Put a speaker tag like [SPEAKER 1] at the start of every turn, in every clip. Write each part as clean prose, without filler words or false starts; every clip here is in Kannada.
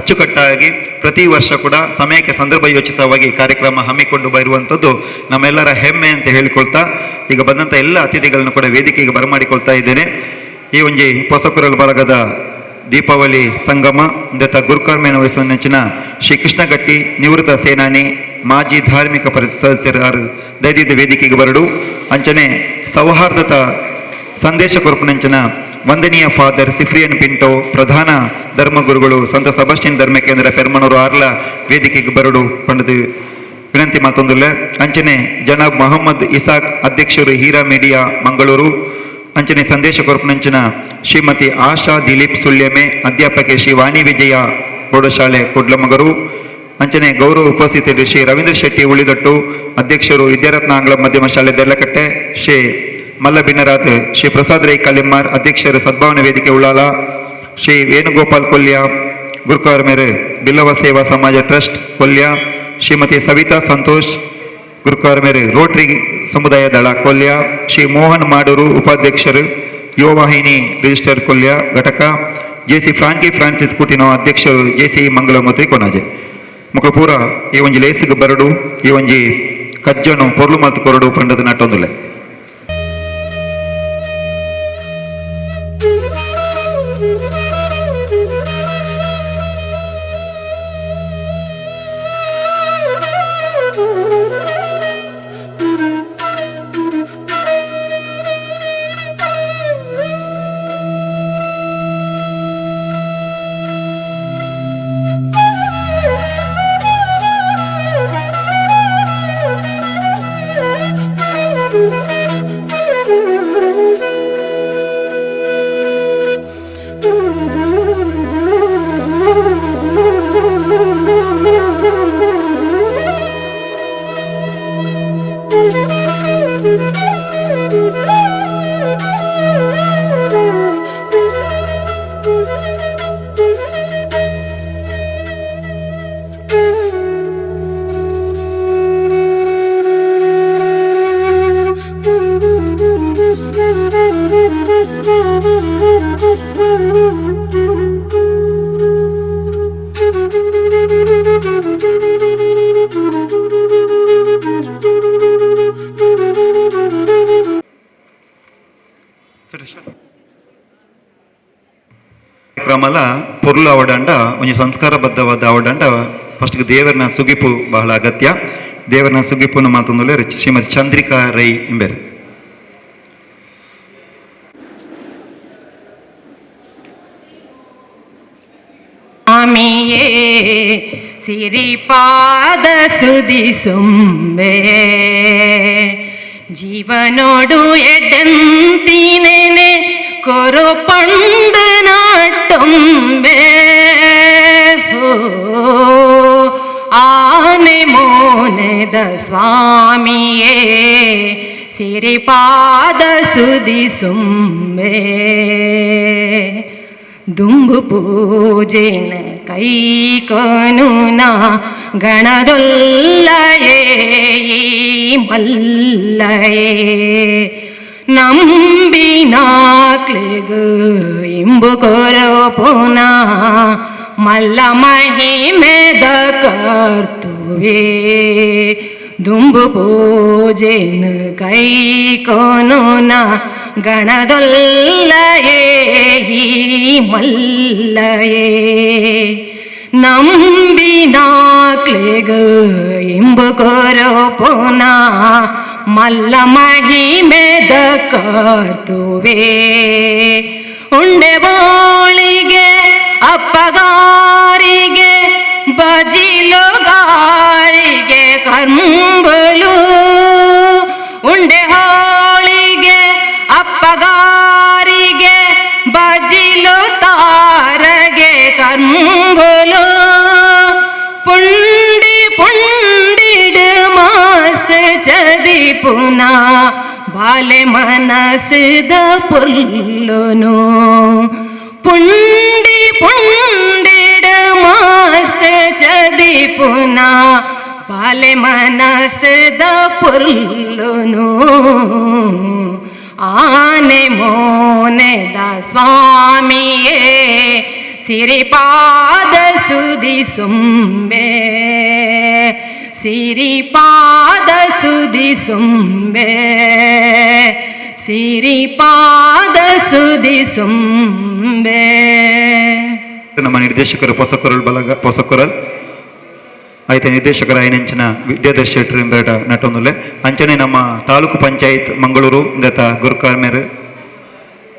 [SPEAKER 1] ಅಚ್ಚುಕಟ್ಟಾಗಿ ಪ್ರತಿ ವರ್ಷ ಕೂಡ ಸಮಯಕ್ಕೆ ಸಂದರ್ಭಯೋಚಿತವಾಗಿ ಕಾರ್ಯಕ್ರಮ ಹಮ್ಮಿಕೊಂಡು ಬರುವಂಥದ್ದು ನಮ್ಮೆಲ್ಲರ ಹೆಮ್ಮೆ ಅಂತ ಹೇಳಿಕೊಳ್ತಾ, ಈಗ ಬಂದಂಥ ಎಲ್ಲ ಅತಿಥಿಗಳನ್ನು ಕೂಡ ವೇದಿಕೆಗೆ ಬರಮಾಡಿಕೊಳ್ತಾ ಇದ್ದೇನೆ. ಈ ಒಂಜಿ ಪೊಸಕುರಲ್ ಬಳಗದ ದೀಪಾವಳಿ ಸಂಗಮ ದತ್ತ ಗುರುಕರ್ಮೇನ ವಯಸ್ಸು ನೆಂಚಿನ ಶ್ರೀ ಕೃಷ್ಣಗಟ್ಟಿ ನಿವೃತ್ತ ಸೇನಾನಿ ಮಾಜಿ ಧಾರ್ಮಿಕ ಪರಿಷತ್ ಸದಸ್ಯರು ದೈದಿದ್ದ ವೇದಿಕೆಗೆ ಬರಡು ಅಂಚನೆ ಸೌಹಾರ್ದತ ಸಂದೇಶ ಕೊರಪುನಂಚಿನ ವಂದನೀಯ ಫಾದರ್ ಸಿಫ್ರಿಯನ್ ಪಿಂಟೋ ಪ್ರಧಾನ ಧರ್ಮಗುರುಗಳು ಸಂತ ಸಬಾಸ್ಟಿನ್ ಧರ್ಮ ಕೇಂದ್ರ ಪೆರ್ಮನೂರು ಆರ್ಲ ವೇದಿಕೆಗೆ ಬರಡು ಪಂಡದು ವಿನಂತಿ ಮಾತೊಂದುಲ್ಲೆ. ಅಂಚನೆ ಜನಾಬ್ ಮೊಹಮ್ಮದ್ ಇಸಾಕ್ ಅಧ್ಯಕ್ಷರು ಹೀರಾ ಮೀಡಿಯಾ ಮಂಗಳೂರು. ಅಂಚನೆ ಸಂದೇಶ ಕೊರಪುನಂಚಿನ ಶ್ರೀಮತಿ ಆಶಾ ದಿಲೀಪ್ ಸುಳ್ಯಮೆ ಅಧ್ಯಾಪಕಿ ಶ್ರೀ ವಾಣಿ ವಿಜಯ ಪ್ರೌಢಶಾಲೆ ಕುಡ್ಲಮಗರು. ಅಂಚನೆ ಗೌರವ ಉಪಸ್ಥಿತರು ಶ್ರೀ ರವೀಂದ್ರ ಶೆಟ್ಟಿ ಉಳಿದಟ್ಟು ಅಧ್ಯಕ್ಷರು ವಿದ್ಯಾರತ್ನ ಆಂಗ್ಲ ಮಾಧ್ಯಮ ಶಾಲೆ ದೆಲ್ಲಕಟ್ಟೆ. ಶ್ರೀ ಮಲ್ಲ ಬಿನ್ನರಾತ್ ಶ್ರೀ ಪ್ರಸಾದ್ ರೈ ಕಲಿಮಾರ್ ಅಧ್ಯಕ್ಷರು ಸದ್ಭಾವನಾ ವೇದಿಕೆ ಉಳ್ಳಾಲ. ಶ್ರೀ ವೇಣುಗೋಪಾಲ್ ಕೊಲ್ಯ ಗುರುಕಾರ್ಮೇರ್ ಬಿಲ್ಲವ ಸೇವಾ ಸಮಾಜ ಟ್ರಸ್ಟ್ ಕೊಲ್ಯ. ಶ್ರೀಮತಿ ಸವಿತಾ ಸಂತೋಷ್ ಗುರುಕಾರ್ಮೇರ್ ರೋಟರಿ ಸಮುದಾಯ ದಳ ಕೊಲ್ಯ. ಶ್ರೀ ಮೋಹನ್ ಮಾಡೂರು ಉಪಾಧ್ಯಕ್ಷರು ಯುವವಾಹಿನಿ ರಿಜಿಸ್ಟರ್ ಕೊಲ್ಯ ಘಟಕ. ಜೆಸಿ ಫ್ರಾಂಕಿ ಫ್ರಾನ್ಸಿಸ್ ಕುಟಿನೋ ಅಧ್ಯಕ್ಷರು ಜೆಸಿ ಮಂಗಳಮೂರ್ತಿ ಕೊನಾಜೆ. ಮುಖ ಪೂರ ಈ ಒಂಜಿ ಲೇಸಿಗೆ ಬರಡು ಈ ಒಂಜಿ ಕಜ್ಜನು ಪೊರ್ಲು ಮಾತು ಕೊರಡು ಪಂಡದ ನಟ್ಟೊಂದುಲೆ. ಕಾರ್ಯಕ್ರಮಲ ಪೊರ್ಲು ಅವಡಂಡ ಒಂಜಿ ಸಂಸ್ಕಾರಬದ್ಧವಾದ ಅವಡಂಡ ಫಸ್ಟ್ ದೇವರನ ಸುಗಿಪು ಬಹಳ ಅಗತ್ಯ. ದೇವರನ ಸುಗಿಪುನ ಮಾತೊಂದುಲೆ ಶ್ರೀಮತಿ ಚಂದ್ರಿಕಾ ರೈ ಇಂಬೆರ್.
[SPEAKER 2] ಸ್ವಾಮಿಯೇ ಸಿರಿಪಾದ ಸುದಿಸುಂಬೆ ಜೀವನೋಡು ಎಡಂತಿನೇನೆ ಕೊರಪಂಡು ನಾಟೊಂಬೆ ಆನೆ ಮೋನೆದ ಸ್ವಾಮಿಯೇ ಸಿರಿಪಾದ ಸುದಿಸುಂಬೆ ದುಂಬು ಪೂಜೆನ ಕೈಕೊನುನ ಗಣದೊಲ್ಲಯೇ ಮಲ್ಲಯೇ ನಂಬಿನಾಕ್ಲಿಗು ಇಂಬು ಕೊರಪುನ ಮಲ್ಲ ಮಹಿಮೆದ ಕರ್ತುವೆ ದುಂಬು ಪೂಜೆನ ಕೈಕೊನುನ ಗಣದೊಲ್ಲಯೇ ಮಲ್ಲಯೇ ನಂಬಿನಾಕ್ಲಿಗು ಇಂಬು ಕೊರಪುನ ಮಲ್ಲ ಮಹಿಮೆದ ಕರ್ತುವೆ ಉಂಡೆ ಬೋಳಿಗೆ ಅಪ್ಪಗಾರಿಗೆ ಬಜಿಲುಗಾರಿಗೆ ಕಂಬಲು ಉಂಡೆ ಹೋಳಿಗೆ ಅಪ್ಪಗಾರಿಗೆ ಬಜಿಲು ತಾರಗೆ ಕಂಬಲು ಪುಂಡಿ ಪುಂಡಿಡು ಮಸ್ತ್ ಚದಿ ಪುನ ಬಾಲೆ ಮನಸ್ದ ಪುಲ್ಲುನು ಪುಂಡಿ ಪುಂಡಿಡು ಮಸ್ತ್ ಚದಿ ಪುನ ಬಾಲೆ ಮನಸ್ದ ಪುಲ್ಲುನು ಆನೆ ಮೋನೆದ ಸ್ವಾಮಿಯೇ ಸಿರಿಪಾದ ಸುದಿ ಸೊಂಬೆ ಸಿರಿಪಾದ ಸುದಿ ಸೊಂಬೆ ಸಿರಿಪಾದ ಸುದಿ ಸೊಂಬೆ.
[SPEAKER 1] ನಮ್ಮ ನಿರ್ದೇಶಕರು ಪೊಸಕೊರಲ್ ಐತೆ ನಿರ್ದೇಶಕರ ಐನೆಂಚಿನ ವಿದ್ಯಾಧರ್ ಶೆಟ್ಟಿ ಎಂಬ ನಟೊಂದುಲ್ಲೆ ಅಂಚನೆ ನಮ್ಮ ತಾಲೂಕು ಪಂಚಾಯತ್ ಮಂಗಳೂರು ಗತ ಗುರುಕಾರ್ಮೇರು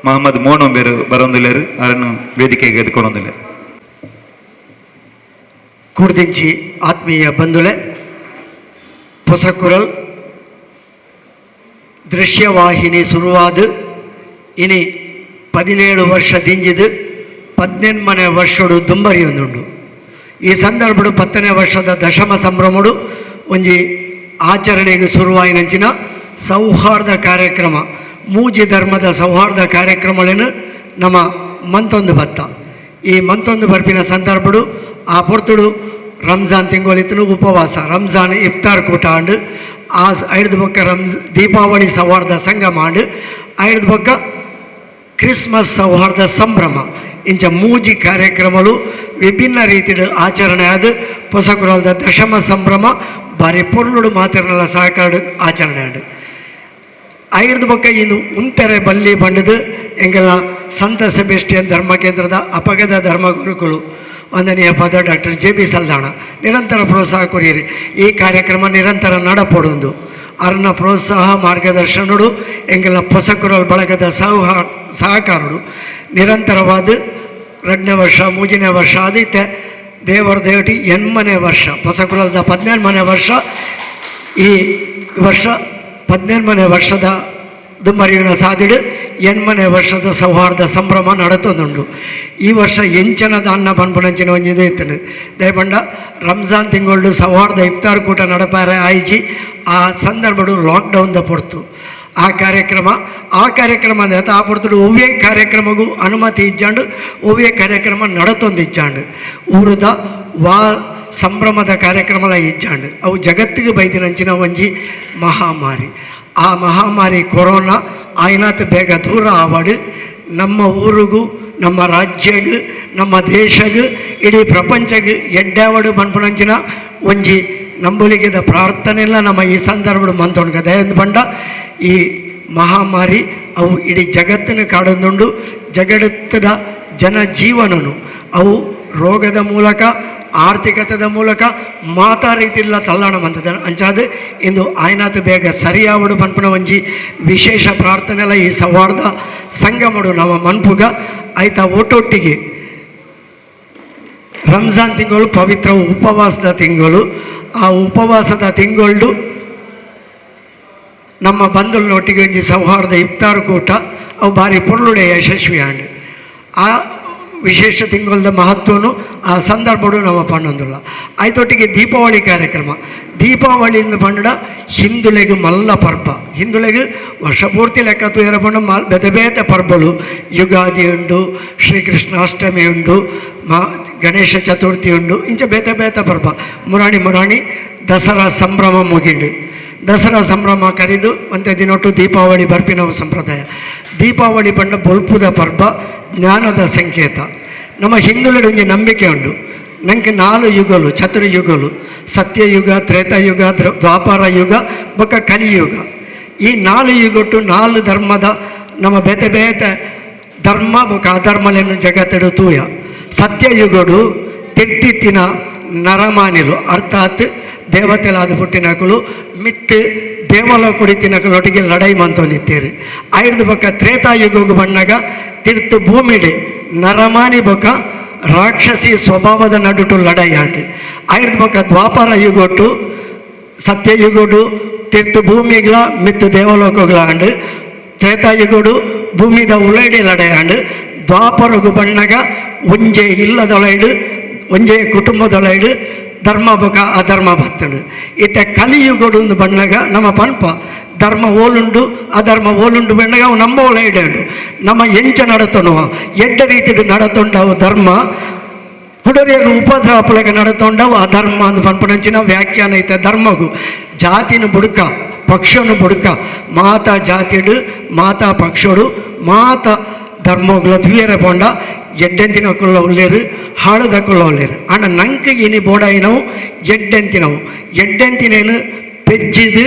[SPEAKER 1] ಮೊಹಮ್ಮದ್ ಮೋನೊಂಬೇರು ಬರೊಂದುಲ್ಲೇರು ಅವರನ್ನು ವೇದಿಕೆಗೆ ಎದ್ಕೊಂಡೊಂದುಲ್ಲೆ.
[SPEAKER 3] ಕೂಡ್ದಿಂಚಿ ಆತ್ಮೀಯ ಬಂಧುಲೆ, ಪೊಸಕುರಲ್ ದೃಶ್ಯವಾಹಿನಿ ಶುರುವಾದ ಇನಿ 17 ವರ್ಷ ದಿಂಜಿದು 18ನೇ ವರ್ಷಡು ದುಂಬರಿಯೊಂದುಂಡು. ಈ ಸಂದರ್ಭಡು 10ನೇ ವರ್ಷದ ದಶಮ ಸಂಭ್ರಮಡು ಒಂಜಿ ಆಚರಣೆಗೆ ಶುರುವಾಯಿನಂಚಿನ ಸೌಹಾರ್ದ ಕಾರ್ಯಕ್ರಮ, ಮೂಜಿ ಧರ್ಮದ ಸೌಹಾರ್ದ ಕಾರ್ಯಕ್ರಮಗಳನ್ನು ನಮ್ಮ ಮಂತೊಂದು ಬತ್ತ. ಈ ಮಂತೊಂದು ಬರ್ಪಿನ ಸಂದರ್ಭಡು ಆ ಪೊರ್ತುಡು ರಂಜಾನ್ ತಿಂಗಳಿತ್ತು ಉಪವಾಸ, ರಂಜಾನ್ ಇಫ್ತಾರ್ ಕೂಟ ಆಂಡು ಆ ಐದು ಬೊಕ್ಕ ದೀಪಾವಳಿ ಸೌಹಾರ್ದ ಸಂಗಮ ಆಂಡು ಐದು ಬೊಕ್ಕ ಕ್ರಿಸ್ಮಸ್ ಸೌಹಾರ್ದ ಸಂಭ್ರಮ ಇಂಚ ಮೂಜಿ ಕಾರ್ಯಕ್ರಮಗಳು ವಿಭಿನ್ನ ರೀತಿಯ ಆಚರಣೆ ಆದ ಪೊಸಕುರಲ್ದ ದಶಮ ಸಂಭ್ರಮ ಬಾರಿ ಪೊರ್ಲುಡು ಮಾತಿರಲ ಸಹಕಾರ ಆಚರಣೆ ಆಡು ಐದು ಬೊಕ್ಕ ಇನ್ನು ಉಂತೆರೆ ಬಲ್ಲಿ ಬಂಡದು ಎಂಗೆಲ್ಲ ಸಂತ ಸೆಬೆಸ್ಟಿಯನ್ ಧರ್ಮ ಕೇಂದ್ರದ ಅಪಗದ ಧರ್ಮ ಗುರುಗಳು ವಂದನೀಯ ಪದ ಡಾಕ್ಟರ್ JB ಸಲ್ದಾಣ ನಿರಂತರ ಪ್ರೋತ್ಸಾಹ ಕೊರಿಯಿರಿ. ಈ ಕಾರ್ಯಕ್ರಮ ನಿರಂತರ ನಡಪಡುವುದು ಅರ್ನ ಪ್ರೋತ್ಸಾಹ ಮಾರ್ಗದರ್ಶನಡು ಎಂಗೆಲ್ಲ ಪೊಸಕುರಲ್ ಬಳಗದ ಸಹಕಾರಡು ನಿರಂತರವಾದ 2ನೇ ವರ್ಷ 3ನೇ ವರ್ಷ ಆದಿತ್ತೆ ದೇವರ ದೇವಟಿ 8ನೇ ವರ್ಷ ಪೊಸಕುರಲ್ದ 18ನೇ ವರ್ಷ. ಈ ವರ್ಷ 18ನೇ ವರ್ಷದ ದುಮ್ಮರಿನ ಸಾದಿಡು 8ನೇ ವರ್ಷದ ಸೌಹಾರ್ದ ಸಂಭ್ರಮ ನಡತೊಂದುಂಡು. ಈ ವರ್ಷ ಎಂಚನದ ಅನ್ನ ಪನ್ಪುನಂಚಿನ ಒಂಜಿದೆ ಇತ್ತನು ದಯಪಂಡ ರಂಜಾನ್ ತಿಂಗಳು ಸೌಹಾರ್ದ ಇಫ್ತಾರ್ ಕೂಟ ನಡಪಾರೆ ಆಯ್ಚಿ ಆ ಸಂದರ್ಭಡು ಲಾಕ್ಡೌನ್ದ ಪೊರ್ತು ಆ ಕಾರ್ಯಕ್ರಮ ಆ ಪೊರ್ತುಡು ಒವ್ವೇ ಕಾರ್ಯಕ್ರಮಗೂ ಅನುಮತಿ ಇಜ್ಜಾಂಡು ಒವ್ವೇ ಕಾರ್ಯಕ್ರಮ ನಡತೊಂದು ಇಜ್ಜಾಂಡು ಊರದ ಸಂಭ್ರಮದ ಕಾರ್ಯಕ್ರಮಲ ಇಜ್ಜಾಂಡು ಅವು ಜಗತ್ತಿಗೆ ಬೈದಿನಂಚಿನ ಒಂಜಿ ಮಹಾಮಾರಿ. ಆ ಮಹಾಮಾರಿ ಕೊರೋನಾ ಆಯ್ನಾತ್ ಬೇಗ ದೂರ ಆವಾಡು ನಮ್ಮ ಊರಿಗೂ ನಮ್ಮ ರಾಜ್ಯಗೂ ನಮ್ಮ ದೇಶಗೂ ಇಡೀ ಪ್ರಪಂಚಗೂ ಎಡ್ಡಾವಡು ಬನ್ಪುನಂಚಿನ ಒಂಜಿ ನಂಬುಲಿಗೆದ ಪ್ರಾರ್ಥನೆ ಎಲ್ಲ ನಮ್ಮ ಈ ಸಂದರ್ಭ ಮಂತೊಂಡ್ಗ ದಯಂದು ಬಂಡ ಈ ಮಹಾಮಾರಿ ಅವು ಇಡೀ ಜಗತ್ತನ್ನು ಕಾಡೊಂದುಂಡು ಜಗತ್ತದ ಜನಜೀವನನು ಅವು ರೋಗದ ಮೂಲಕ ಆರ್ಥಿಕತೆದ ಮೂಲಕ ಮಾತಾ ರೀತಿಲ್ಲ ತಲ್ಲಾಣ ಬಂತದ ಅಂಚಾದ ಇಂದು ಆಯ್ನಾತ್ ಬೇಗ ಸರಿಯಾವಡು ಮನ್ಪುನ ಒಂಜಿ ವಿಶೇಷ ಪ್ರಾರ್ಥನೆಲ್ಲ ಈ ಸೌಹಾರ್ದ ಸಂಗಮಡು ನಮ್ಮ ಮನ್ಪುಗ ಆಯ್ತಾ ಒಟ್ಟೊಟ್ಟಿಗೆ ರಂಜಾನ್ ತಿಂಗಳು ಪವಿತ್ರ ಉಪವಾಸದ ತಿಂಗಳು. ಆ ಉಪವಾಸದ ತಿಂಗಳು ನಮ್ಮ ಬಂಧುಗಳೊಟ್ಟಿಗೆ ಒಂಜಿ ಸೌಹಾರ್ದ ಇಫ್ತಾರ್ ಕೂಟ ಅವು ಬಾರಿ ಪೊರ್ಲುಡೆ ಯಶಸ್ವಿ ಆಂಡು ಆ ವಿಶೇಷ ತಿಂಗಳದ ಮಹತ್ವನು ಆ ಸಂದರ್ಭಡು ನಮ್ಮ ಪಣ್ಣೊಂದುಲ್ಲ. ಆಯ್ತೊಟ್ಟಿಗೆ ದೀಪಾವಳಿ ಕಾರ್ಯಕ್ರಮ. ದೀಪಾವಳಿಯಿಂದ ಪಂಡ ಹಿಂದುಲೆಗೆ ಮಲ್ಲ ಪರ್ಬ, ಹಿಂದುಲೆಗೆ ವರ್ಷ ಪೂರ್ತಿ ಲೆಕ್ಕ ತೂಯರ ಪಂಡ ಬೇತೆ ಬೇತೆ ಪರ್ಬಲು ಯುಗಾದಿ ಉಂಡು, ಶ್ರೀಕೃಷ್ಣಾಷ್ಟಮಿ ಉಂಡು, ಗಣೇಶ ಚತುರ್ಥಿ ಉಂಡು, ಇಂಚ ಬೇತೆ ಬೇತೆ ಪರ್ಬ ಮುರಾಣಿ ದಸರಾ ಸಂಭ್ರಮ ಮುಗಿಂಡು. ದಸರಾ ಸಂಭ್ರಮ ಕರೆದು ಒಂದೇ ದಿನೊಟ್ಟು ದೀಪಾವಳಿ ಬರ್ಪಿನ ಸಂಪ್ರದಾಯ. ದೀಪಾವಳಿ ಪಂಡ ಬೊಲ್ಪುದ ಪರ್ಬ, ಜ್ಞಾನದ ಸಂಕೇತ. ನಮ್ಮ ಹಿಂದುಳಿದ ಒಂಜಿ ನಂಬಿಕೆ ಉಂಡು, ನನಗೆ 4 ಯುಗಲು ಚತುರ್ಯುಗಲು ಸತ್ಯಯುಗ, ತ್ರೇತಾಯುಗ, ದ್ವಾಪರ ಯುಗ ಬೊಕ್ಕ ಕಲಿಯುಗ. ಈ 4 ಯುಗಟ್ಟು 4 ಧರ್ಮದ ನಮ್ಮ ಬೇತೆ ಬೇತೆ ಧರ್ಮ ಬೊಕ್ಕ ಅಧರ್ಮಲೆನ್ನು ಜಗತ್ತಡು ತೂಯ. ಸತ್ಯಯುಗಡು ತಿಟ್ಟಿತ್ತಿನ ನರಮಾನಿಲು ಅರ್ಥಾತ್ ದೇವತೆಲಾದ ಪುಟ್ಟಿನಕಲು ಮಿತ್ತು ದೇವಲ ಕುಡಿತಿನಕಲೊಟ್ಟಿಗೆ ಲಡೈ ಮಂತೊಂದಿತ್ತೇರು. ಐದು ಬೊಕ್ಕ ತ್ರೇತಾಯುಗವು ಬಣ್ಣಗ ತಿರ್ತು ಭೂಮಿಡೆ ನರಮಾನಿ ಬೊಕ್ಕ ರಾಕ್ಷಸಿ ಸ್ವಭಾವದ ನಡುಟು ಲಡೈ ಆಂಡು. ಐದು ಬೊಕ್ಕ ದ್ವಾಪರ ಯುಗೊಟ್ಟು ಸತ್ಯಯುಗಡು ತಿರ್ತು ಭೂಮಿಗಳ ಮಿತ್ತು ದೇವಲೋಕಗಳ ಆಂಡು. ತ್ರೇತಾಯುಗಡು ಭೂಮಿದ ಉಳೈಡೆ ಲಡೈ ಆಂಡು. ದ್ವಾಪರಗು ಬಣ್ಣಗ ಒಂಜೆ ಇಲ್ಲದೊಳೈಡು ಒಂಜೆ ಕುಟುಂಬದೊಳೈಡು ಧರ್ಮ ಬೊಕ ಅಧರ್ಮ ಬತ್ತಡು. ಇತ್ತೆ ಕಲಿಯುಗಡು ಬಣ್ಣಗ ನಮ್ಮ ಪನ್ಪ ಧರ್ಮ ಓಲುಂಡು ಅಧರ್ಮ ಓಲುಂಡು ಬಣ್ಣಗ ಅವು ನಮ್ಮ ಒಳೈಡೆ ಉಂಡು. ನಮ್ಮ ಎಂಚ ನಡತೊಣುವ ಎಡ್ಡ ರೀತಿಡು ನಡತೊಂಡವು ಧರ್ಮ, ಕುಡರಿಯಾಗ ಉಪದ್ರವಪುಲಗ ನಡತೊಂಡವು ಅಧರ್ಮ ಅಂದು ಪನ್ಪನಂಚಿನ ವ್ಯಾಖ್ಯಾನ ಐತೆ. ಧರ್ಮಗು ಜಾತಿನ ಬುಡುಕ ಪಕ್ಷನು ಬುಡುಕ ಮಾತಾ ಜಾತಿಡು ಮಾತಾ ಪಕ್ಷಡು ಮಾತಾ ಧರ್ಮಗಳ ತುಯರ ಪೋಂಡ ಜಡ್ಡೆಂತಿನಕ್ಕುള്ള ಒಳ್ಳೆಯರು ಹಾಳದಕ್ಕುള്ള ಒಳ್ಳೆಯರು ಆಂಡ ನಂಗೆ ಇನಿ ಬೋಡಾಯಿನವು ಎಡ್ಡೆಂತಿನೇನು ಪೆಜ್ಜಿದು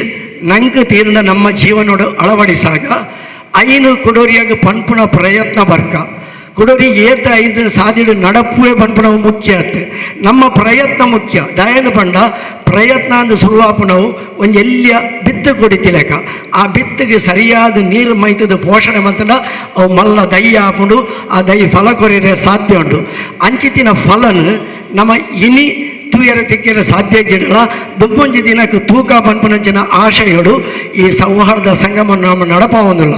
[SPEAKER 3] ನಂಗೆ ತೀರ್ನ ನಮ್ಮ ಜೀವನೋಡು ಅಳವಡಿಸಾಗ ಐನು ಕುಡೋರಿಯಾಗ ಪನ್ಪುಣ ಪ್ರಯತ್ನ ಬರ್ಕ ಕುಡೋರಿ ಏತ ಐದು ಸಾಧಿಡು ನಡಪುವೆ ಪನ್ಪುಣವು ಮುಖ್ಯ ಆಯ್ತು ನಮ್ಮ ಪ್ರಯತ್ನ ಮುಖ್ಯ ದಯನ ಪಂಡ ಪ್ರಯತ್ನ ಅಂದು ಸುರುವಾಪುಣವು ಒಂದು ಎಲ್ಲಿಯ ಬಿತ್ತು ಕೊಡಿತಿಲೆಕ ಆ ಬಿತ್ತಿಗೆ ಸರಿಯಾದ ನೀರು ಮೈತದ ಪೋಷಣೆ ಮಂತಂಡ ಅವು ಮಲ್ಲ ದೈ ಹಾಕೊಂಡು ಆ ದೈ ಫಲ ಕೊರಿಯರೆ ಸಾಧ್ಯ ಉಂಟು ಅಂಚಿತಿನ ಫಲನು ನಮ್ಮ ಇನಿ ತೂಯರ ತಿಕ್ಕಿರ ಸಾಧ್ಯ ಜಿಡಲ ದುಬ್ಬೊಂಜಿ ದಿನಕ್ಕೆ ತೂಕ ಪನ್ಪುನಂಚಿನ ಆಶಯಗಳು ಈ ಸೌಹಾರ್ದ ಸಂಗಮ ನಮ್ಮ ನಡಪಾವೊಂದಿಲ್ಲ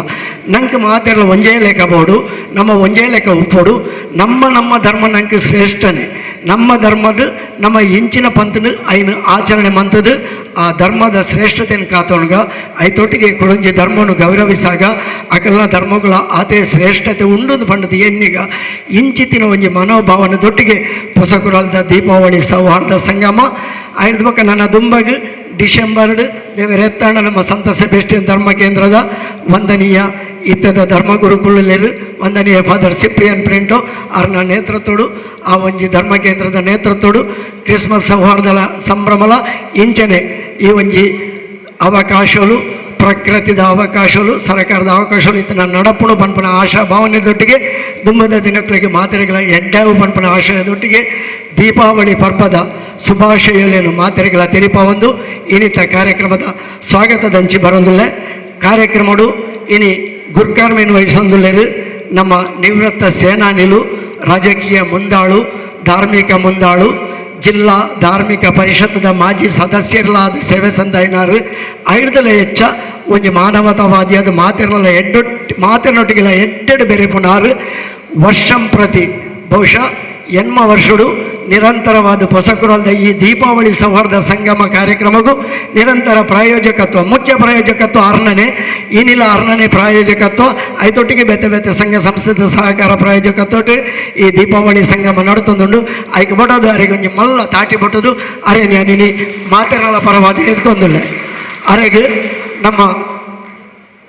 [SPEAKER 3] ನಂಗೆ ಮಾತೆಲ್ಲ ಒಂಜೇ ಲೆಕ್ಕ ಬೋಡು ನಮ್ಮ ಒಂಜೇ ಲೆಕ್ಕ ಉಪ್ಪೋಡು ನಮ್ಮ ಧರ್ಮ ನಂಗೆ ಶ್ರೇಷ್ಠನೇ ನಮ್ಮ ಧರ್ಮದ ನಮ್ಮ ಇಂಚಿನ ಪಂತನು ಐನು ಆಚರಣೆ ಮಂತದು ಆ ಧರ್ಮದ ಶ್ರೇಷ್ಠತೆಯನ್ನು ಕಾತೊಣಗ ಐತೊಟ್ಟಿಗೆ ಕೊಡಂಜಿ ಧರ್ಮವನ್ನು ಗೌರವಿಸಾಗ ಅಕಲ್ಲ ಧರ್ಮಗಳ ಆತೆ ಶ್ರೇಷ್ಠತೆ ಉಂಡು ಪಂಡದು ಎನ್ನಿಗ ಇಂಚಿತಿನ ಒಂಜಿ ಮನೋಭಾವನದೊಟ್ಟಿಗೆ ಹೊಸಕುರಾಲ್ದ ದೀಪಾವಳಿ ಸೌಹಾರ್ದ ಸಂಗಮ ಐದು ಬಕ್ಕ ನನ್ನ ದುಂಬಗ್ ಡಿಸೆಂಬರ್ ದೇವರೆತ್ತಾಣ ನಮ್ಮ ಸಂತ ಸೆಬೆಸ್ಟಿಯನ್ ಧರ್ಮ ಕೇಂದ್ರದ ವಂದನೀಯ ಇತ್ತದ ಧರ್ಮಗುರುಕುಳ್ಳರು ವಂದನೀಯ ಫಾದರ್ ಸಿಪ್ರಿಯನ್ ಪ್ರಿಂಟು ಅವ್ರನ್ನ ನೇತೃತ್ವಡು ಆ ಒಂಜಿ ಧರ್ಮ ಕೇಂದ್ರದ ನೇತೃತ್ವಡು ಕ್ರಿಸ್ಮಸ್ ಸೌಹಾರ್ದಲ ಸಂಭ್ರಮಲ ಇಂಚನೆ ಈ ಒಂಜಿ ಅವಕಾಶಗಳು ಪ್ರಕೃತಿದ ಅವಕಾಶಗಳು ಸರ್ಕಾರದ ಅವಕಾಶಗಳು ಇತ್ತ ನಡಪುಣು ಪನ್ಪನ ಆಶಾ ಭಾವನೆದೊಟ್ಟಿಗೆ ದುಂಬದ ದಿನಗಳಿಗೆ ಮಾತೆರೆಗಳ ಎಡ್ಡಾವು ಪನ್ಪನ ಆಶಯದೊಟ್ಟಿಗೆ ದೀಪಾವಳಿ ಪರ್ವದ ಶುಭಾಶಯಗಳನ್ನು ಮಾತೆರೆಗಳ ತೆರಿಪ ಒಂದು ಇನ್ನಿತ ಕಾರ್ಯಕ್ರಮದ ಸ್ವಾಗತದಂಚಿ ಬರೋದಿಲ್ಲ ಕಾರ್ಯಕ್ರಮಡು ಇನಿ ಗುರ್ಕಾರ್ಮೆನ್ ವಹಿಸೊಂದುಲ್ಲೆರು ನಮ್ಮ ನಿವೃತ್ತ ಸೇನಾನಿಲು ರಾಜಕೀಯ ಮುಂದಾಳು ಧಾರ್ಮಿಕ ಮುಂದಾಳು ಜಿಲ್ಲಾ ಧಾರ್ಮಿಕ ಪರಿಷತ್ತದ ಮಾಜಿ ಸದಸ್ಯರಲಾದ ಸೇವೆ ಸಂದಾಯಿನಾರು ಐದಲ ಹೆಚ್ಚ ಒಂಜಿ ಮಾನವತಾವಾದಿಯಾದ ಮಾತಿನೊಟ್ಟಿಗೆಲ್ಲ ಎಡ್ಡೆಡು ಬೇರೆ ಪುನಾರು ವರ್ಷಂ ಪ್ರತಿ ಬಹುಶಃ ಎನ್ಮ ವರ್ಷಡು ನಿರಂತರವಾದ ಹೊಸಕುರಲ್ದ ಈ ದೀಪಾವಳಿ ಸೌಹಾರ್ದ ಸಂಗಮ ಕಾರ್ಯಕ್ರಮಕ್ಕೂ ನಿರಂತರ ಪ್ರಾಯೋಜಕತ್ವ ಮುಖ್ಯ ಪ್ರಾಯೋಜಕತ್ವ ಅರ್ಣನೆ ಏನಿಲ್ಲ ಅರ್ಣನೆ ಪ್ರಾಯೋಜಕತ್ವ ಐತೊಟ್ಟಿಗೆ ಬೇತೆ ಸಂಘ ಸಂಸ್ಥೆದ ಸಹಕಾರ ಪ್ರಾಯೋಜಕತ್ವ ಈ ದೀಪಾವಳಿ ಸಂಗಮ ನಡ್ತೊಂದುಂಡು ಐಕೆ ಬಡೋದು ಅರೆಗೆ ಒಂಜಿ ಮಲ್ಲ ತಾಟಿ ಬಟ್ಟದು ಅರೆ ನೀನಿ ಮಾತೆರಳ ಪರವಾದ ಎದ್ಕೊಂದಿಲ್ಲ ಅರೆಗೆ ನಮ್ಮ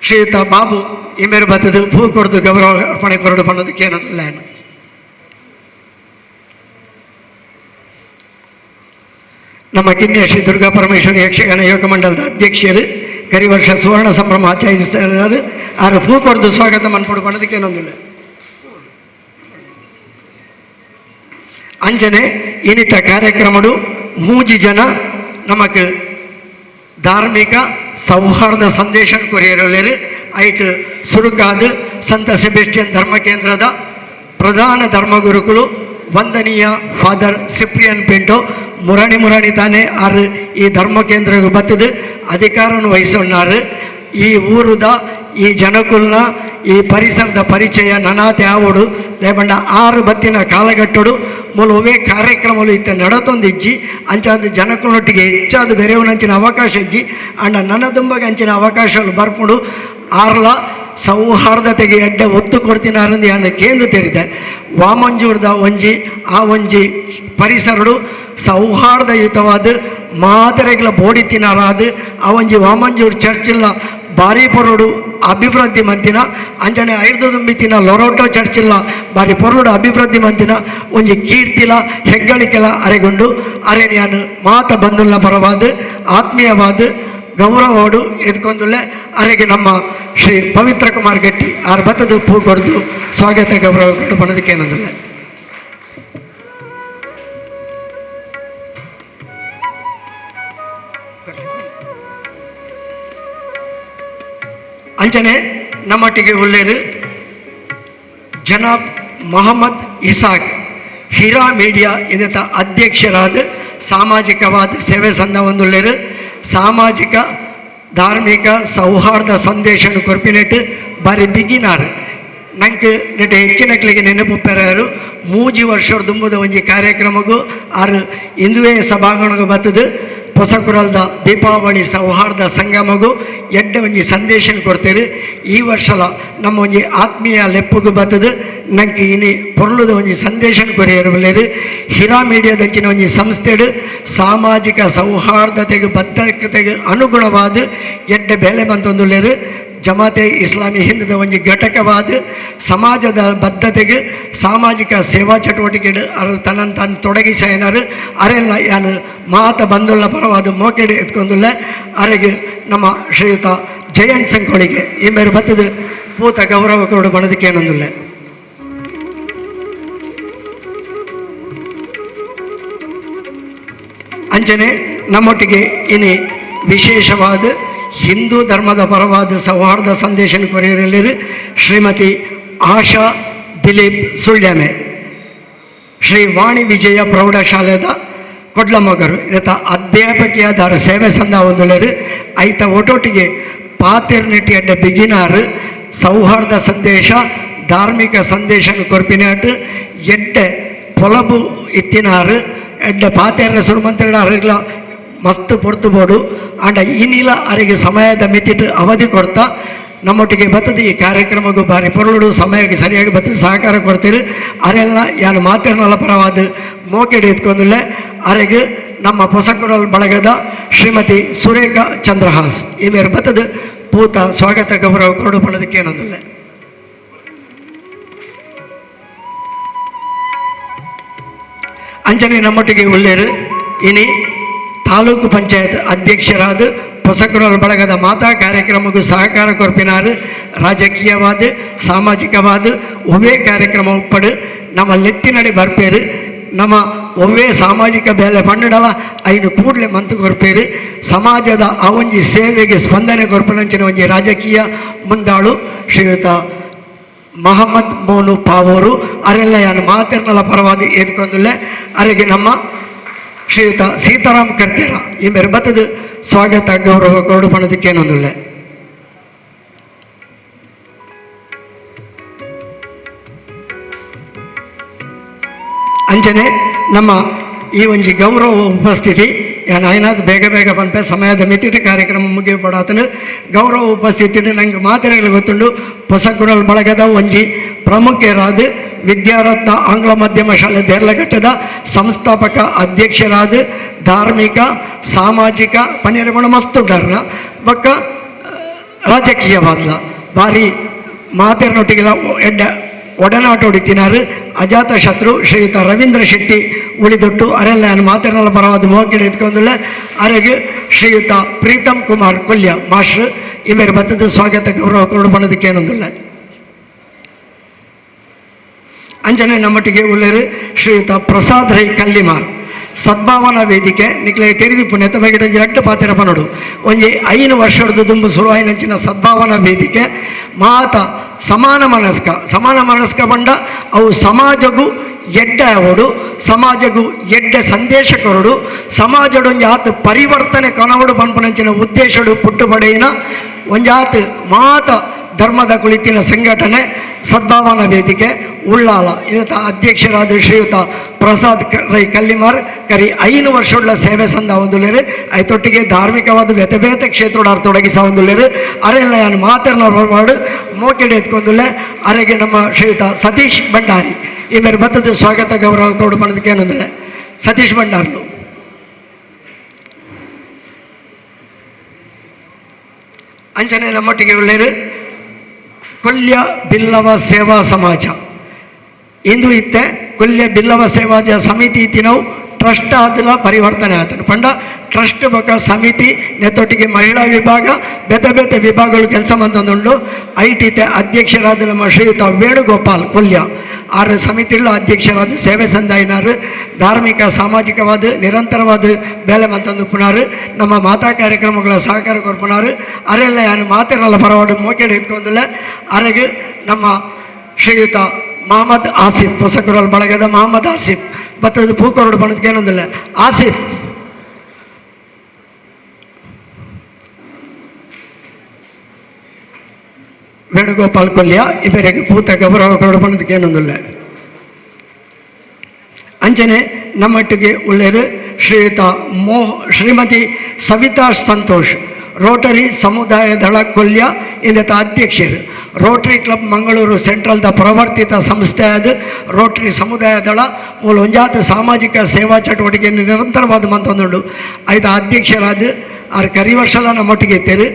[SPEAKER 3] ಶ್ರೀಯುತ ಬಾಬು ಇಮೇರು ಬತ್ತದು ಹೂ ಕೊಡ್ದು ಗೌರವ ಅರ್ಪಣೆ ಕೊರಡು ಪಣ್ಣೋದಕ್ಕೆ ಏನಂತಿಲ್ಲ ನಮ್ಮ ಕಿನ್ನಿಯ ಶ್ರೀ ದುರ್ಗಾ ಪರಮೇಶ್ವರಿ ಯಕ್ಷಗಾನ ಯೋಗ ಮಂಡಲದ ಅಧ್ಯಕ್ಷರು ಕರಿವರ್ಷ ಸುವರ್ಣ ಸಂಭ್ರಮ ಆಚರಿಸಿದ್ದಾರೆ ಆರು ಹೂ ಕೊಡ್ದು ಸ್ವಾಗತ ಮನ್ಪಡು ಪಣ್ಣೋದಕ್ಕೆ ಏನೊಂದಿಲ್ಲ ಅಂಜನೆ ಇನ್ನಿತ ಕಾರ್ಯಕ್ರಮಡು ಮೂಜಿ ಜನ ನಮಕ್ ಧಾರ್ಮಿಕ ಸೌಹಾರ್ದ ಸಂದೇಶ ಕೊರಿಯರು ಐಟ್ ಸುರುಕಾದ ಸಂತ ಸೆಬೆಸ್ಟಿಯನ್ ಧರ್ಮ ಕೇಂದ್ರದ ಪ್ರಧಾನ ಧರ್ಮಗುರುಗಳು ವಂದನೀಯ ಫಾದರ್ ಸಿಪ್ರಿಯನ್ ಪಿಂಟೋ ಮುರಾಣಿ ತಾನೇ ಆರು ಈ ಧರ್ಮ ಕೇಂದ್ರಕ್ಕೆ ಬತ್ತದು ಅಧಿಕಾರವನ್ನು ವಹಿಸೋಣಾರು ಈ ಊರುದ ಈ ಜನಕುಲ್ನ ಈ ಪರಿಸರದ ಪರಿಚಯ ನನಾತೆ ಆವೋಡು ಲೇಪಂಡ 6 ಬತ್ತಿನ ಕಾಲಘಟ್ಟಡು ಮೂಲವೇ ಕಾರ್ಯಕ್ರಮಗಳು ಇತ್ತ ನಡತೊಂದಿಜ್ಜಿ ಅಂಚಾದ ಜನಕುಲೊಟ್ಟಿಗೆ ಹೆಚ್ಚಾದ ಬೆರೆವನಂಚಿನ ಅವಕಾಶ ಇಜ್ಜಿ ಅಂಡ ನನ್ನ ದುಂಬಗೆ ಅಂಚಿನ ಅವಕಾಶಗಳು ಬರ್ಕೊಂಡು ಆರ್ಲ ಸೌಹಾರ್ದತೆಗೆ ಎಡ್ಡೆ ಒತ್ತು ಕೊಡ್ತೀನಾರಂದು ಅನ್ನ ಕೇಂದ್ರ ತೆರಿದೆ ವಾಮಂಜೂರ್ದ ಒಂಜಿ ಆ ಒಂಜಿ ಪರಿಸರಡು ಸೌಹಾರ್ದಯುತವಾದ ಮಾದರಿಗಳ ಬೋಡಿ ತಿನ್ನರಾದ ಆ ಒಂಜಿ ವಾಮಂಜೂರ್ ಚರ್ಚಿಲ್ಲ ಬಾರಿ ಪೊರಡು ಅಭಿವೃದ್ಧಿ ಮಂತಿನ ಅಂಜನೆ 5 ತುಂಬಿತಿನ ಲೊರೋಟೋ ಚರ್ಚಿಲ್ಲ ಬಾರಿ ಪೊರಡು ಅಭಿವೃದ್ಧಿ ಮಂತಿನ ಒಂಜಿ ಕೀರ್ತಿಲ ಹೆಗ್ಗಳಿಕೆಲ ಅರೆಗೊಂಡು ಅರೆ ನಾನು ಮಾತ ಬಂದುಲ್ಲ ಪರವಾದ ಆತ್ಮೀಯವಾದ ಗೌರವಡು ಎದ್ಕೊಂದುಲ್ಲೆ ಅರೆಗೆ ನಮ್ಮ ಶ್ರೀ ಪವಿತ್ರ ಕುಮಾರ್ ಗಟ್ಟಿ ಆರು ಬತ್ತದು ಪೂ ಕೊಡ್ದು ಸ್ವಾಗತ ಗೌರವ ಕೊಟ್ಟು ಬಣ್ಣದಕ್ಕೆ ಏನಂದಿಲ್ಲ ಅಂಚನೆ ನಮ್ಮೊಟ್ಟಿಗೆ ಒಳ್ಳೆಯದು ಜನಾಬ್ ಮೊಹಮ್ಮದ್ ಇಸಾಕ್ ಹಿರಾ ಮೀಡಿಯಾ ಇದರ ಅಧ್ಯಕ್ಷರಾದ ಸಾಮಾಜಿಕವಾದ ಸೇವೆ ಸಂದ ಒಂದುಳ್ಳೆರು ಸಾಮಾಜಿಕ ಧಾರ್ಮಿಕ ಸೌಹಾರ್ದ ಸಂದೇಶ ಕೊರ್ಪಿನೆಟ್ಟು ಬಾರಿ ಬಿಗಿನಾರು ನಂಗೆ ನೆಟ್ಟು ಹೆಚ್ಚಿನಕ್ಲಿಗೆ ನೆನಪು ಪೆರಾರು 3 ವರ್ಷದ ದುಂಬುದ ಒಂಜಿ ಕಾರ್ಯಕ್ರಮಗೂ ಆರು ಹಿಂದುವೆ ಸಭಾಂಗಣಗೂ ಬತ್ತದು ಹೊಸಕುರಲ್ದ ದೀಪಾವಳಿ ಸೌಹಾರ್ದ ಸಂಗಮಗೂ ಎಡ್ಡ ಒಂಜಿ ಸಂದೇಶ ಕೊಡ್ತೇವೆ ಈ ವರ್ಷಲ ನಮ್ಮ ಒಂಜಿ ಆತ್ಮೀಯ ಲೆಪ್ಪುಗೂ ಬತ್ತದು ನಂಗೆ ಇನಿ ಪೊರ್ಲುದ ಒಂಜಿ ಸಂದೇಶ ಕೊರಿಯರು ಹಿರಾ ಮೀಡಿಯಾದಂಚಿನ ಒಂಜಿ ಸಂಸ್ಥೆಡು ಸಾಮಾಜಿಕ ಸೌಹಾರ್ದತೆಗೆ ಬದ್ಧತೆಗೆ ಅನುಗುಣವಾದ ಎಡ್ಡ ಬೆಲೆ ಬಂತೊಂದುಲ್ಲೇರು ಜಮಾತೆ ಇಸ್ಲಾಮಿ ಹಿಂದದ ಒಂದು ಘಟಕವಾದ ಸಮಾಜದ ಬದ್ಧತೆಗೆ ಸಾಮಾಜಿಕ ಸೇವಾ ಚಟುವಟಿಕೆ ತನ್ನ ತೊಡಗಿಸ ಏನಾರು ಅರೆಲ್ಲ ಯಾನು ಮಾತ ಬಂದುಳ್ಳ ಪರವಾದ ಮೋಕೆಡೆ ಎತ್ಕೊಂಡುಲ್ಲ ಅರೆಗೆ ನಮ್ಮ ಶ್ರೀಯುತ ಜಯಂತ್ ಸಂಕೋಳಿಗೆ ಈ ಮೇರೆ ಬತ್ತದ ಪೂತ ಗೌರವ ಕೊಡು ಬಣದಕ್ಕೆ ಏನೊಂದಿಲ್ಲ. ಅಂಚನೆ ನಮ್ಮೊಟ್ಟಿಗೆ ಇನಿ ವಿಶೇಷವಾದ ಹಿಂದೂ ಧರ್ಮದ ಪರವಾದ ಸೌಹಾರ್ದ ಸಂದೇಶ ಕೊರೆಯಲಿರು ಶ್ರೀಮತಿ ಆಶಾ ದಿಲೀಪ್ ಸುಳ್ಯಮೆ, ಶ್ರೀ ವಾಣಿ ವಿಜಯ ಪ್ರೌಢಶಾಲೆದ ಕೊಡ್ಲಮಗರು ಇದತ್ತ ಅಧ್ಯಾಪಕಿಯಾದಾರ ಸೇವೆ ಸಂದ ಒಂದುಲರು ಐತ ಒಟ್ಟೊಟ್ಟಿಗೆ ಪಾತೆರ್ನಿಟಿ ಅಡ್ಡ ಬಿಗಿನಾರ್ ಸೌಹಾರ್ದ ಸಂದೇಶ ಧಾರ್ಮಿಕ ಸಂದೇಶ ಕೊರ್ಪಿನಾಟ್ ಎಡ್ಡೆ ಪೊಲಬು ಇತ್ತಿನಾರು ಎಡ್ಡ ಪಾತೆರ ಸುರುಮಂತ್ರ ಅರಿಗ್ಲ ಮಸ್ತ್ ಪೊರ್ತು ಬೋಡು ಅಂಡ ಇನ್ನಿಲ ಅರಿಗೆ ಸಮಯದ ಮಿತಿಟ್ಟು ಅವಧಿ ಕೊಡ್ತಾ ನಮ್ಮೊಟ್ಟಿಗೆ ಬರ್ತದೆ ಈ ಕಾರ್ಯಕ್ರಮಕ್ಕೂ ಭಾರಿ ಪೊರಳು ಸಮಯಕ್ಕೆ ಸರಿಯಾಗಿ ಬರ್ತದೆ ಸಹಕಾರ ಕೊಡ್ತೀರಿ ಅರೆಲ್ಲ ಯಾನು ಮಾತಿರನಲ್ಲ ಪರವಾದ ಮೋಕೆಡೆ ಎತ್ಕೊಂಡಿಲ್ಲ ಅರೆಗೆ ನಮ್ಮ ಹೊಸಕೊಡಲ್ ಬಳಗದ ಶ್ರೀಮತಿ ಸುರೇಖಾ ಚಂದ್ರಹಾಸ್ ಈ ಮೇರೆ ಬರ್ತದೆ ಪೂತ ಸ್ವಾಗತ ಗೌರವ ಕೊಡು ಪಣದಕ್ಕೆ ಏನೊಂದಿಲ್ಲ. ಅಂಚನೆ ನಮ್ಮೊಟ್ಟಿಗೆ ಒಳ್ಳೆಯರು ಇನಿ ತಾಲೂಕು ಪಂಚಾಯತ್ ಅಧ್ಯಕ್ಷರಾದ ಹೊಸಕೊಡಲ್ ಬಳಗದ ಮಾತಾ ಕಾರ್ಯಕ್ರಮಕ್ಕೂ ಸಹಕಾರ ಕೊರ್ಪಿನಾರು ರಾಜಕೀಯವಾದ ಸಾಮಾಜಿಕವಾದ ಒವ್ವೇ ಕಾರ್ಯಕ್ರಮ ಉಪ್ಪಡು ನಮ್ಮ ಲೆತ್ತಿನಡಿ ಬರ್ಪೇರು ನಮ್ಮ ಒವ್ವೇ ಸಾಮಾಜಿಕ ಬೆಲೆ ಪಂಡಡಲ ಐನು ಕೂಡಲೇ ಮಂತು ಕೊರ್ಪೇರು ಸಮಾಜದ ಆ ಒಂಜಿ ಸೇವೆಗೆ ಸ್ಪಂದನೆ ಕೊರ್ಪನಂಚಿನ ಒಂಜಿ ರಾಜಕೀಯ ಮುಂದಾಳು ಶ್ರೀಯುತ ಮಹಮ್ಮದ್ ಮೋನು ಪಾವೂರು ಅರೆಲ್ಲ ಯಾನು ಮಾತಿರ್ನಲ ಪರವಾದಿ ಎದ್ಕೊಂಡುಳ್ಳೆ ಅರೆಗೆ ನಮ್ಮ ಶ್ರೀಯುತ ಸೀತಾರಾಮ್ ಕರ್ಕೇರ ಈ ಮೇರೆ ಬತ್ತದ ಸ್ವಾಗತ ಗೌರವ ಕೊಡು ಪಣದಕ್ಕೆ ಏನೊಂದುಳ್ಳೆ. ಅಂಚನೆ ನಮ್ಮ ಈ ಒಂಜಿ ಗೌರವ ಉಪಸ್ಥಿತಿ ಏನಾಯ್ನಾದ್ರು ಬೇಗ ಬೇಗ ಪಂಪೆ ಸಮಯದ ಮಿತಿಟ್ಟು ಕಾರ್ಯಕ್ರಮ ಮುಗಿಯಪಡಾತನು ಗೌರವ ಉಪಸ್ಥಿತಿ ನಂಗೆ ಮಾತಿರಲು ಗೊತ್ತುಂಡು ಹೊಸಕೊಡಲ್ ಬಳಗದ ಒಂಜಿ ಪ್ರಮುಖರಾದ ವಿದ್ಯಾರತ್ನ ಆಂಗ್ಲ ಮಾಧ್ಯಮ ಶಾಲೆ ದೇರ್ಲಘಟ್ಟದ ಸಂಸ್ಥಾಪಕ ಅಧ್ಯಕ್ಷರಾದ ಧಾರ್ಮಿಕ ಸಾಮಾಜಿಕ ಪನ್ನೆರಡು ಮಸ್ತುಂಡರ್ನ ಬಕ್ಕ ರಾಜಕೀಯವಾದ್ಲ ಭಾರಿ ಮಾತಿರನೊಟ್ಟಿಗೆಲ್ಲ ಎಡ್ಡ ಒಡನಾಟ ಹೊಡಿತಿನಾರು ಅಜಾತ ಶತ್ರು ಶ್ರೀಯುತ ರವೀಂದ್ರ ಶೆಟ್ಟಿ ಉಳಿದೊಟ್ಟು ಅರೆಲ್ಲ ಮಾತಿರನಲ್ಲ ಪರವಾದ ಮೋಕೆಡೆ ಎತ್ಕೊಂಡುಳ್ಳ ಅರೆಗೆ ಶ್ರೀಯುತ ಪ್ರೀತಮ್ ಕುಮಾರ್ ಕೊಲ್ಯ ಮಾಸ್ಟರ್ ಈ ಮೇರೆ ಬತ್ತದ ಸ್ವಾಗತ ಗೌರವ ಕೊಡು ಪಣದಕ್ಕೆ ಏನೊಂದಿಲ್ಲ. ಅಂಜನೆ ನಮ್ಮೊಟ್ಟಿಗೆ ಉಳ್ಳರು ಶ್ರೀಯುತ ಪ್ರಸಾದ್ ರೈ ಕಲ್ಲಿಮಾರ್ ಸದ್ಭಾವನಾ ವೇದಿಕೆ ನಿಕ್ಲೆ ತೆರೆದಿ ಪುಣ್ಯತ ಬಗೆಟ್ ಒಂಜಿ ರಡ್ಡು ಪಾತೆರ ಪನೋಡು ಒಂಜಿ 5 ವರ್ಷದ ದುಂಬು ಶುರುವಾಯಿನಂಚಿನ ಸದ್ಭಾವನಾ ವೇದಿಕೆ ಮಾತ ಸಮಾನ ಮನಸ್ಕ ಬಂಡ ಅವು ಸಮಾಜಗೂ ಎಡ್ಡ ಅವಡು ಸಮಾಜಗೂ ಎಡ್ಡ ಸಂದೇಶ ಕೊರಡು ಸಮಾಜಡೊಂಜಿ ಆತು ಪರಿವರ್ತನೆ ಕನವಡು ಪನ್ಪನಂಚಿನ ಉದ್ದೇಶಡು ಪುಟ್ಟು ಪಡೆಯಿನ ಒಂಜಾತು ಮಾತ ಧರ್ಮದ ಕುಳಿತಿನ ಸಂಘಟನೆ ಸದ್ಭಾವನಾ ವೇದಿಕೆ ಉಳ್ಳಾಲ ಇದತ್ತ ಅಧ್ಯಕ್ಷರಾದ ಶ್ರೀಯುತ ಪ್ರಸಾದ್ ರೈ ಕಲ್ಲಿಮಾರ್ ಕರಿ 5 ವರ್ಷಗಳ ಸೇವೆ ಸಂದ ಒಂದುಲೇರು ಐತೊಟ್ಟಿಗೆ ಧಾರ್ಮಿಕವಾದ ಬೇತೆ ಕ್ಷೇತ್ರಡ ತೊಡಗಿಸ ಒಂದುಲೇರು ಅರೆಲ್ಲ ನಾನು ಮಾತನಾಡು ಮೋಕೆಡೆ ಎತ್ಕೊಂಡುಲ್ಲೆ ಅರೆಗೆ ನಮ್ಮ ಶ್ರೀಯುತ ಸತೀಶ್ ಭಂಡಾರಿ ಈ ಮೇರೆ ಬತ್ತದ ಸ್ವಾಗತ ಗೌರವ ಕೊಡು ಪಣದಕ್ಕೆ ಏನಂದ್ರೆ ಸತೀಶ್ ಭಂಡಾರ್ಲು ಅಂಚನೆ ನಮ್ಮೊಟ್ಟಿಗೆ ಒಳ್ಳೆಯರು ಕೊಲ್ಯ ಬಿಲ್ಲವ ಸೇವಾ ಸಮಾಜ ಇಂದು ಇತ್ತೆ ಕೊಲ್ಯ ಬಿಲ್ಲವ ಸೇವಾ ಸಮಿತಿ ಇತ್ತಿನವು ಟ್ರಸ್ಟ್ ಆದಲ ಪರಿವರ್ತನೆ ಆತನು ಪಂಡ ಟ್ರಸ್ಟ್ ಬೊಕ ಸಮಿತಿ ನೆತ್ತೊಟ್ಟಿಗೆ ಮಹಿಳಾ ವಿಭಾಗ ಬೇತೆ ವಿಭಾಗಗಳು ಕೆಲಸ ಮಂತೊಂದುಂಡು ಐಟಿತೆ ಅಧ್ಯಕ್ಷರಾದ ನಮ್ಮ ಶ್ರೀಯುತ ವೇಣುಗೋಪಾಲ್ ಕೊಲ್ಯ ಆರು ಸಮಿತಿಗಳ ಅಧ್ಯಕ್ಷರಾದ ಸೇವೆ ಸಂದಾಯಿನಾರು ಧಾರ್ಮಿಕ ಸಾಮಾಜಿಕವಾದ ನಿರಂತರವಾದ ಬೇಲೆ ಮಂತೊಂದು ಪುನಾರು ನಮ್ಮ ಮಾತಾ ಕಾರ್ಯಕ್ರಮಗಳ ಸಹಕಾರ ಕೊರ್ಪುನಾರು ಅರೆಲ್ಲ ಯಾನು ಮಾತಿರಲ್ಲ ಪರವಾಡು ಮೋಕೆಡೆ ಎತ್ಕೊಂಡುಲ್ಲ ಅರೆಗೆ ನಮ್ಮ ಶ್ರೀಯುತ ಮೊಹಮ್ಮದ್ ಆಸಿಫ್ ಹೊಸಕೊಡಲ್ ಬಳಗದ ಮೊಹಮ್ಮದ್ ಆಸಿಫ್ ಬತ್ತದ ಪೂಕೊರಡು ಪಣದಕ್ಕೆ ಏನೊಂದಿಲ್ಲ ಆಸಿಫ್ ವೇಣುಗೋಪಾಲ್ ಕೊಲ್ಯ ಇವರಿಗೆ ಪೂತ ಗೌರವ ಕೊರಡು ಪಣದಕ್ಕೆ ಏನೊಂದಿಲ್ಲ. ಅಂಚನೆ ನಮ್ಮೊಟ್ಟಿಗೆ ಉಳ್ಳೇರು ಶ್ರೀಯುತ ಶ್ರೀಮತಿ ಸವಿತಾ ಸಂತೋಷ್ ರೋಟರಿ ಸಮುದಾಯ ದಳ ಕೊಲ್ಯ ಇಂದತ ಅಧ್ಯಕ್ಷರು ರೋಟರಿ ಕ್ಲಬ್ ಮಂಗಳೂರು ಸೆಂಟ್ರಲ್ದ ಪ್ರವರ್ತಿತ ಸಂಸ್ಥೆಯಾದ ರೋಟರಿ ಸಮುದಾಯ ದಳ ಮೂಲ ಒಂಜಾತ ಸಾಮಾಜಿಕ ಸೇವಾ ಚಟುವಟಿಕೆಯನ್ನು ನಿರಂತರವಾದ ಮಂತೊಂದುಂಡು ಐದು ಅಧ್ಯಕ್ಷರಾದ ಆರು ಕರಿ ವರ್ಷಲ ನಮ್ಮೊಟ್ಟಿಗೆ ಇತ್ತೇರು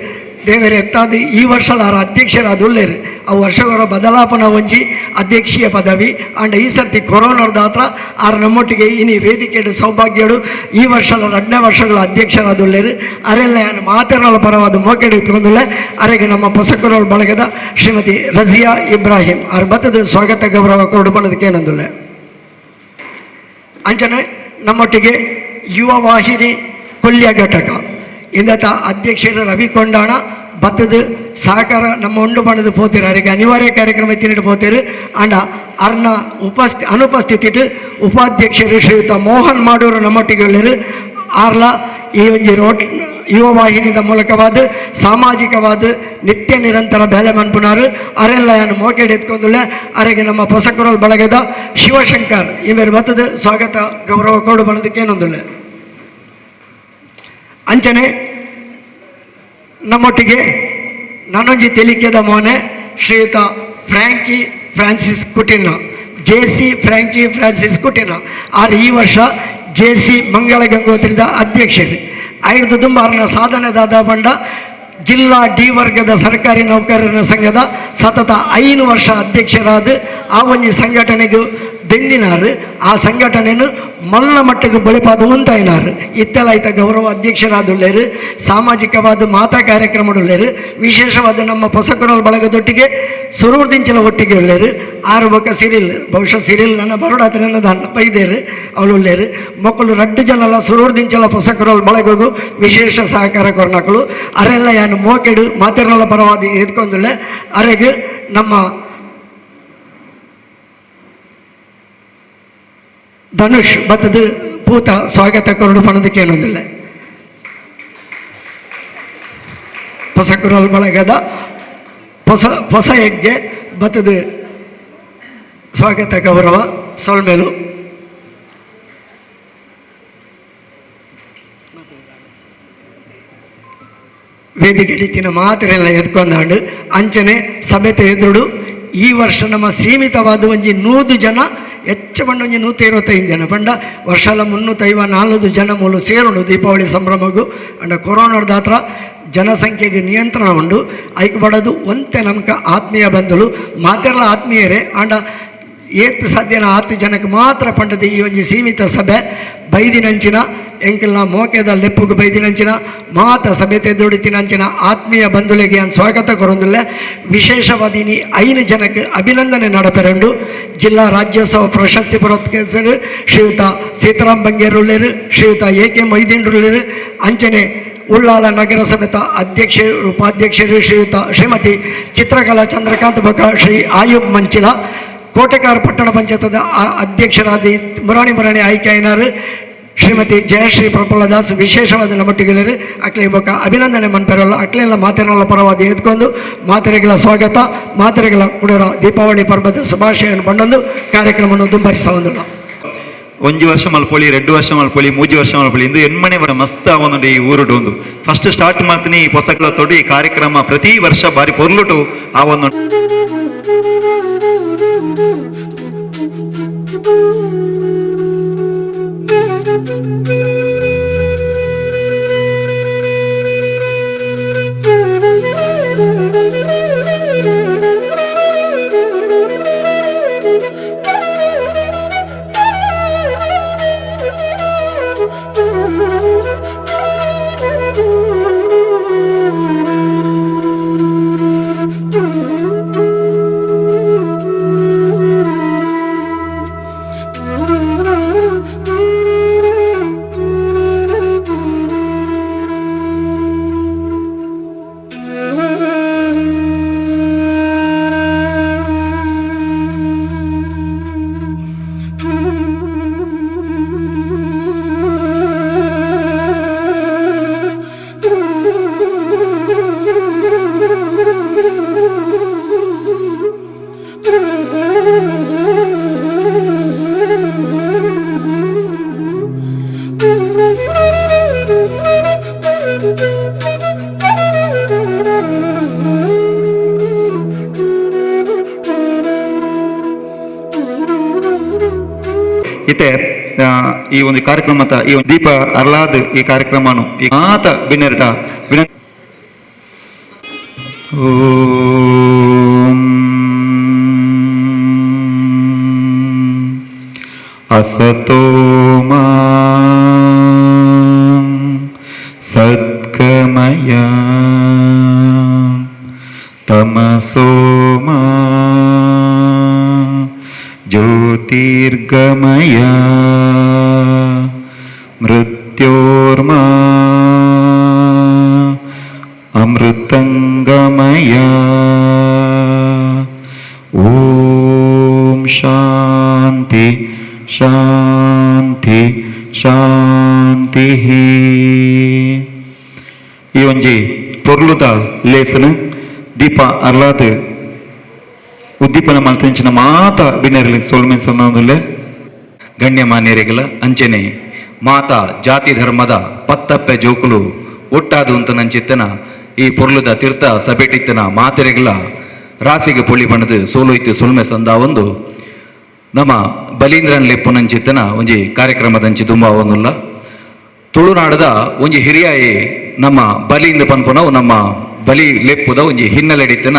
[SPEAKER 3] ದೇವರ ಎತ್ತಾದ ಈ ವರ್ಷಲ ಆರ ಅಧ್ಯಕ್ಷರಾದ ಉಳ್ಳೇರು ಆ ವರ್ಷಗಳ ಬದಲಾಪನ ಒಂಜಿ ಅಧ್ಯಕ್ಷೀಯ ಪದವಿ ಅಂಡ್ ಈ ಸರ್ತಿ ಕೊರೋನಾದ ಹತ್ರ ಆರು ನಮ್ಮೊಟ್ಟಿಗೆ ಇನಿ ವೇದಿಕೆಡು ಸೌಭಾಗ್ಯಡು ಈ ವರ್ಷಲ 2ನೇ ವರ್ಷಗಳ ಅಧ್ಯಕ್ಷರಾದ ಉಳ್ಳೇರು ಅರೆಲ್ಲ ಏನು ಮಾತನಾಡ ಪರವಾದ ಮೋಕೆಡು ಇಟ್ಕೊಂಡುಳ್ಳೆ ಅರೆಗೆ ನಮ್ಮ ಪೊಸಕರೋಳ ಬಳಗದ ಶ್ರೀಮತಿ ರಜಿಯಾ ಇಬ್ರಾಹಿಂ ಅವ್ರ ಬತ್ತದ ಸ್ವಾಗತ ಗೌರವ ಕೊಡು ಬಣ್ಣದಕ್ಕೆ ಏನಂದುಳ್ಳೆ ಅಂಚನೆ ನಮ್ಮೊಟ್ಟಿಗೆ ಯುವ ವಾಹಿನಿ ಕೊಲ್ಯ ಘಟಕ ಇಂದತ ಅಧ್ಯಕ್ಷರು ರವಿ ಕೊಂಡಾಣ ಬತ್ತದ ಸಹಕಾರ ನಮ್ಮ ಉಂಡು ಬಣ್ಣದ ಪೋತಿರು ಅವರಿಗೆ ಅನಿವಾರ್ಯ ಕಾರ್ಯಕ್ರಮ ತಿನ್ನಿಟ್ಟು ಪೋತಿರು ಅಂಡ ಅರ್ನ ಅನುಪಸ್ಥಿತಿ ಉಪಾಧ್ಯಕ್ಷರು ಶ್ರೀಯುತ ಮೋಹನ್ ಮಾಡೂರು ನಮ್ಮೊಟ್ಟಿಗೆ ಉಳ್ಳರು ಆರ್ಲ ಈ ಒಂದು ಯುವ ವಾಹಿನಿದ ಮೂಲಕವಾದ ಸಾಮಾಜಿಕವಾದ ನಿತ್ಯ ನಿರಂತರ ಬೇಲೆ ಮನ್ಪುನಾರು ಅರೆಲ್ಲ ಏನು ಮೋಕೆಡ್ ಎತ್ಕೊಂಡುಳ್ಳೆ ಅವರಿಗೆ ನಮ್ಮ ಪೊಸಕರೋಲ್ ಬಳಗದ ಶಿವಶಂಕರ್ ಇವರು ಬತ್ತದ ಸ್ವಾಗತ ಗೌರವ ಕೊಡು ಬಣ್ಣದಕ್ಕೆ ಏನೊಂದುಳ್ಳೆ ಅಂಚನೆ ನಮ್ಮೊಟ್ಟಿಗೆ ನಾನೊಂಜಿ ತೆಲಿಕೆದ ಮೋನೆ ಶ್ರೀಯುತ ಫ್ರಾಂಕಿ ಫ್ರಾನ್ಸಿಸ್ ಕುಟಿನ JC ಫ್ರಾಂಕಿ ಫ್ರಾನ್ಸಿಸ್ ಕುಟಿನ ಆರು ಈ ವರ್ಷ JC ಮಂಗಳ ಗಂಗೋತ್ರಿದ ಅಧ್ಯಕ್ಷರು ಐದು ದುಂಬಾರನ ಸಾಧನೆದಾದ ಬಂಡ ಜಿಲ್ಲಾ ಡಿ ವರ್ಗದ ಸರ್ಕಾರಿ ನೌಕರರ ಸಂಘದ ಸತತ 5 ವರ್ಷ ಅಧ್ಯಕ್ಷರಾದ ಆ ಒಂದು ಸಂಘಟನೆಗೂ ಬೆಂದಿನಾರು ಆ ಸಂಘಟನೆಯನ್ನು ಮಲ್ಲ ಮಟ್ಟಿಗೆ ಬಳಿಪಾದ ಉಂಟಾಯಿನಾರು ಇತ್ತಲಾಯ್ತ ಗೌರವ ಅಧ್ಯಕ್ಷರಾದುಳ್ಳೇರು ಸಾಮಾಜಿಕವಾದ ಮಾತಾ ಕಾರ್ಯಕ್ರಮಡುಳ್ಳೇರು ವಿಶೇಷವಾದ ನಮ್ಮ ಪೊಸಕರೋಲ್ ಬಳಗದೊಟ್ಟಿಗೆ ಸುರೂರ್ದಿಂಚಲ ಒಟ್ಟಿಗೆ ಉಳ್ಳೇರು ಆರು ಬೊಕ್ಕ ಸಿರಿಲ್ ಬಹುಶಃ ಸಿರಿಲ್ ನನ್ನ ಬರೋಡಾತ್ರ ನನ್ನ ಬೈದೇರು ಅವಳು ಉಳ್ಳೇರು ಮಕ್ಕಳು 2 ಜನಲ ಸುರೂರ್ದಿಂಚಲ ಪೊಸಕರೋಲ್ ಬಳಗಗೂ ವಿಶೇಷ ಸಹಕಾರ ಕೊರ್ನಕಳು ಅರೆಲ್ಲ ಏನು ಮೋಕೆಡು ಮಾತಿರಲ ಪರವಾದಿ ಎದ್ಕೊಂಡುಳ್ಳೆ ಅರೆಗೆ ನಮ್ಮ ಧನುಷ್ ಬತ್ತದ ಪೂತ ಸ್ವಾಗತ ಕೊರಡು ಪಣದಕ್ಕೆ ಏನೊಂದಿಲ್ಲ ಪೊಸಕರೋಲ್ ಬಳಗದ ಹೊಸ ಹೆಜ್ಜೆ ಬತ್ತದ ಸ್ವಾಗತ ಗೌರವ ಸೊಳ್ಮೇಲು ವೇದಿಕೆ ಹಿಡಿತಿನ ಮಾತ್ರೆಲ್ಲ ಎತ್ಕೊಂಡಾಂಡು ಅಂಚನೆ ಸಭೆ ಎದುರುಡು ಈ ವರ್ಷ ನಮ್ಮ ಸೀಮಿತವಾದ ಒಂಜಿ 100 ಜನ ಹೆಚ್ಚು ಬಂಡ ಒಂಜಿ 125 ಜನ ಬಂಡ ವರ್ಷಲ 354 ಜನ ಮೂಲು ಸೇರೋಣ ದೀಪಾವಳಿ ಸಂಭ್ರಮಗೂ ಅಂಡ ಕೊರೋನಾದ ಹತ್ರ ಜನಸಂಖ್ಯೆಗೆ ನಿಯಂತ್ರಣ ಉಂಡು ಐಕ್ ಬಡದು ಒಂತೆ ನಮ್ಗೆ ಆತ್ಮೀಯ ಬಂಧುಲು ಮಾತೆಲ್ಲ ಆತ್ಮೀಯರೇ ಅಂಡ ಏತ್ ಸಾಧ್ಯನ 10 ಜನಕ್ಕೆ ಮಾತ್ರ ಪಂಡದ ಈ ಒಂದು ಸೀಮಿತ ಸಭೆ ಬೈದಿನಂಚಿನ ಎಂಕಲ್ನ ಮೋಕೆದ ಲೆಪ್ಪುಗೆ ಬೈದಿನಂಚಿನ ಮಾತ ಸಭೆ ತೆದ್ದೊಡಿತಿನಂಚಿನ ಆತ್ಮೀಯ ಬಂಧುಗಳಿಗೆ ನಾನು ಸ್ವಾಗತ ಕೊರೊಂದಿಲ್ಲ ವಿಶೇಷವಾದಿ 5 ಜನಕ್ಕೆ ಅಭಿನಂದನೆ ನಡಪೆರಂಡು ಜಿಲ್ಲಾ ರಾಜ್ಯೋತ್ಸವ ಪ್ರಶಸ್ತಿ ಪುರಸ್ಕರಿಸರು ಶ್ರೀಯುತ ಸೀತಾರಾಮ್ ಬಂಗೇರುಳ್ಳೇರು ಶ್ರೀಯುತ AK ಮೊಯ್ದೀನ್ರುಳ್ಳೇರು ಅಂಚನೆ ಉಳ್ಳಾಲ ನಗರಸಭೆತ ಅಧ್ಯಕ್ಷರು ಉಪಾಧ್ಯಕ್ಷರು ಶ್ರೀಮತಿ ಚಿತ್ರಕಲಾ ಚಂದ್ರಕಾಂತ್ ಬಕ ಶ್ರೀ ಆಯುಬ್ ಮಂಚಿಲ ಕೋಟೆಕಾರ ಪಟ್ಟಣ ಪಂಚಾಯತದ ಅಧ್ಯಕ್ಷರಾದ ಮುರಾಣಿ ಆಯ್ಕೆಯಾರು ಶ್ರೀಮತಿ ಜಯಶ್ರೀ ಪ್ರಫುಲ್ಲದಾಸ್ ವಿಶೇಷವಾದ ನಮ್ಮೊಟ್ಟಿಗೆಲ್ಲರು ಅಕ್ಲೆ ಬೊಕ್ಕ ಅಭಿನಂದನೆ ಮನ್ಪೆರಲ್ಲ ಅಕ್ಲೆಲ್ಲ ಮಾತೆರಲ್ಲ ಪರವಾದ ಎದ್ಕೊಂಡು ಮಾತೆರೆಗಳ ಸ್ವಾಗತ ಮಾತೆರೆಗಳ ಕುಡರ ದೀಪಾವಳಿ ಪರ್ವದ ಶುಭಾಶಯವನ್ನು ಬಂಡೊಂದು ಕಾರ್ಯಕ್ರಮವನ್ನು ದುಂಬರಿಸವಂದುಲ್ಲ
[SPEAKER 1] 1 ವರ್ಷ ಮಲ್ಪೊಳಿ 2 ವರ್ಷ ಮಲ್ಪೊಳಿ 3 ವರ್ಷ ಮಲ್ಪೊಳಿ ಇಂದು ಎನ್ಮನೆ ಬರ ಮಸ್ತ್ ಅವನು ಈ ಊರುಡು ಒಂದು ಫಸ್ಟ್ ಸ್ಟಾರ್ಟ್ ಮಾಡ್ತೀನಿ ಈ ಪೊಸಕಲ ತೊಡಿ ಈ ಕಾರ್ಯಕ್ರಮ ಪ್ರತಿ ವರ್ಷ ಬಾರಿ ಪೊರ್ಲುಟು ಆ ಒಂದು ಇತ್ತೆ ಈ ಒಂದು ಕಾರ್ಯಕ್ರಮದ ಈ ಒಂದು ದೀಪ ಅರ್ಲಾದ್ ಈ ಕಾರ್ಯಕ್ರಮನು ಈ ಮಾತ ಬಿನ್ನೆರ್ದ ಓಂ ಅಸತೋ ಮಾ ಸದ್ಗಮಯ ತಮಸೋ ಮಾ ಜ್ಯೋತಿರ್ಗಮಯ ಮೃತ್ಯೋರ್ಮಾ ಅಮೃತಂಗಮಯ. ಓಂ ಶಾಂತಿ ಶಾಂತಿ ಶಾಂತಿ. ಈ ಒಂಜಿ ಪೊರ್ಲುದ ಲೇಸನ್ ದೀಪ ಅರ್ಲಾದ್ ಉದ್ದೀಪನ ಮಲ್ತಿಂಚಿನ ಮಾತ ಬಿನ್ನರ್ಲಿಕ್ಕೆ ಸೋಲ್ಮೆನ್ ಸೊನ್ನೋದುಲ್ಲೆ ಗಣ್ಯಮಾನ್ಯರಿಗಲ ಅಂಚೆನೆ ಮಾತ ಜಾತಿ ಧರ್ಮದ ಪತ್ತಪ್ಪೆ ಜೋಕುಲು ಒಟ್ಟಾದು ಅಂತ ನಂಚಿತ್ತನ ಈ ಪೊರ್ಲುದ ತೀರ್ಥ ಸಭೆಟಿತ್ತನ ಮಾತೆರೆಗಲ ರಾಸಿಗೆ ಪೊಳಿ ಬಣ್ಣದ ಸೋಲೋಯ್ತು ಸೊಲ್ಮೆ ಸಂದ ಒಂದು ನಮ್ಮ ಬಲೀಂದ್ರನ್ ಲೆಪ್ಪುನಂಚಿತ್ತನ ಒಂಜಿ ಕಾರ್ಯಕ್ರಮದಂಚಿ ತುಂಬ ಅವನುಲ್ಲ ತುಳುನಾಡದ ಒಂಜಿ ಹಿರಿಯಾಯೇ ನಮ್ಮ ಬಲಿಂದ ಪನ್ಪುನವು ನಮ್ಮ ಬಲಿ ಲೆಪ್ಪುದ ಒಂಜಿ ಹಿನ್ನೆಲೆಡಿತ್ತನ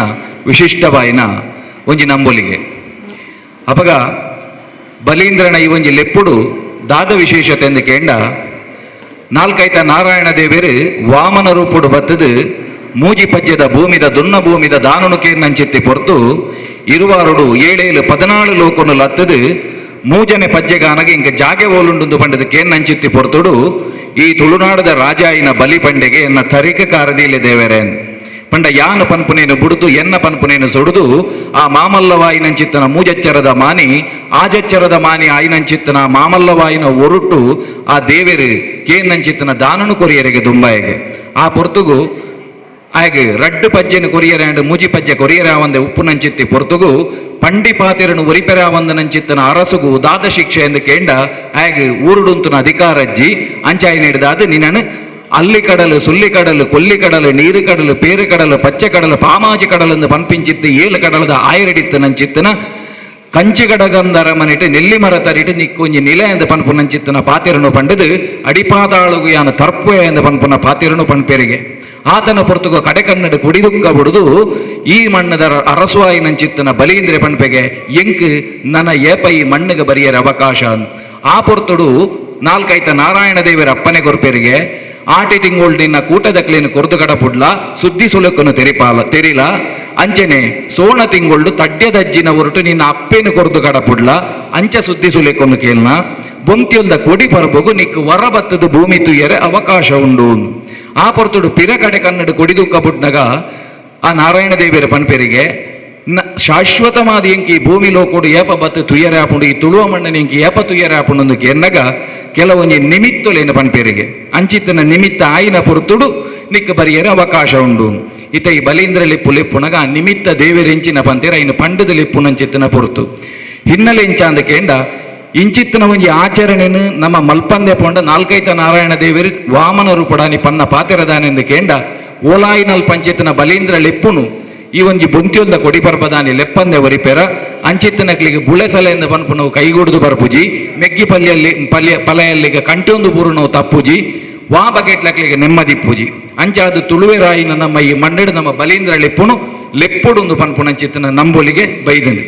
[SPEAKER 1] ವಿಶಿಷ್ಟವಾಯಿನ ಒಂಜಿ ನಂಬೊಲಿಗೆ ಅಪಗ ಬಲೀಂದ್ರನ ಈ ಒಂಜಿ ಲೆಪ್ಪುಡು ದಾದ ವಿಶೇಷತೆ ಎಂದು ಕೇಂಡ ನಾಲ್ಕೈತ ನಾರಾಯಣ ದೇವೇರು ವಾಮನ ರೂಪುಡು ಬತ್ತದು ಮೂಜಿ ಪಜ್ಯದ ಭೂಮಿದ ದುನ್ನ ಭೂಮಿದ ದಾನುನುಕೇನ್ನಂಚಿತ್ತಿ ಪೊರ್ತು ಇರುವಾರುಡು 7-14 ಲೋಕನು ಲತ್ತದು ಮೂಜನೆ ಪಜ್ಯಗಾನಗೆ ಇಂಕ ಜಾಗೆ ಓಲುಂಡು ಪಂಡದ ಕೇನ್ನಂಚಿತ್ತಿ ಪೊರ್ತುಡು ಈ ತುಳುನಾಡದ ರಾಜಾಯಿನ ಬಲಿ ಪಂಡೆಗೆ ಎನ್ನ ತರಿಕ ಕಾರದಿಲೆ ದೇವರೇನ್ ಪಂಡ ಯಾನು ಪನ್ಪುನೇನು ಬುಡುದು ಎನ್ನ ಪನ್ಪುನೇನು ಸುಡುದು ಆ ಮಾಮಲ್ಲವಾಯಿನಂಚಿತ್ತನ ಮೂಜಚ್ಚರದ ಮಾನಿ ಆಜಚ್ಚರದ ಮಾನಿ ಆಯಿನಂಚಿತ್ತನ ಮಾಮಲ್ಲವಾಯಿನ ಒರುಟು ಆ ದೇವೆರು ಕೇನ್ನಂಚಿತ್ತನ ದಾನನು ಕೊರಿಯರಿಗೆ ದುಂಬಾಯಿಗೆ ಆ ಪೊರ್ತುಗು ಆಯ್ಗೆ ರಡ್ಡು ಪಜ್ಜೆನು ಕೊರಿಯರಾಂಡ್ ಮೂಜಿ ಪಜ್ಜೆ ಕೊರಿಯರಾವಂದೆ ಉಪ್ಪುನಂಚಿತ್ತಿ ಪೊರ್ತುಗು ಪಂಡಿ ಪಾತಿರನು ಒರಿಪೆರಾವಂದನಂಚಿತ್ತನ ಅರಸುಗು ದಾದ ಶಿಕ್ಷೆ ಎಂದು ಕೇಂಡ ಆಯ್ಗೆ ಊರುಡುಂತನ ಅಧಿಕಾರಜ್ಜಿ ಅಂಚಾಯಿ ನೀಡಿದಾದ ನಿನ್ನನು ಅಲ್ಲಿ ಕಡಲು ಸುಲ್ಲಿ ಕಡಲು ಕೊಲ್ಲಿ ಕಡಲು ನೀರು ಕಡಲು ಪೇರು ಕಡಲು ಪಚ್ಚೆ ಕಡಲು ಪಾಮಾಜಿ ಕಡಲೆಂದು ಪನ್ಪಿಂಚಿತ್ತು 7 ಕಡಲದ ಆಯರಡಿತ್ತು ನಂಚಿತ್ತನ ಕಂಚಿಗಡಗಂದರ ಮನಿಟ್ಟು ನೆಲ್ಲಿ ಮರ ತರಿಟ್ಟು ನಿಕ್ಕೊಂಜಿ ನಿಲೆ ಎಂದು ಪನ್ಪುನಂಚಿತ್ತನ ಪಾತಿರನು ಪಂಡದು ಅಡಿಪಾದಾಳುಗು ಯಾನ ತರ್ಪುವೆ ಎಂದು ಪನ್ಪುನ ಪಾತಿರನು ಪನ್ಪೆರಿಗೆ ಆತನ ಪೊರ್ತುಗ ಕಡೆಕನ್ನಡ ಕುಡಿದುಕ್ಕ ಬಿಡುದು ಈ ಮಣ್ಣದ ಅರಸುವಾಯಿನಂಚಿತ್ತನ ಬಲೀಂದ್ರ ಪನ್ಪೆಗೆ ಎಂಕ್ ನನ್ನ ಏಪೈ ಮಣ್ಣಿಗೆ ಬರಿಯರ ಅವಕಾಶ ಆ ಪೊರ್ತುಡು ನಾಲ್ಕೈತ ನಾರಾಯಣ ದೇವರ ಅಪ್ಪನೆ ಕೊರ್ಪೆರಿಗೆ ಆಟಿ ತಿಂಗೋಲ್ಡಿನ ಕೂಟದ ಕ್ಲೀನ್ ಕೊರ್ದು ಕಡಪುಡ್ಲ ಸುದ್ದಿ ಸುಲಕನು ತೆರಿಲ ಅಂಚೆನೆ ಸೋಣ ತಿಂಗೊಳ್ಳು ತಡ್ಯದಜ್ಜಿನ ಹೊರಟು ನಿನ್ನ ಅಪ್ಪೇನು ಕೊರ್ದು ಕಡಪುಡ್ಲ ಅಂಚ ಸುದ್ದಿ ಸುಲೆಕೊನ್ನು ಕೇಳ್ನ ಬೊಂತಿಯೊಂದ ಕೊಡಿ ಪರ್ಬಗು ನಿಕ್ಕು ವರ ಬತ್ತದು ಭೂಮಿ ತುಯ್ಯರೆ ಅವಕಾಶ ಉಂಡು ಆ ಪೊರ್ತುಡು ಪಿರ ಕಡೆ ಕನ್ನಡ ಕೊಡಿದು ಕಬುಡ್ನಾಗ ಆ ನಾರಾಯಣ ದೇವಿಯರ ಪನ್ಪೆರಿಗೆ ಶಾಶ್ವತವಾದ ಎಂಕಿ ಭೂಮಿ ಲೋಕೋಡು ಏಪ ಬತ್ತು ತುಯ್ಯರೆ ಹಾಪುಂಡು ಈ ತುಳುವ ಮಣ್ಣನ ಎಂಕಿ ಏಪ ತುಯ್ಯರೆ ಹಾಪುಂಡು ಎನ್ನಗ ಕೆಲವೊಂದು ನಿಮಿತ್ತಲೇನು ಪನ್ಪೇರಿಗೆ ಅಂಚಿತ್ತನ ನಿಮಿತ್ತ ಆಯಿನ ಪೊರ್ತುಡು ನಿಕ್ಕ ಬರಿಯರೆ ಅವಕಾಶ ಉಂಡು ಇತ ಈ ಬಲೀಂದ್ರ ಲಿಪ್ಪು ಲಿಪ್ಪುನಗ ಆ ನಿಮಿತ್ತ ದೇವರೆಂಚಿನ ಪಂತೇರ ಇನ್ನು ಪಂಡದ ಲಿಪ್ಪುನಂಚಿತ್ತನ ಪೊರ್ತು ಹಿನ್ನೆಲೆ ಇಂಚ ಅಂದ ಕೇಂಡ ಇಂಚಿತ್ತನ ಒಂಜಿ ಆಚರಣೆನು ನಮ್ಮ ಮಲ್ಪಂದೆ ಪೊಂಡ ನಾಲ್ಕೈತ ನಾರಾಯಣ ದೇವರು ವಾಮನ ರೂಪಡಾನಿ ಪನ್ನ ಪಾತೆರದಾನೆಂದು ಕೇಂಡ ಓಲಾಯಿನಲ್ ಪಂಚಿತ್ತನ ಬಲೀಂದ್ರ ಲೆಪ್ಪುನು ಈ ಒಂಜಿ ಬುಂತಿಯೊಂದ ಕೊಡಿ ಪರ್ಪದಾನಿ ಲೆಪ್ಪಂದೆ ಒರಿಪೆರ ಅಂಚಿತ್ತನಕ್ಲಿಗೆ ಬುಳೆಸಲೆಂದು ಪನ್ಪು ಕೈಗೂಡುದು ಬರ್ಪುಜಿ ಮೆಗ್ಗಿ ಪಲೆಯಲ್ಲಿಗೆ ಕಂಟೊಂದು ಬೂರು ನಾವು ತಪ್ಪುಜಿ ವಾ ಬಗೆಟ್ಲಕ್ಲಿಗೆ ನೆಮ್ಮದಿಪ್ಪುಜಿ ಅಂಚಾದು ತುಳುವೆರಾಯಿನ ನಮ್ಮ ಈ ಮಣ್ಣೆಡು ನಮ್ಮ ಬಲೀಂದ್ರ ಲೆಪ್ಪುನು ಲೆಪ್ಪುಡುಂದು ಪನ್ಪುನಂಚಿತ್ತನ ನಂಬೊಲಿಗೆ ಬೈದನು.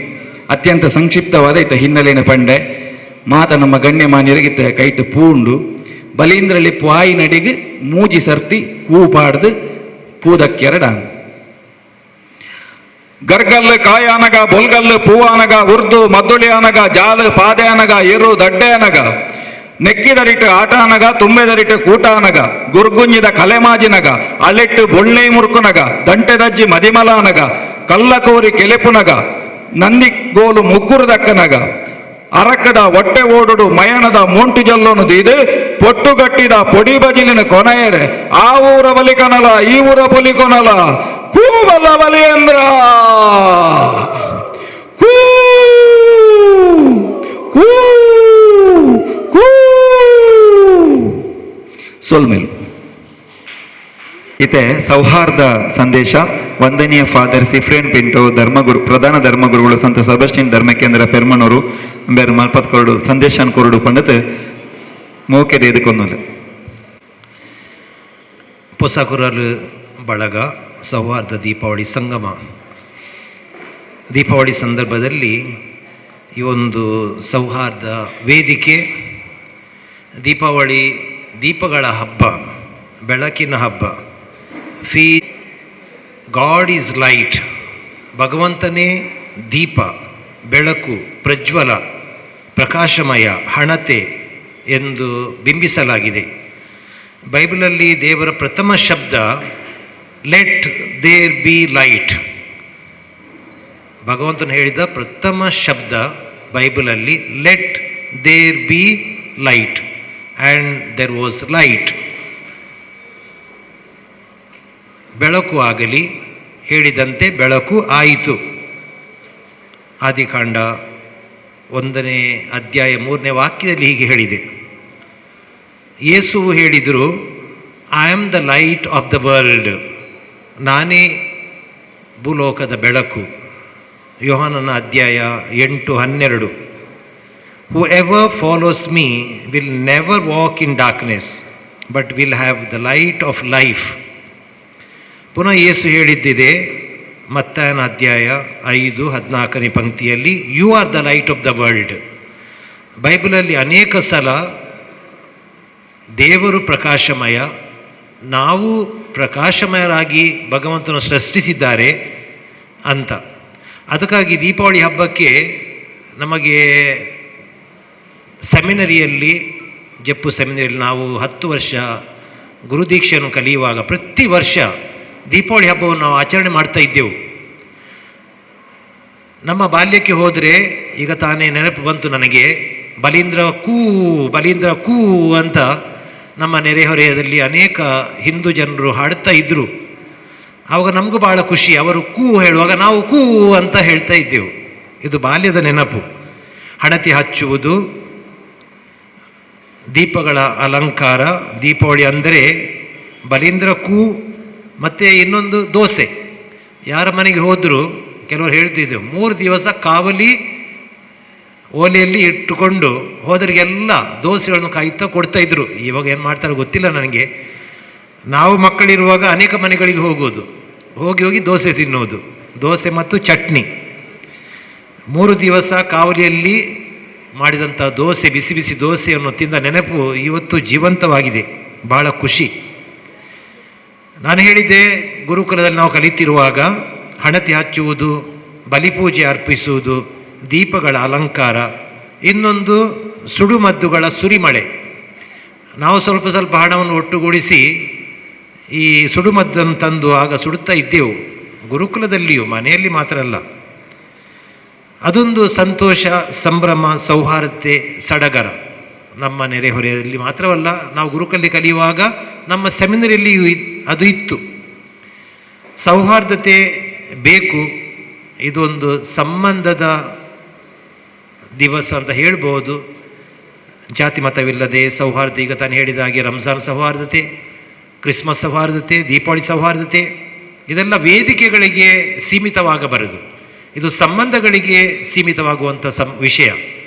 [SPEAKER 1] ಅತ್ಯಂತ ಸಂಕ್ಷಿಪ್ತವಾದ ಇತ್ತ ಹಿನ್ನೆಲೆನ ಪಂಡೆ ಮಾತ ನಮ್ಮ ಗಣ್ಯಮಾನ್ಯರಿಗೆ ಕೈಟ್ ಪೂಂಡು ಬಲೀಂದ್ರ ಲಿಪ್ಪು ಆಯಿ ನಡಿಗೆ ಮೂಜಿ ಸರ್ತಿ ಹೂ ಪಾಡ್ದು ಕೂದಕ್ಕೆರಡ ಗರ್ಗಲ್ಲು ಕಾಯಾನಗ ಬೊಲ್ಗಲ್ಲು ಪೂವಾನಗ ಉರ್ದು ಮದ್ದುಳಿ ಅನಗ ಜಾಲು ಪಾದೆ ಅನಗ ಇರು ದಡ್ಡೆ ಅನಗ ನೆಕ್ಕಿದರಿಟ್ಟು ಆಟ ಅನಗ ತುಂಬೆದರಿಟ್ಟು ಕೂಟ ಅನಗ ಗುರ್ಗುಂಜಿದ ಕಲೆಮಾಜಿನಗ ಅಲ್ಲಿಟ್ಟು ಬೊಳ್ಳೆ ಮುರ್ಕುನಗ ದಂಟೆದಜ್ಜಿ ಮದಿಮಲ ಅನಗ ಕಲ್ಲಕೋರಿ ಕೆಲೆಪುನಗ ನಂದಿ ಗೋಲು ಮುಗ್ಗುರು ದಕ್ಕನಗ ಅರಕದ ಹೊಟ್ಟೆ ಓಡುಡು ಮಯಣದ ಮೋಂಟು ಜಲ್ಲೋನು ದೀದು ಪೊಟ್ಟುಗಟ್ಟಿದ ಪೊಡಿ ಬಜಿಲಿನ ಕೊನೆಯರೆ ಆ ಊರ ಬಲಿ ಕನಲ ಈ ಊರ ಬಲಿ ಕೊನಲ ಕೂಬಲ್ಲ ಬಲಿಯಂದ್ರ ಕೂ ಕೂ ಕೂ ಸೊಲ್ಮೇಲು ಇತೆ ಸೌಹಾರ್ದ ಸಂದೇಶ ವಂದನೀಯ ಫಾದರ್ ಸಿಫ್ರೇನ್ ಪಿಂಟೋ ಧರ್ಮಗುರು ಪ್ರಧಾನ ಧರ್ಮಗುರುಗಳು ಸಂತ ಸೆಬಸ್ಟಿಯನ್ ಧರ್ಮಕೇಂದ್ರ ಪೆರ್ಮನೂರು ಬೇರೆ ಮಲ್ಪತ್ ಕೊರಡು ಸಂದೇಶನ್ ಕೊರಡು ಪಂಡತ್ ಮೋಕೆದ ಎದುಕೊನ್ನಲು
[SPEAKER 4] ಪೊಸಕುರಲು ಬಳಗ ಸೌಹಾರ್ದ ದೀಪಾವಳಿ ಸಂಗಮ. ದೀಪಾವಳಿ ಸಂದರ್ಭದಲ್ಲಿ ಈ ಒಂದು ಸೌಹಾರ್ದ ವೇದಿಕೆ, ದೀಪಾವಳಿ ದೀಪಗಳ ಹಬ್ಬ, ಬೆಳಕಿನ ಹಬ್ಬ. ಗಾಡ್ ಈಸ್ ಲೈಟ್, ಭಗವಂತನೇ ದೀಪ, ಬೆಳಕು, ಪ್ರಜ್ವಲ, ಪ್ರಕಾಶಮಯ, ಹಣತೆ ಎಂದು ಬಿಂಬಿಸಲಾಗಿದೆ. ಬೈಬಲಲ್ಲಿ ದೇವರ ಪ್ರಥಮ ಶಬ್ದ ಲೆಟ್ ದೇರ್ ಬಿ ಲೈಟ್. ಭಗವಂತನು ಹೇಳಿದ ಪ್ರಥಮ ಶಬ್ದ ಬೈಬಲಲ್ಲಿ let there be light, and there was light. ಬೆಳಕು ಆಗಲಿ, ಹೇಳಿದಂತೆ ಬೆಳಕು ಆಯಿತು. ಆದಿಕಾಂಡ 1ನೇ ಅಧ್ಯಾಯ 3ನೇ ವಾಕ್ಯದಲ್ಲಿ ಹೀಗೆ ಹೇಳಿದೆ. ಯೇಸುವು ಹೇಳಿದರು, I am the light of the world, ನಾನೇ ಭೂಲೋಕದ ಬೆಳಕು. ಯೋಹಾನನ ಅಧ್ಯಾಯ 8:12. Whoever follows me will never walk in darkness but will have the light of life. ಪುನಃ ಯೇಸು ಹೇಳಿದ್ದಿದೆ ಮತ್ತಾಯನ ಅಧ್ಯಾಯ 5:14ನೇ ಪಂಕ್ತಿಯಲ್ಲಿ, you are the light of the world. ಬೈಬಲಲ್ಲಿ ಅನೇಕ ಸಲ ದೇವರು ಪ್ರಕಾಶಮಯ, ನಾವು ಪ್ರಕಾಶಮಯರಾಗಿ ಭಗವಂತನು ಸೃಷ್ಟಿಸಿದ್ದಾರೆ ಅಂತ. ಅದಕ್ಕಾಗಿ ದೀಪಾವಳಿ ಹಬ್ಬಕ್ಕೆ ನಮಗೆ ಸೆಮಿನರಿಯಲ್ಲಿ, ಜಪ್ಪು ಸೆಮಿನರಿಯಲ್ಲಿ ನಾವು 10 ವರ್ಷ ಗುರುದೀಕ್ಷೆಯನ್ನು ಕಲಿಯುವಾಗ ಪ್ರತಿ ವರ್ಷ ದೀಪಾವಳಿ ಹಬ್ಬವನ್ನು ನಾವು ಆಚರಣೆ ಮಾಡ್ತಾ ಇದ್ದೆವು. ನಮ್ಮ ಬಾಲ್ಯಕ್ಕೆ ಹೋದರೆ, ಈಗ ತಾನೇ ನೆನಪು ಬಂತು ನನಗೆ, ಬಲೀಂದ್ರ ಕೂ ಅಂತ ನಮ್ಮ ನೆರೆಹೊರೆಯದಲ್ಲಿ ಅನೇಕ ಹಿಂದೂ ಜನರು ಹಾಡ್ತಾ ಇದ್ದರು. ಆವಾಗ ನಮಗೂ ಭಾಳ ಖುಷಿ. ಅವರು ಕೂ ಹೇಳುವಾಗ ನಾವು ಕೂ ಅಂತ ಹೇಳ್ತಾ ಇದ್ದೆವು. ಇದು ಬಾಲ್ಯದ ನೆನಪು. ಹಣತೆ ಹಚ್ಚುವುದು, ದೀಪಗಳ ಅಲಂಕಾರ, ದೀಪಾವಳಿ ಅಂದರೆ ಬಲೀಂದ್ರ ಕೂ ಮತ್ತು ಇನ್ನೊಂದು ದೋಸೆ. ಯಾರ ಮನೆಗೆ ಹೋದರೂ ಕೆಲವರು ಹೇಳ್ತಿದ್ದೆವು, 3 ದಿವಸ ಕಾವಲಿ ಓಲೆಯಲ್ಲಿ ಇಟ್ಟುಕೊಂಡು ಹೋದರಿಗೆಲ್ಲ ದೋಸೆಗಳನ್ನು ಕಾಯ್ತಾ ಕೊಡ್ತಾಯಿದ್ರು. ಇವಾಗ ಏನು ಮಾಡ್ತಾರೋ ಗೊತ್ತಿಲ್ಲ ನನಗೆ. ನಾವು ಮಕ್ಕಳಿರುವಾಗ ಅನೇಕ ಮನೆಗಳಿಗೆ ಹೋಗೋದು, ಹೋಗಿ ದೋಸೆ ತಿನ್ನೋದು, ದೋಸೆ ಮತ್ತು ಚಟ್ನಿ. 3 ದಿವಸ ಕಾವಲಿಯಲ್ಲಿ ಮಾಡಿದಂಥ ದೋಸೆ, ಬಿಸಿ ಬಿಸಿ ದೋಸೆಯನ್ನು ತಿಂದ ನೆನಪು ಇವತ್ತು ಜೀವಂತವಾಗಿದೆ. ಭಾಳ ಖುಷಿ. ನಾನು ಹೇಳಿದ್ದೆ, ಗುರುಕುಲದಲ್ಲಿ ನಾವು ಕಲಿತಿರುವಾಗ ಹಣತೆ ಹಚ್ಚುವುದು, ಬಲಿಪೂಜೆ ಅರ್ಪಿಸುವುದು, ದೀಪಗಳ ಅಲಂಕಾರ, ಇನ್ನೊಂದು ಸುಡುಮದ್ದುಗಳ ಸುರಿಮಳೆ. ನಾವು ಸ್ವಲ್ಪ ಸ್ವಲ್ಪ ಹಣವನ್ನು ಒಟ್ಟುಗೂಡಿಸಿ ಈ ಸುಡುಮದ್ದನ್ನು ತಂದು ಆಗ ಸುಡುತ್ತಾ ಇದ್ದೆವು, ಗುರುಕುಲದಲ್ಲಿಯೂ, ಮನೆಯಲ್ಲಿ ಮಾತ್ರ ಅಲ್ಲ. ಅದೊಂದು ಸಂತೋಷ, ಸಂಭ್ರಮ, ಸೌಹಾರ್ದತೆ, ಸಡಗರ. ನಮ್ಮ ನೆರೆಹೊರೆಯಲ್ಲಿ ಮಾತ್ರವಲ್ಲ, ನಾವು ಗುರುಕುಲದಲ್ಲಿ ಕಲಿಯುವಾಗ ನಮ್ಮ ಸೆಮಿನರಿಯಲ್ಲಿಯೂ ಅದು ಇತ್ತು. ಸೌಹಾರ್ದತೆ ಬೇಕು. ಇದೊಂದು ಸಂಬಂಧದ ದಿವಸ ಅಂತ ಹೇಳ್ಬೋದು. ಜಾತಿ ಮತವಿಲ್ಲದೆ ಸೌಹಾರ್ದ. ಈಗ ತಾನು ಹೇಳಿದ ಹಾಗೆ ರಂಜಾನ್ ಸೌಹಾರ್ದತೆ, ಕ್ರಿಸ್ಮಸ್ ಸೌಹಾರ್ದತೆ, ದೀಪಾವಳಿ ಸೌಹಾರ್ದತೆ, ಇದೆಲ್ಲ ವೇದಿಕೆಗಳಿಗೆ ಸೀಮಿತವಾಗಬಾರದು. ಇದು ಸಂಬಂಧಗಳಿಗೆ ಸೀಮಿತವಾಗುವಂಥ ವಿಷಯ.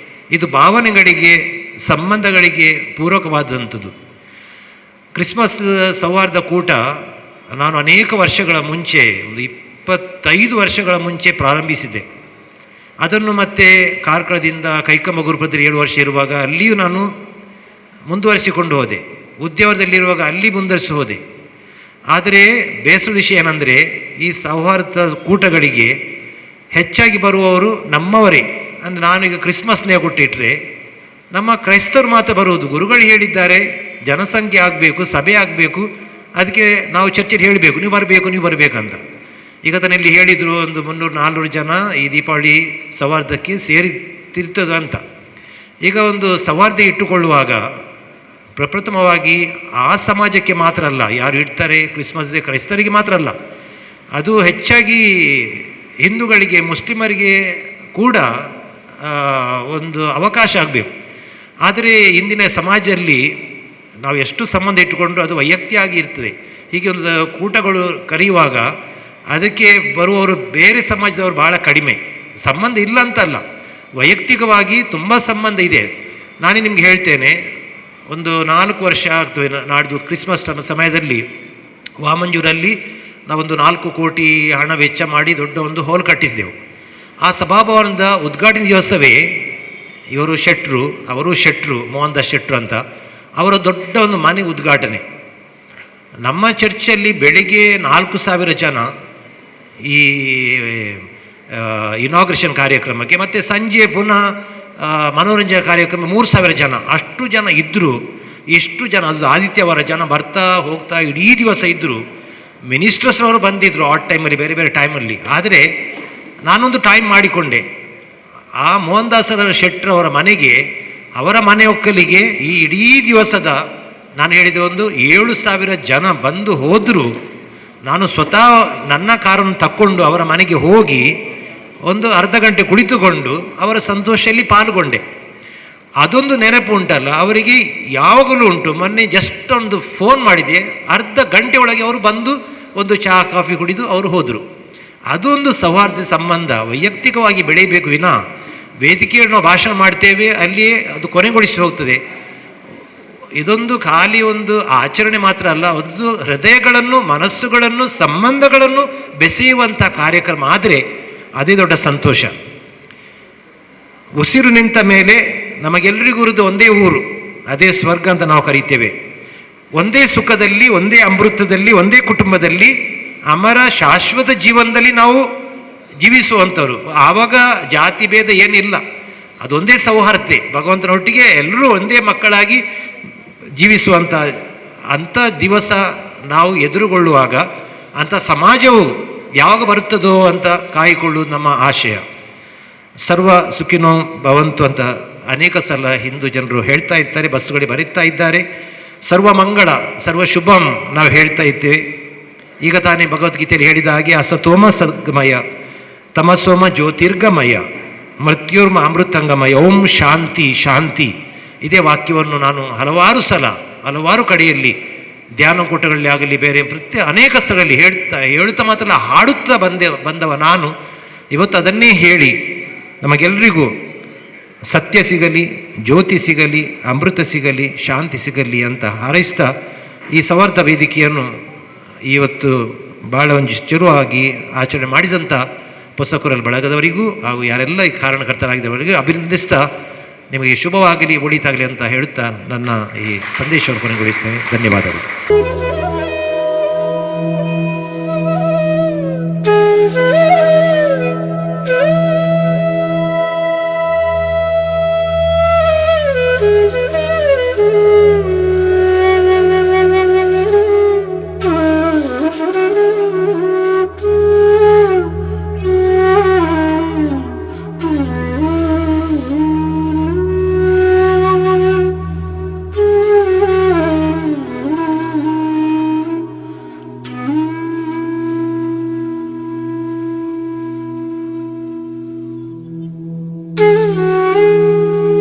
[SPEAKER 4] ಇದು ಭಾವನೆಗಳಿಗೆ, ಸಂಬಂಧಗಳಿಗೆ ಪೂರಕವಾದಂಥದ್ದು. ಕ್ರಿಸ್ಮಸ್ ಸೌಹಾರ್ದ ಕೂಟ ನಾನು ಅನೇಕ ವರ್ಷಗಳ ಮುಂಚೆ, ಒಂದು 25 ವರ್ಷಗಳ ಮುಂಚೆ ಪ್ರಾರಂಭಿಸಿದ್ದೆ. ಅದನ್ನು ಮತ್ತೆ ಕಾರ್ಕಳದಿಂದ ಕೈಕಮ್ಮ ಗುರುಪುರದಲ್ಲಿ 7 ವರ್ಷ ಇರುವಾಗ ಅಲ್ಲಿಯೂ ನಾನು ಮುಂದುವರಿಸಿಕೊಂಡು ಹೋದೆ. ಉದ್ಯಾವರದಲ್ಲಿರುವಾಗ ಅಲ್ಲಿ ಮುಂದುವರಿಸಿ ಹೋದೆ. ಆದರೆ ಬೇಸರ ವಿಷಯ ಏನಂದರೆ, ಈ ಸೌಹಾರ್ದ ಕೂಟಗಳಿಗೆ ಹೆಚ್ಚಾಗಿ ಬರುವವರು ನಮ್ಮವರೇ. ಅಂದರೆ ನಾನೀಗ ಕ್ರಿಸ್ಮಸ್ನೇ ಕೊಟ್ಟಿಟ್ಟರೆ ನಮ್ಮ ಕ್ರೈಸ್ತರು ಮಾತ್ರ ಬರುವುದು. ಗುರುಗಳು ಹೇಳಿದ್ದಾರೆ ಜನಸಂಖ್ಯೆ ಆಗಬೇಕು, ಸಭೆ ಆಗಬೇಕು, ಅದಕ್ಕೆ ನಾವು ಚರ್ಚೆಗೆ ಹೇಳಬೇಕು, ನೀವು ಬರಬೇಕಂತ. ಈಗ ತಾನಲ್ಲಿ ಹೇಳಿದರು, ಒಂದು 300-400 ಜನ ಈ ದೀಪಾವಳಿ ಸೌಹಾರ್ದಕ್ಕೆ ಸೇರಿತಿರ್ತದೆ ಅಂತ. ಈಗ ಒಂದು ಸೌಹಾರ್ದ ಇಟ್ಟುಕೊಳ್ಳುವಾಗ ಪ್ರಪ್ರಥಮವಾಗಿ ಆ ಸಮಾಜಕ್ಕೆ ಮಾತ್ರ ಅಲ್ಲ, ಯಾರು ಇಡ್ತಾರೆ ಕ್ರಿಸ್ಮಸ್ ಡೇ ಕ್ರೈಸ್ತರಿಗೆ ಮಾತ್ರ ಅಲ್ಲ, ಅದು ಹೆಚ್ಚಾಗಿ ಹಿಂದೂಗಳಿಗೆ, ಮುಸ್ಲಿಮರಿಗೆ ಕೂಡ ಒಂದು ಅವಕಾಶ ಆಗಬೇಕು. ಆದರೆ ಇಂದಿನ ಸಮಾಜದಲ್ಲಿ ನಾವು ಎಷ್ಟು ಸಂಬಂಧ ಇಟ್ಟುಕೊಂಡ್ರು ಅದು ವೈಯಕ್ತಿಯಾಗಿ ಇರ್ತದೆ. ಹೀಗೆ ಒಂದು ಕೂಟಗಳು ಕರೆಯುವಾಗ ಅದಕ್ಕೆ ಬರುವವರು ಬೇರೆ ಸಮಾಜದವರು ಭಾಳ ಕಡಿಮೆ. ಸಂಬಂಧ ಇಲ್ಲ ಅಂತಲ್ಲ, ವೈಯಕ್ತಿಕವಾಗಿ ತುಂಬ ಸಂಬಂಧ ಇದೆ. ನಾನೇ ನಿಮ್ಗೆ ಹೇಳ್ತೇನೆ, ಒಂದು 4 ವರ್ಷ ಆಗ್ತವೆ ನಾಡ್ದು ಕ್ರಿಸ್ಮಸ್ ಸಮಯದಲ್ಲಿ ವಾಮಂಜೂರಲ್ಲಿ ನಾವೊಂದು 4 ಕೋಟಿ ಹಣ ವೆಚ್ಚ ಮಾಡಿ ದೊಡ್ಡ ಒಂದು ಹಾಲ್ ಕಟ್ಟಿಸಿದೆವು. ಆ ಸಭಾಭವನದ ಉದ್ಘಾಟನೆ ದಿವಸವೇ ಇವರು ಶೆಟ್ರು, ಅವರು ಶೆಟ್ರು, ಮೋಹನ್ ದಾಸ್ ಶೆಟ್ರು ಅಂತ, ಅವರ ದೊಡ್ಡ ಒಂದು ಮನೆ ಉದ್ಘಾಟನೆ. ನಮ್ಮ ಚರ್ಚಲ್ಲಿ ಬೆಳಿಗ್ಗೆ 4,000 ಜನ ಈ ಇನಾಗ್ರೇಷನ್ ಕಾರ್ಯಕ್ರಮಕ್ಕೆ, ಮತ್ತು ಸಂಜೆ ಪುನಃ ಮನೋರಂಜನಾ ಕಾರ್ಯಕ್ರಮ 3,000 ಜನ, ಅಷ್ಟು ಜನ ಇದ್ದರು. ಎಷ್ಟು ಜನ, ಅದು ಆದಿತ್ಯವಾರ ಜನ ಬರ್ತಾ ಹೋಗ್ತಾ ಇಡೀ ದಿವಸ ಇದ್ದರು. ಮಿನಿಸ್ಟರ್ಸ್ನವರು ಬಂದಿದ್ದರು ಆ ಟೈಮಲ್ಲಿ, ಬೇರೆ ಬೇರೆ ಟೈಮಲ್ಲಿ. ಆದರೆ ನಾನೊಂದು ಟೈಮ್ ಮಾಡಿಕೊಂಡೆ, ಆ ಮೋಹನ್ ದಾಸರ ಶೆಟ್ಟರ್ ಅವರ ಮನೆಗೆ, ಅವರ ಮನೆ ಒಕ್ಕಲಿಗೆ ಈ ಇಡೀ ದಿವಸದ ನಾನು ಹೇಳಿದ ಒಂದು 7,000 ಜನ ಬಂದು ಹೋದರೂ ನಾನು ಸ್ವತಃ ನನ್ನ ಕಾರನ್ನು ತಕ್ಕೊಂಡು ಅವರ ಮನೆಗೆ ಹೋಗಿ ಒಂದು ಅರ್ಧ ಗಂಟೆ ಕುಳಿತುಕೊಂಡು ಅವರ ಸಂತೋಷದಲ್ಲಿ ಪಾಲ್ಗೊಂಡೆ. ಅದೊಂದು ನೆನಪು ಉಂಟಲ್ಲ ಅವರಿಗೆ ಯಾವಾಗಲೂ ಉಂಟು. ಮೊನ್ನೆ ಜಸ್ಟ್ ಒಂದು ಫೋನ್ ಮಾಡಿದೆ, ಅರ್ಧ ಗಂಟೆ ಒಳಗೆ ಅವರು ಬಂದು ಒಂದು ಚಹಾ ಕಾಫಿ ಕುಡಿದು ಅವರು ಹೋದರು. ಅದೊಂದು ಸೌಹಾರ್ದ ಸಂಬಂಧ ವೈಯಕ್ತಿಕವಾಗಿ ಬೆಳೆಯಬೇಕು ವಿನಾ ವೇದಿಕೆಯಲ್ಲಿ ನಾವು ಭಾಷಣ ಮಾಡ್ತೇವೆ ಅಲ್ಲಿಯೇ ಅದು ಕೊನೆಗೊಳಿಸಿ ಹೋಗ್ತದೆ. ಇದೊಂದು ಖಾಲಿ ಒಂದು ಆಚರಣೆ ಮಾತ್ರ ಅಲ್ಲ, ಒಂದು ಹೃದಯಗಳನ್ನು, ಮನಸ್ಸುಗಳನ್ನು, ಸಂಬಂಧಗಳನ್ನು ಬೆಸೆಯುವಂಥ ಕಾರ್ಯಕ್ರಮ ಆದರೆ ಅದೇ ದೊಡ್ಡ ಸಂತೋಷ. ಉಸಿರು ನಿಂತ ಮೇಲೆ ನಮಗೆಲ್ಲರಿಗೂ ಇರುವುದು ಒಂದೇ ಊರು, ಅದೇ ಸ್ವರ್ಗ ಅಂತ ನಾವು ಕರೀತೇವೆ. ಒಂದೇ ಸುಖದಲ್ಲಿ, ಒಂದೇ ಅಮೃತದಲ್ಲಿ, ಒಂದೇ ಕುಟುಂಬದಲ್ಲಿ ಅಮರ ಶಾಶ್ವತ ಜೀವನದಲ್ಲಿ ನಾವು ಜೀವಿಸುವಂಥವ್ರು. ಆವಾಗ ಜಾತಿ ಭೇದ ಏನಿಲ್ಲ, ಅದೊಂದೇ ಸೌಹಾರ್ದತೆ. ಭಗವಂತನೊಟ್ಟಿಗೆ ಎಲ್ಲರೂ ಒಂದೇ ಮಕ್ಕಳಾಗಿ ಜೀವಿಸುವಂಥ ಅಂಥ ದಿವಸ ನಾವು ಎದುರುಗೊಳ್ಳುವಾಗ ಅಂಥ ಸಮಾಜವು ಯಾವಾಗ ಬರುತ್ತದೋ ಅಂತ ಕಾಯ್ಕೊಳ್ಳುವುದು ನಮ್ಮ ಆಶಯ. ಸರ್ವ ಸುಖಿನೋ ಭವಂತು ಅಂತ ಅನೇಕ ಸಲ ಹಿಂದೂ ಜನರು ಹೇಳ್ತಾ ಇರ್ತಾರೆ, ಬಸ್ಸುಗಳಿಗೆ ಬರೀತಾ ಇದ್ದಾರೆ. ಸರ್ವ ಮಂಗಳ, ಸರ್ವ ಶುಭಂ ನಾವು ಹೇಳ್ತಾ ಇದ್ದೇವೆ. ಈಗ ತಾನೇ ಭಗವದ್ಗೀತೆಯಲ್ಲಿ ಹೇಳಿದ ಹಾಗೆ ಅಸತೋಮ ಸದ್ಗಮಯ, ತಮಸೋಮ ಜ್ಯೋತಿರ್ಗಮಯ, ಮೃತ್ಯುರ್ಮ ಅಮೃತಂಗಮಯ, ಓಂ ಶಾಂತಿ ಶಾಂತಿ. ಇದೇ ವಾಕ್ಯವನ್ನು ನಾನು ಹಲವಾರು ಸಲ ಹಲವಾರು ಕಡೆಯಲ್ಲಿ ಧ್ಯಾನಕೂಟಗಳಲ್ಲಿ ಆಗಲಿ ಬೇರೆ ಅನೇಕ ಸ್ಥಳಗಳಲ್ಲಿ ಹೇಳುತ್ತಾ ಮಾತ್ರ ಹಾಡುತ್ತಾ ಬಂದವ ನಾನು ಇವತ್ತು ಅದನ್ನೇ ಹೇಳಿ ನಮಗೆಲ್ಲರಿಗೂ ಸತ್ಯ ಸಿಗಲಿ, ಜ್ಯೋತಿ ಸಿಗಲಿ, ಅಮೃತ ಸಿಗಲಿ, ಶಾಂತಿ ಸಿಗಲಿ ಅಂತ ಹಾರೈಸ್ತಾ ಈ ಸೌಹಾರ್ದ ವೇದಿಕೆಯನ್ನು ಇವತ್ತು ಭಾಳ ಒಂದು ಚುರುವಾಗಿ ಆಚರಣೆ ಮಾಡಿದಂಥ ಪೊಸಕೂರಲ್ಲಿ ಬಳಗದವರಿಗೂ ಹಾಗೂ ಯಾರೆಲ್ಲ ಈ ಕಾರಣಕರ್ತರಾಗಿದ್ದವರಿಗೂ ಅಭಿನಂದಿಸ್ತಾ ನಿಮಗೆ ಶುಭವಾಗಲಿ, ಒಳಿತಾಗಲಿ ಅಂತ ಹೇಳುತ್ತಾ ನನ್ನ ಈ ಸಂದೇಶವನ್ನು ಕೊನೆಗೊಳಿಸ್ತೇನೆ. ಧನ್ಯವಾದಗಳು.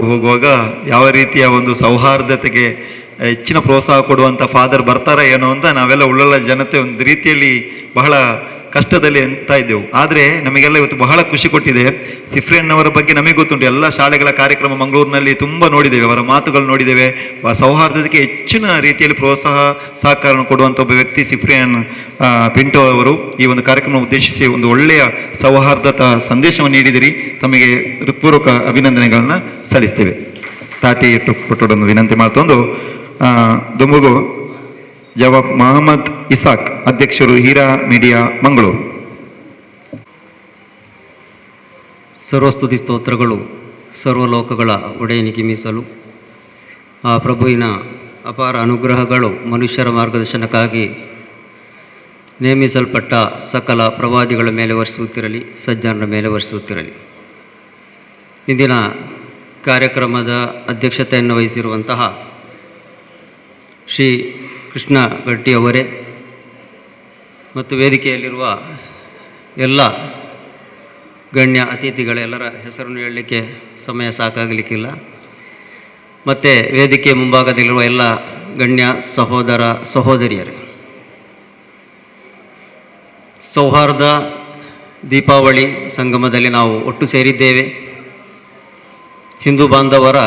[SPEAKER 1] ಹೋಗುವಾಗ ಯಾವ ರೀತಿಯ ಒಂದು ಸೌಹಾರ್ದತೆಗೆ ಹೆಚ್ಚಿನ ಪ್ರೋತ್ಸಾಹ ಕೊಡುವಂಥ ಫಾದರ್ ಬರ್ತಾರ ಏನೋ ಅಂತ ನಾವೆಲ್ಲ ಉಳ್ಳಲ್ಲ ಜನತೆ ಒಂದು ರೀತಿಯಲ್ಲಿ ಬಹಳ ಕಷ್ಟದಲ್ಲಿ ಅಂತ ಇದ್ದೆವು. ಆದರೆ ನಮಗೆಲ್ಲ ಇವತ್ತು ಬಹಳ ಖುಷಿ ಕೊಟ್ಟಿದೆ. ಸಿಫ್ರಿಯನ್ನವರ ಬಗ್ಗೆ ನಮಗೆ ಗೊತ್ತುಂಟು, ಎಲ್ಲ ಶಾಲೆಗಳ ಕಾರ್ಯಕ್ರಮ ಮಂಗಳೂರಿನಲ್ಲಿ ತುಂಬ ನೋಡಿದ್ದೇವೆ, ಅವರ ಮಾತುಗಳು ನೋಡಿದ್ದೇವೆ. ಸೌಹಾರ್ದತೆಗೆ ಹೆಚ್ಚಿನ ರೀತಿಯಲ್ಲಿ ಪ್ರೋತ್ಸಾಹ ಸಹಕಾರ ಕೊಡುವಂಥ ಒಬ್ಬ ವ್ಯಕ್ತಿ ಸಿಫ್ರಿಯನ್ ಪಿಂಟೋ ಅವರು. ಈ ಒಂದು ಕಾರ್ಯಕ್ರಮ ಉದ್ದೇಶಿಸಿ ಒಂದು ಒಳ್ಳೆಯ ಸೌಹಾರ್ದತಾ ಸಂದೇಶವನ್ನು ನೀಡಿದಿರಿ. ತಮಗೆ ಹೃತ್ಪೂರ್ವಕ ಅಭಿನಂದನೆಗಳನ್ನು ಸಲ್ಲಿಸ್ತೇವೆ. ತಾಟಿ ಕೊಟ್ಟೊಡನ್ನು ವಿನಂತಿ ಮಾಡ್ತೊಂದು ದುಂಬುಗು ಜವಾಬ್ ಮಹಮ್ಮದ್ ಇಸಾಕ್, ಅಧ್ಯಕ್ಷರು ಹೀರಾ ಮೀಡಿಯಾ ಮಂಗಳೂರು.
[SPEAKER 5] ಸರ್ವಸ್ತುತಿ ಸ್ತೋತ್ರಗಳು ಸರ್ವಲೋಕಗಳ ಒಡೆಯನಿಗೆ ಮೀಸಲು. ಆ ಪ್ರಭುವಿನ ಅಪಾರ ಅನುಗ್ರಹಗಳು ಮನುಷ್ಯರ ಮಾರ್ಗದರ್ಶನಕ್ಕಾಗಿ ನೇಮಿಸಲ್ಪಟ್ಟ ಸಕಲ ಪ್ರವಾದಿಗಳ ಮೇಲೆ ವರ್ಷುತ್ತಿರಲಿ, ಸಜ್ಜನರ ಮೇಲೆ ವರ್ಷುತ್ತಿರಲಿ. ಇಂದಿನ ಕಾರ್ಯಕ್ರಮದ ಅಧ್ಯಕ್ಷತೆಯನ್ನು ವಹಿಸಿರುವಂತಹ ಶ್ರೀ ಕೃಷ್ಣ ಗಟ್ಟಿಯವರೇ ಮತ್ತು ವೇದಿಕೆಯಲ್ಲಿರುವ ಎಲ್ಲ ಗಣ್ಯ ಅತಿಥಿಗಳೆಲ್ಲರ ಹೆಸರನ್ನು ಹೇಳಲಿಕ್ಕೆ ಸಮಯ ಸಾಕಾಗಲಿಕ್ಕಿಲ್ಲ. ಮತ್ತು ವೇದಿಕೆ ಮುಂಭಾಗದಲ್ಲಿರುವ ಎಲ್ಲ ಗಣ್ಯ ಸಹೋದರ ಸಹೋದರಿಯರೇ, ಸೌಹಾರ್ದ ದೀಪಾವಳಿ ಸಂಗಮದಲ್ಲಿ ನಾವು ಒಟ್ಟು ಸೇರಿದ್ದೇವೆ. ಹಿಂದೂ ಬಾಂಧವರ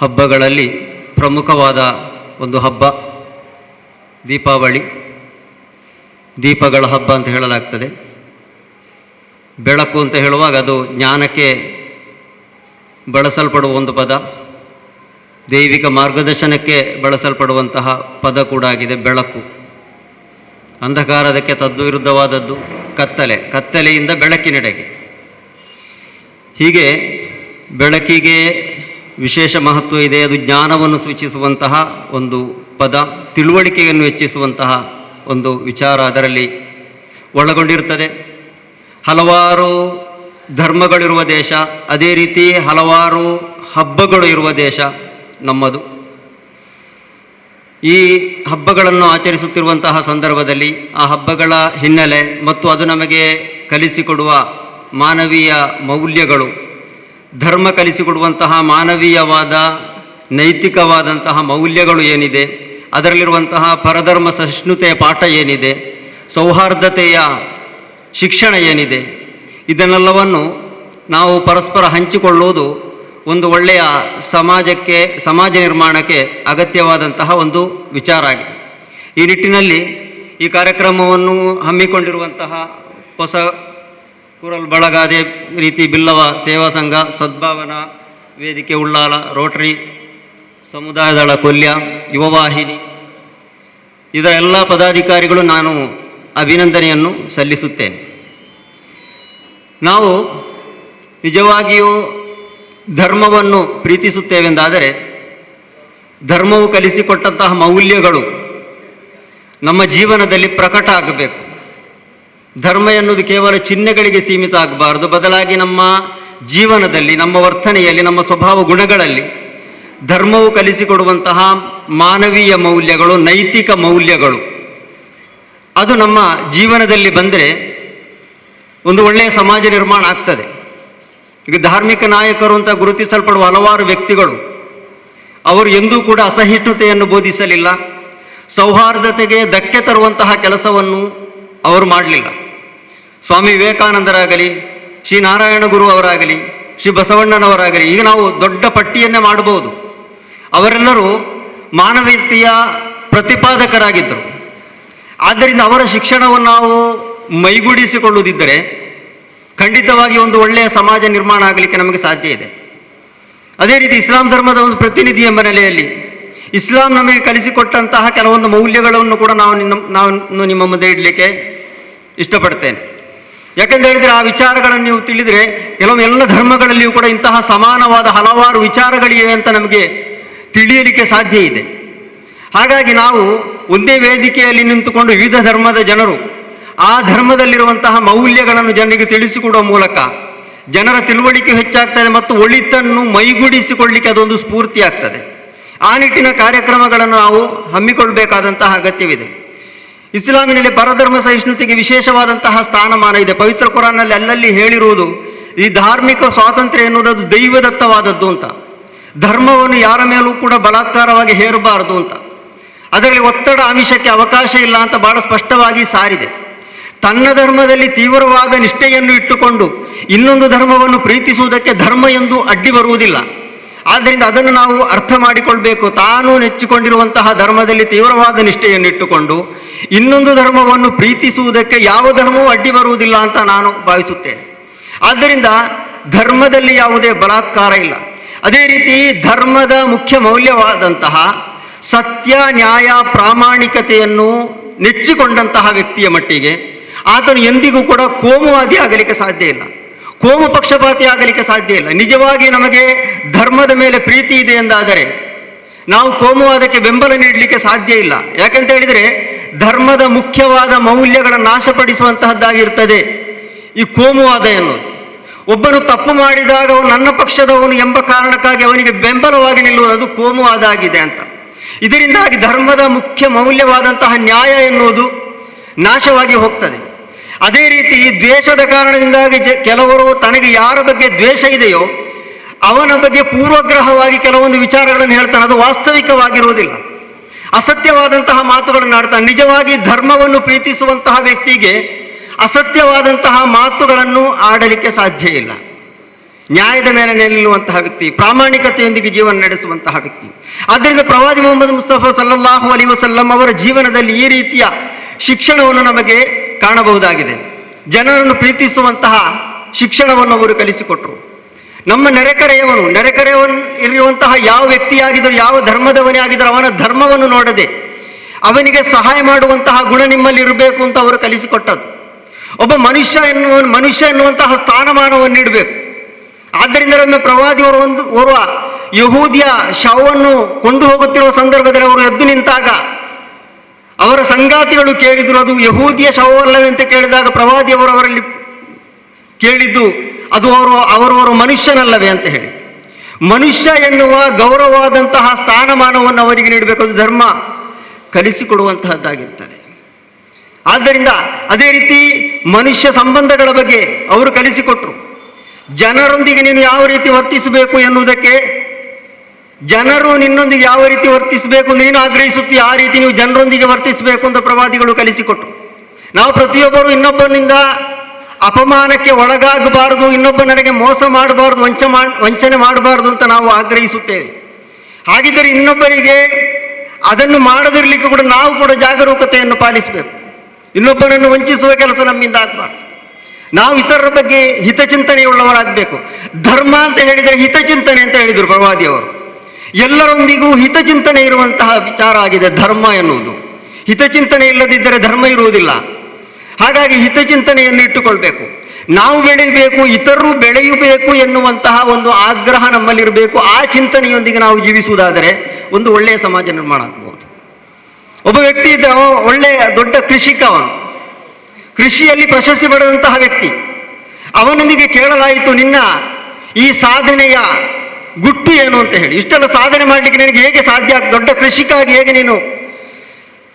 [SPEAKER 5] ಹಬ್ಬಗಳಲ್ಲಿ ಪ್ರಮುಖವಾದ ಒಂದು ಹಬ್ಬ ದೀಪಾವಳಿ. ದೀಪಗಳ ಹಬ್ಬ ಅಂತ ಹೇಳಲಾಗ್ತದೆ. ಬೆಳಕು ಅಂತ ಹೇಳುವಾಗ ಅದು ಜ್ಞಾನಕ್ಕೆ ಬಳಸಲ್ಪಡುವ ಒಂದು ಪದ, ದೈವಿಕ ಮಾರ್ಗದರ್ಶನಕ್ಕೆ ಬಳಸಲ್ಪಡುವಂತಹ ಪದ ಕೂಡ ಆಗಿದೆ ಬೆಳಕು. ಅಂಧಕಾರದಕ್ಕೆ ತದ್ವಿರುದ್ಧವಾದದ್ದು ಕತ್ತಲೆ, ಕತ್ತಲೆಯಿಂದ ಬೆಳಕಿನೆಡೆಗೆ. ಹೀಗೆ ಬೆಳಕಿಗೆ ವಿಶೇಷ ಮಹತ್ವ ಇದೆ. ಅದು ಜ್ಞಾನವನ್ನು ಸೂಚಿಸುವಂತಹ ಒಂದು ಪದ, ತಿಳುವಳಿಕೆಯನ್ನು ಹೆಚ್ಚಿಸುವಂತಹ ಒಂದು ವಿಚಾರ ಅದರಲ್ಲಿ ಒಳಗೊಂಡಿರುತ್ತದೆ. ಹಲವಾರು ಧರ್ಮಗಳಿರುವ ದೇಶ, ಅದೇ ರೀತಿ ಹಲವಾರು ಹಬ್ಬಗಳು ಇರುವ ದೇಶ ನಮ್ಮದು. ಈ ಹಬ್ಬಗಳನ್ನು ಆಚರಿಸುತ್ತಿರುವಂತಹ ಸಂದರ್ಭದಲ್ಲಿ ಆ ಹಬ್ಬಗಳ ಹಿನ್ನೆಲೆ ಮತ್ತು ಅದು ನಮಗೆ ಕಲಿಸಿಕೊಡುವ ಮಾನವೀಯ ಮೌಲ್ಯಗಳು, ಧರ್ಮ ಕಲಿಸಿಕೊಡುವಂತಹ ಮಾನವೀಯವಾದ ನೈತಿಕವಾದಂತಹ ಮೌಲ್ಯಗಳು ಏನಿದೆ, ಅದರಲ್ಲಿರುವಂತಹ ಪರಧರ್ಮ ಸಹಿಷ್ಣುತೆಯ ಪಾಠ ಏನಿದೆ, ಸೌಹಾರ್ದತೆಯ ಶಿಕ್ಷಣ ಏನಿದೆ, ಇದನ್ನೆಲ್ಲವನ್ನು ನಾವು ಪರಸ್ಪರ ಹಂಚಿಕೊಳ್ಳುವುದು ಒಂದು ಒಳ್ಳೆಯ ಸಮಾಜ ನಿರ್ಮಾಣಕ್ಕೆ ಅಗತ್ಯವಾದಂತಹ ಒಂದು ವಿಚಾರ ಆಗಿದೆ. ಈ ನಿಟ್ಟಿನಲ್ಲಿ ಈ ಕಾರ್ಯಕ್ರಮವನ್ನು ಹಮ್ಮಿಕೊಂಡಿರುವಂತಹ ಹೊಸ ಕುರಲ್ ಬಳಗ, ಅದೇ ರೀತಿ ಬಿಲ್ಲವ ಸೇವಾ ಸಂಘ, ಸದ್ಭಾವನಾ ವೇದಿಕೆ ಉಳ್ಳಾಲ, ರೋಟರಿ ಸಮುದಾಯದಳ ಕೊಲ್ಯ, ಯುವವಾಹಿನಿ, ಇದರ ಎಲ್ಲ ಪದಾಧಿಕಾರಿಗಳು ನಾನು ಅಭಿನಂದನೆಯನ್ನು ಸಲ್ಲಿಸುತ್ತೇನೆ. ನಾವು ನಿಜವಾಗಿಯೂ ಧರ್ಮವನ್ನು ಪ್ರೀತಿಸುತ್ತೇವೆಂದಾದರೆ ಧರ್ಮವು ಕಲಿಸಿಕೊಟ್ಟಂತಹ ಮೌಲ್ಯಗಳು ನಮ್ಮ ಜೀವನದಲ್ಲಿ ಪ್ರಕಟ ಆಗಬೇಕು. ಧರ್ಮ ಎನ್ನುವುದು ಕೇವಲ ಚಿಹ್ನೆಗಳಿಗೆ ಸೀಮಿತ ಆಗಬಾರದು, ಬದಲಾಗಿ ನಮ್ಮ ಜೀವನದಲ್ಲಿ, ನಮ್ಮ ವರ್ತನೆಯಲ್ಲಿ, ನಮ್ಮ ಸ್ವಭಾವ ಗುಣಗಳಲ್ಲಿ ಧರ್ಮವು ಕಲಿಸಿಕೊಡುವಂತಹ ಮಾನವೀಯ ಮೌಲ್ಯಗಳು, ನೈತಿಕ ಮೌಲ್ಯಗಳು ಅದು ನಮ್ಮ ಜೀವನದಲ್ಲಿ ಬಂದರೆ ಒಂದು ಒಳ್ಳೆಯ ಸಮಾಜ ನಿರ್ಮಾಣ ಆಗ್ತದೆ. ಈಗ ಧಾರ್ಮಿಕ ನಾಯಕರು ಅಂತ ಗುರುತಿಸಲ್ಪಡುವ ಹಲವಾರು ವ್ಯಕ್ತಿಗಳು, ಅವರು ಎಂದೂ ಕೂಡ ಅಸಹಿಷ್ಣುತೆಯನ್ನು ಬೋಧಿಸಲಿಲ್ಲ, ಸೌಹಾರ್ದತೆಗೆ ಧಕ್ಕೆ ತರುವಂತಹ ಕೆಲಸವನ್ನು ಅವರು ಮಾಡಲಿಲ್ಲ. ಸ್ವಾಮಿ ವಿವೇಕಾನಂದರಾಗಲಿ, ಶ್ರೀ ನಾರಾಯಣ ಗುರು ಅವರಾಗಲಿ, ಶ್ರೀ ಬಸವಣ್ಣನವರಾಗಲಿ, ಈಗ ನಾವು ದೊಡ್ಡ ಪಟ್ಟಿಯನ್ನೇ ಮಾಡಬಹುದು. ಅವರೆಲ್ಲರೂ ಮಾನವೀಯತೆಯ ಪ್ರತಿಪಾದಕರಾಗಿದ್ದರು. ಆದ್ದರಿಂದ ಅವರ ಶಿಕ್ಷಣವನ್ನು ನಾವು ಮೈಗೂಡಿಸಿಕೊಳ್ಳುವುದಿದ್ದರೆ ಖಂಡಿತವಾಗಿ ಒಂದು ಒಳ್ಳೆಯ ಸಮಾಜ ನಿರ್ಮಾಣ ಆಗಲಿಕ್ಕೆ ನಮಗೆ ಸಾಧ್ಯ ಇದೆ. ಅದೇ ರೀತಿ ಇಸ್ಲಾಂ ಧರ್ಮದ ಒಂದು ಪ್ರತಿನಿಧಿ ಎಂಬ ನೆಲೆಯಲ್ಲಿ ಇಸ್ಲಾಂ ನಮಗೆ ಕಲಿಸಿಕೊಟ್ಟಂತಹ ಕೆಲವೊಂದು ಮೌಲ್ಯಗಳನ್ನು ಕೂಡ ನಾನು ನಿಮ್ಮ ಮುಂದೆ ಇಡಲಿಕ್ಕೆ ಇಷ್ಟಪಡ್ತೇನೆ. ಯಾಕೆಂತ ಹೇಳಿದರೆ ಆ ವಿಚಾರಗಳನ್ನು ನೀವು ತಿಳಿದರೆ ಕೆಲವೊಮ್ಮೆ ಎಲ್ಲ ಧರ್ಮಗಳಲ್ಲಿಯೂ ಕೂಡ ಇಂತಹ ಸಮಾನವಾದ ಹಲವಾರು ವಿಚಾರಗಳಿವೆ ಅಂತ ನಮಗೆ ತಿಳಿಯಲಿಕ್ಕೆ ಸಾಧ್ಯ ಇದೆ. ಹಾಗಾಗಿ ನಾವು ಒಂದೇ ವೇದಿಕೆಯಲ್ಲಿ ನಿಂತುಕೊಂಡು ವಿವಿಧ ಧರ್ಮದ ಜನರು ಆ ಧರ್ಮದಲ್ಲಿರುವಂತಹ ಮೌಲ್ಯಗಳನ್ನು ಜನರಿಗೆ ತಿಳಿಸಿಕೊಡುವ ಮೂಲಕ ಜನರ ತಿಳುವಳಿಕೆ ಹೆಚ್ಚಾಗ್ತದೆ ಮತ್ತು ಒಳಿತನ್ನು ಮೈಗೂಡಿಸಿಕೊಳ್ಳಲಿಕ್ಕೆ ಅದೊಂದು ಸ್ಫೂರ್ತಿ ಆಗ್ತದೆ. ಆ ನಿಟ್ಟಿನ ಕಾರ್ಯಕ್ರಮಗಳನ್ನು ನಾವು ಹಮ್ಮಿಕೊಳ್ಳಬೇಕಾದಂತಹ ಅಗತ್ಯವಿದೆ. ಇಸ್ಲಾಮಿನಲ್ಲಿ ಪರಧರ್ಮ ಸಹಿಷ್ಣುತೆಗೆ ವಿಶೇಷವಾದಂತಹ ಸ್ಥಾನಮಾನ ಇದೆ. ಪವಿತ್ರ ಕುರಾನ್ನಲ್ಲಿ ಅಲ್ಲಲ್ಲಿ ಹೇಳಿರುವುದು ಈ ಧಾರ್ಮಿಕ ಸ್ವಾತಂತ್ರ್ಯ ಎನ್ನುವುದು ದೈವದತ್ತವಾದದ್ದು ಅಂತ. ಧರ್ಮವನ್ನು ಯಾರ ಮೇಲೂ ಕೂಡ ಬಲಾತ್ಕಾರವಾಗಿ ಹೇರಬಾರದು ಅಂತ, ಅದರಲ್ಲಿ ಒತ್ತಡ ಆಮಿಷಕ್ಕೆ ಅವಕಾಶ ಇಲ್ಲ ಅಂತ ಬಹಳ ಸ್ಪಷ್ಟವಾಗಿ ಸಾರಿದೆ. ತನ್ನ ಧರ್ಮದಲ್ಲಿ ತೀವ್ರವಾದ ನಿಷ್ಠೆಯನ್ನು ಇಟ್ಟುಕೊಂಡು ಇನ್ನೊಂದು ಧರ್ಮವನ್ನು ಪ್ರೀತಿಸುವುದಕ್ಕೆ ಧರ್ಮ ಎಂದು ಅಡ್ಡಿ ಬರುವುದಿಲ್ಲ. ಆದ್ದರಿಂದ ಅದನ್ನು ನಾವು ಅರ್ಥ ಮಾಡಿಕೊಳ್ಬೇಕು. ತಾನು ನೆಚ್ಚಿಕೊಂಡಿರುವಂತಹ ಧರ್ಮದಲ್ಲಿ ತೀವ್ರವಾದ ನಿಷ್ಠೆಯನ್ನು ಇಟ್ಟುಕೊಂಡು ಇನ್ನೊಂದು ಧರ್ಮವನ್ನು ಪ್ರೀತಿಸುವುದಕ್ಕೆ ಯಾವ ಧರ್ಮವೂ ಅಡ್ಡಿ ಬರುವುದಿಲ್ಲ ಅಂತ ನಾನು ಭಾವಿಸುತ್ತೇನೆ. ಆದ್ದರಿಂದ ಧರ್ಮದಲ್ಲಿ ಯಾವುದೇ ಬಲಾತ್ಕಾರ ಇಲ್ಲ. ಅದೇ ರೀತಿ ಧರ್ಮದ ಮುಖ್ಯ ಮೌಲ್ಯವಾದಂತಹ ಸತ್ಯ, ನ್ಯಾಯ, ಪ್ರಾಮಾಣಿಕತೆಯನ್ನು ನೆಚ್ಚಿಕೊಂಡಂತಹ ವ್ಯಕ್ತಿಯ ಮಟ್ಟಿಗೆ ಆತನು ಎಂದಿಗೂ ಕೂಡ ಕೋಮುವಾದಿ ಆಗಲಿಕ್ಕೆ ಸಾಧ್ಯ ಇಲ್ಲ, ಕೋಮು ಪಕ್ಷಪಾತಿ ಆಗಲಿಕ್ಕೆ ಸಾಧ್ಯ ಇಲ್ಲ. ನಿಜವಾಗಿ ನಮಗೆ ಧರ್ಮದ ಮೇಲೆ ಪ್ರೀತಿ ಇದೆ ಎಂದಾದರೆ ನಾವು ಕೋಮುವಾದಕ್ಕೆ ಬೆಂಬಲ ನೀಡಲಿಕ್ಕೆ ಸಾಧ್ಯ ಇಲ್ಲ. ಯಾಕಂತ ಹೇಳಿದರೆ ಧರ್ಮದ ಮುಖ್ಯವಾದ ಮೌಲ್ಯಗಳನ್ನು ನಾಶಪಡಿಸುವಂತಹದ್ದಾಗಿರ್ತದೆ ಈ ಕೋಮುವಾದ ಎನ್ನುವುದು. ಒಬ್ಬನು ತಪ್ಪು ಮಾಡಿದಾಗ ಅವನು ನನ್ನ ಪಕ್ಷದವನು ಎಂಬ ಕಾರಣಕ್ಕಾಗಿ ಅವನಿಗೆ ಬೆಂಬಲವಾಗಿ ನಿಲ್ಲುವುದು ಅದು ಕೋಮುವಾದ ಆಗಿದೆ ಅಂತ. ಇದರಿಂದಾಗಿ ಧರ್ಮದ ಮುಖ್ಯ ಮೌಲ್ಯವಾದಂತಹ ನ್ಯಾಯ ಎನ್ನುವುದು ನಾಶವಾಗಿ ಹೋಗ್ತದೆ. ಅದೇ ರೀತಿ ದ್ವೇಷದ ಕಾರಣದಿಂದಾಗಿ ಕೆಲವರು ತನಗೆ ಯಾರ ಬಗ್ಗೆ ದ್ವೇಷ ಇದೆಯೋ ಅವನ ಬಗ್ಗೆ ಪೂರ್ವಗ್ರಹವಾಗಿ ಕೆಲವೊಂದು ವಿಚಾರಗಳನ್ನು ಹೇಳ್ತಾನೆ. ಅದು ವಾಸ್ತವಿಕವಾಗಿರುವುದಿಲ್ಲ, ಅಸತ್ಯವಾದಂತಹ ಮಾತುಗಳನ್ನು ಆಡ್ತಾನೆ. ನಿಜವಾಗಿ ಧರ್ಮವನ್ನು ಪ್ರೀತಿಸುವಂತಹ ವ್ಯಕ್ತಿಗೆ ಅಸತ್ಯವಾದಂತಹ ಮಾತುಗಳನ್ನು ಆಡಲಿಕ್ಕೆ ಸಾಧ್ಯ ಇಲ್ಲ. ನ್ಯಾಯದ ಮೇಲೆ ನಿಲ್ಲುವಂತಹ ವ್ಯಕ್ತಿ, ಪ್ರಾಮಾಣಿಕತೆಯೊಂದಿಗೆ ಜೀವನ ನಡೆಸುವಂತಹ ವ್ಯಕ್ತಿ. ಆದ್ದರಿಂದ ಪ್ರವಾದಿ ಮೊಹಮ್ಮದ್ ಮುಸ್ತಫಾ ಸಲ್ಲಲ್ಲಾಹು ಅಲೈಹಿ ವಸಲ್ಲಂ ಅವರ ಜೀವನದಲ್ಲಿ ಈ ರೀತಿಯ ಶಿಕ್ಷಣವನ್ನು ನಮಗೆ ಕಾಣಬಹುದಾಗಿದೆ. ಜನರನ್ನು ಪ್ರೀತಿಸುವಂತಹ ಶಿಕ್ಷಣವನ್ನು ಅವರು ಕಲಿಸಿಕೊಟ್ರು. ನಮ್ಮ ನೆರೆಕರೆಯವನು ಇರುವಂತಹ ಯಾವ ವ್ಯಕ್ತಿಯಾಗಿದ್ದರೂ, ಯಾವ ಧರ್ಮದವನೇ ಆಗಿದ್ದರೂ ಅವನ ಧರ್ಮವನ್ನು ನೋಡದೆ ಅವನಿಗೆ ಸಹಾಯ ಮಾಡುವಂತಹ ಗುಣ ನಿಮ್ಮಲ್ಲಿ ಇರಬೇಕು ಅಂತ ಅವರು ಕಲಿಸಿಕೊಟ್ಟದ್ದು. ಒಬ್ಬ ಮನುಷ್ಯ ಎನ್ನುವಂತಹ ಸ್ಥಾನಮಾನವನ್ನು ನೀಡಬೇಕು. ಆದ್ದರಿಂದ ನಮ್ಮ ಪ್ರವಾದಿಯವರು ಓರ್ವ ಯಹೂದಿಯ ಶವವನ್ನು ಕೊಂಡು ಹೋಗುತ್ತಿರುವ ಸಂದರ್ಭದಲ್ಲಿ ಅವರು ಎದ್ದು ನಿಂತಾಗ ಅವರ ಸಂಗಾತಿಗಳು ಕೇಳಿದರು, ಅದು ಯಹೂದಿಯ ಶವವಲ್ಲವೇ ಅಂತ ಕೇಳಿದಾಗ ಪ್ರವಾದಿಯವರು ಅವರಲ್ಲಿ ಕೇಳಿದ್ದು, ಅದು ಅವರು ಮನುಷ್ಯನಲ್ಲವೇ ಅಂತ ಹೇಳಿ. ಮನುಷ್ಯ ಎನ್ನುವ ಗೌರವವಾದಂತಹ ಸ್ಥಾನಮಾನವನ್ನು ಅವರಿಗೆ ನೀಡಬೇಕು. ಅದು ಧರ್ಮ ಕಲಿಸಿಕೊಡುವಂತಹದ್ದಾಗಿರ್ತದೆ. ಆದ್ದರಿಂದ ಅದೇ ರೀತಿ ಮನುಷ್ಯ ಸಂಬಂಧಗಳ ಬಗ್ಗೆ ಅವರು ಕಲಿಸಿಕೊಟ್ರು. ಜನರೊಂದಿಗೆ ನೀನು ಯಾವ ರೀತಿ ವರ್ತಿಸಬೇಕು ಎನ್ನುವುದಕ್ಕೆ, ಜನರು ನಿನ್ನೊಂದಿಗೆ ಯಾವ ರೀತಿ ವರ್ತಿಸಬೇಕು ನೀನು ಆಗ್ರಹಿಸುತ್ತೀಯ ಆ ರೀತಿ ನೀವು ಜನರೊಂದಿಗೆ ವರ್ತಿಸಬೇಕು ಅಂತ ಪ್ರವಾದಿಗಳು ಕಲಿಸಿಕೊಟ್ರು. ನಾವು ಪ್ರತಿಯೊಬ್ಬರು ಇನ್ನೊಬ್ಬನಿಂದ ಅಪಮಾನಕ್ಕೆ ಒಳಗಾಗಬಾರದು, ಇನ್ನೊಬ್ಬ ನನಗೆ ಮೋಸ ಮಾಡಬಾರ್ದು, ವಂಚನೆ ಮಾಡಬಾರ್ದು ಅಂತ ನಾವು ಆಗ್ರಹಿಸುತ್ತೇವೆ. ಹಾಗಿದ್ದರೆ ಇನ್ನೊಬ್ಬರಿಗೆ ಅದನ್ನು ಮಾಡದಿರಲಿಕ್ಕೆ ಕೂಡ ನಾವು ಕೂಡ ಜಾಗರೂಕತೆಯನ್ನು ಪಾಲಿಸಬೇಕು. ಇನ್ನೊಬ್ಬರನ್ನು ವಂಚಿಸುವ ಕೆಲಸ ನಮ್ಮಿಂದ ಆಗಬಾರ್ದು. ನಾವು ಇತರರ ಬಗ್ಗೆ ಹಿತಚಿಂತನೆಯುಳ್ಳವರಾಗಬೇಕು. ಧರ್ಮ ಅಂತ ಹೇಳಿದರೆ ಹಿತಚಿಂತನೆ ಅಂತ ಹೇಳಿದರು ಪ್ರವಾದಿಯವರು. ಎಲ್ಲರೊಂದಿಗೂ ಹಿತಚಿಂತನೆ ಇರುವಂತಹ ವಿಚಾರ ಆಗಿದೆ ಧರ್ಮ ಎನ್ನುವುದು. ಹಿತಚಿಂತನೆ ಇಲ್ಲದಿದ್ದರೆ ಧರ್ಮ ಇರುವುದಿಲ್ಲ. ಹಾಗಾಗಿ ಹಿತಚಿಂತನೆಯನ್ನು ಇಟ್ಟುಕೊಳ್ಬೇಕು. ನಾವು ಬೆಳೆಯಬೇಕು, ಇತರರು ಬೆಳೆಯಬೇಕು ಎನ್ನುವಂತಹ ಒಂದು ಆಗ್ರಹ ನಮ್ಮಲ್ಲಿರಬೇಕು. ಆ ಚಿಂತನೆಯೊಂದಿಗೆ ನಾವು ಜೀವಿಸುವುದಾದರೆ ಒಂದು ಒಳ್ಳೆಯ ಸಮಾಜ ನಿರ್ಮಾಣ ಆಗಬಹುದು. ಒಬ್ಬ ವ್ಯಕ್ತಿ ಇದ್ದ, ಒಳ್ಳೆಯ ದೊಡ್ಡ ಕೃಷಿಕ, ಅವನು ಕೃಷಿಯಲ್ಲಿ ಪ್ರಶಸ್ತಿ ಪಡೆದಂತಹ ವ್ಯಕ್ತಿ. ಅವನೊಂದಿಗೆ ಕೇಳಲಾಯಿತು, ನಿನ್ನ ಈ ಸಾಧನೆಯ ಗುಟ್ಟು ಏನು ಅಂತ ಹೇಳಿ. ಇಷ್ಟೆಲ್ಲ ಸಾಧನೆ ಮಾಡಲಿಕ್ಕೆ ನಿನಗೆ ಹೇಗೆ ಸಾಧ್ಯ, ದೊಡ್ಡ ಕೃಷಿಕಾಗಿ ಹೇಗೆ ನೀನು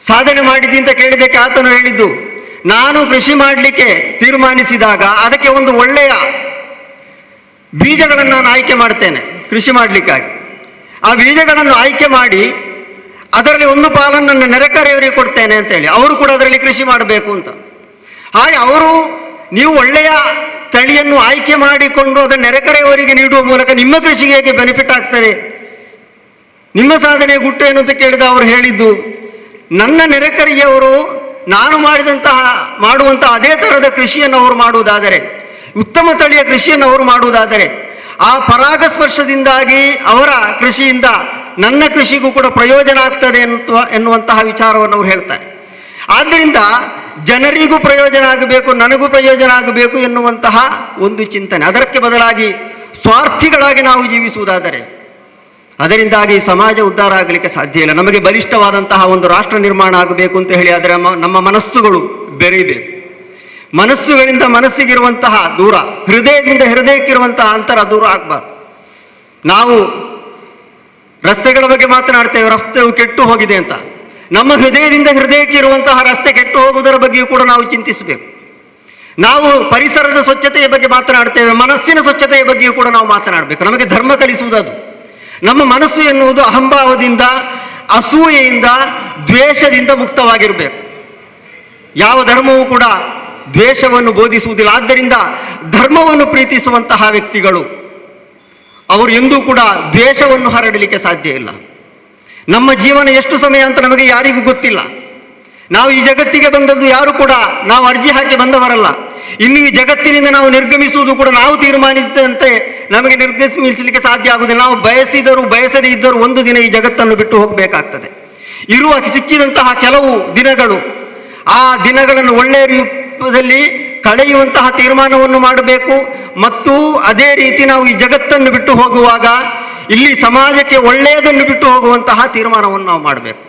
[SPEAKER 5] ಸಾಧನೆ ಮಾಡಿದ್ದಿ ಅಂತ ಕೇಳಿದ್ದಕ್ಕೆ ಆತನು ಹೇಳಿದ್ದು, ನಾನು ಕೃಷಿ ಮಾಡಲಿಕ್ಕೆ ತೀರ್ಮಾನಿಸಿದಾಗ ಅದಕ್ಕೆ ಒಂದು ಒಳ್ಳೆಯ ಬೀಜಗಳನ್ನು ನಾನು ಆಯ್ಕೆ ಮಾಡ್ತೇನೆ ಕೃಷಿ ಮಾಡಲಿಕ್ಕಾಗಿ. ಆ ಬೀಜಗಳನ್ನು ಆಯ್ಕೆ ಮಾಡಿ ಅದರಲ್ಲಿ ಒಂದು ಪಾಲನ್ನು ನನ್ನ ನೆರೆಕರೆಯವರಿಗೆ ಕೊಡ್ತೇನೆ ಅಂತ ಹೇಳಿ ಅವರು ಕೂಡ ಅದರಲ್ಲಿ ಕೃಷಿ ಮಾಡಬೇಕು ಅಂತ. ಹಾಗೆ ಅವರು, ನೀವು ಒಳ್ಳೆಯ ತಳಿಯನ್ನು ಆಯ್ಕೆ ಮಾಡಿಕೊಂಡು ಅದನ್ನು ನೆರೆಕರೆಯವರಿಗೆ ನೀಡುವ ಮೂಲಕ ನಿಮ್ಮ ಕೃಷಿಗೆ ಹೇಗೆ ಬೆನಿಫಿಟ್ ಆಗ್ತದೆ, ನಿಮ್ಮ ಸಾಧನೆ ಗುಟ್ಟು ಏನು ಅಂತ ಕೇಳಿದ ಅವರು ಹೇಳಿದ್ದು, ನನ್ನ ನೆರೆಕರೆಯವರು ನಾನು ಮಾಡುವಂತಹ ಅದೇ ಥರದ ಕೃಷಿಯನ್ನು ಅವರು ಮಾಡುವುದಾದರೆ, ಉತ್ತಮ ತಳಿಯ ಕೃಷಿಯನ್ನು ಅವರು ಮಾಡುವುದಾದರೆ, ಆ ಪರಾಗಸ್ಪರ್ಶದಿಂದಾಗಿ ಅವರ ಕೃಷಿಯಿಂದ ನನ್ನ ಕೃಷಿಗೂ ಕೂಡ ಪ್ರಯೋಜನ ಆಗ್ತದೆ ಎನ್ನುವಂತಹ ವಿಚಾರವನ್ನು ಅವರು ಹೇಳ್ತಾರೆ. ಆದ್ದರಿಂದ ಜನರಿಗೂ ಪ್ರಯೋಜನ ಆಗಬೇಕು, ನನಗೂ ಪ್ರಯೋಜನ ಆಗಬೇಕು ಎನ್ನುವಂತಹ ಒಂದು ಚಿಂತನೆ. ಅದಕ್ಕೆ ಬದಲಾಗಿ ಸ್ವಾರ್ಥಿಗಳಾಗಿ ನಾವು ಜೀವಿಸುವುದಾದರೆ ಅದರಿಂದಾಗಿ ಸಮಾಜ ಉದ್ಧಾರ ಆಗಲಿಕ್ಕೆ ಸಾಧ್ಯ ಇಲ್ಲ. ನಮಗೆ ಬಲಿಷ್ಠವಾದಂತಹ ಒಂದು ರಾಷ್ಟ್ರ ನಿರ್ಮಾಣ ಆಗಬೇಕು ಅಂತ ಹೇಳಿ ಆದರೆ ನಮ್ಮ ಮನಸ್ಸುಗಳು ಬೆರೆಯಬೇಕು. ಮನಸ್ಸುಗಳಿಂದ ಮನಸ್ಸಿಗಿರುವಂತಹ ದೂರ, ಹೃದಯದಿಂದ ಹೃದಯಕ್ಕಿರುವಂತಹ ಅಂತರ ದೂರ ಆಗಬಾರ್ದು. ನಾವು ರಸ್ತೆಗಳ ಬಗ್ಗೆ ಮಾತನಾಡ್ತೇವೆ, ರಸ್ತೆಯು ಕೆಟ್ಟು ಹೋಗಿದೆ ಅಂತ. ನಮ್ಮ ಹೃದಯದಿಂದ ಹೃದಯಕ್ಕೆ ಇರುವಂತಹ ರಸ್ತೆ ಕೆಟ್ಟು ಹೋಗುವುದರ ಬಗ್ಗೆಯೂ ಕೂಡ ನಾವು ಚಿಂತಿಸಬೇಕು. ನಾವು ಪರಿಸರದ ಸ್ವಚ್ಛತೆಯ ಬಗ್ಗೆ ಮಾತನಾಡ್ತೇವೆ, ಮನಸ್ಸಿನ ಸ್ವಚ್ಛತೆಯ ಬಗ್ಗೆಯೂ ಕೂಡ ನಾವು ಮಾತನಾಡಬೇಕು. ನಮಗೆ ಧರ್ಮ ಕಲಿಸುವುದದು. ನಮ್ಮ ಮನಸ್ಸು ಎನ್ನುವುದು ಅಹಂಭಾವದಿಂದ, ಅಸೂಯೆಯಿಂದ, ದ್ವೇಷದಿಂದ ಮುಕ್ತವಾಗಿರಬೇಕು. ಯಾವ ಧರ್ಮವೂ ಕೂಡ ದ್ವೇಷವನ್ನು ಬೋಧಿಸುವುದಿಲ್ಲ. ಆದ್ದರಿಂದ ಧರ್ಮವನ್ನು ಪ್ರೀತಿಸುವಂತಹ ವ್ಯಕ್ತಿಗಳು ಅವರು ಎಂದೂ ಕೂಡ ದ್ವೇಷವನ್ನು ಹರಡಲಿಕ್ಕೆ ಸಾಧ್ಯ ಇಲ್ಲ. ನಮ್ಮ ಜೀವನ ಎಷ್ಟು ಸಮಯ ಅಂತ ನಮಗೆ ಯಾರಿಗೂ ಗೊತ್ತಿಲ್ಲ. ನಾವು ಈ ಜಗತ್ತಿಗೆ ಬಂದದ್ದು ಯಾರು ಕೂಡ ನಾವು ಅರ್ಜಿ ಹಾಕಿ ಬಂದವರಲ್ಲ. ಇನ್ನು ಈ ಜಗತ್ತಿನಿಂದ ನಾವು ನಿರ್ಗಮಿಸುವುದು ಕೂಡ ನಾವು ತೀರ್ಮಾನಿಸಿದಂತೆ ನಮಗೆ ನಿರ್ಗಮಿಸಲಿಕ್ಕೆ ಸಾಧ್ಯ ಆಗುವುದಿಲ್ಲ. ನಾವು ಬಯಸಿದರೂ ಬಯಸದೇ ಇದ್ದರೂ ಒಂದು ದಿನ ಈ ಜಗತ್ತನ್ನು ಬಿಟ್ಟು ಹೋಗಬೇಕಾಗ್ತದೆ. ಸಿಕ್ಕಿದಂತಹ ಕೆಲವು ದಿನಗಳು, ಆ ದಿನಗಳನ್ನು ಒಳ್ಳೆಯ ರೂಪದಲ್ಲಿ ಕಳೆಯುವಂತಹ ತೀರ್ಮಾನವನ್ನು ಮಾಡಬೇಕು. ಮತ್ತು ಅದೇ ರೀತಿ ನಾವು ಈ ಜಗತ್ತನ್ನು ಬಿಟ್ಟು ಹೋಗುವಾಗ ಇಲ್ಲಿ ಸಮಾಜಕ್ಕೆ ಒಳ್ಳೆಯದನ್ನು ಬಿಟ್ಟು ಹೋಗುವಂತಹ ತೀರ್ಮಾನವನ್ನು ನಾವು ಮಾಡಬೇಕು.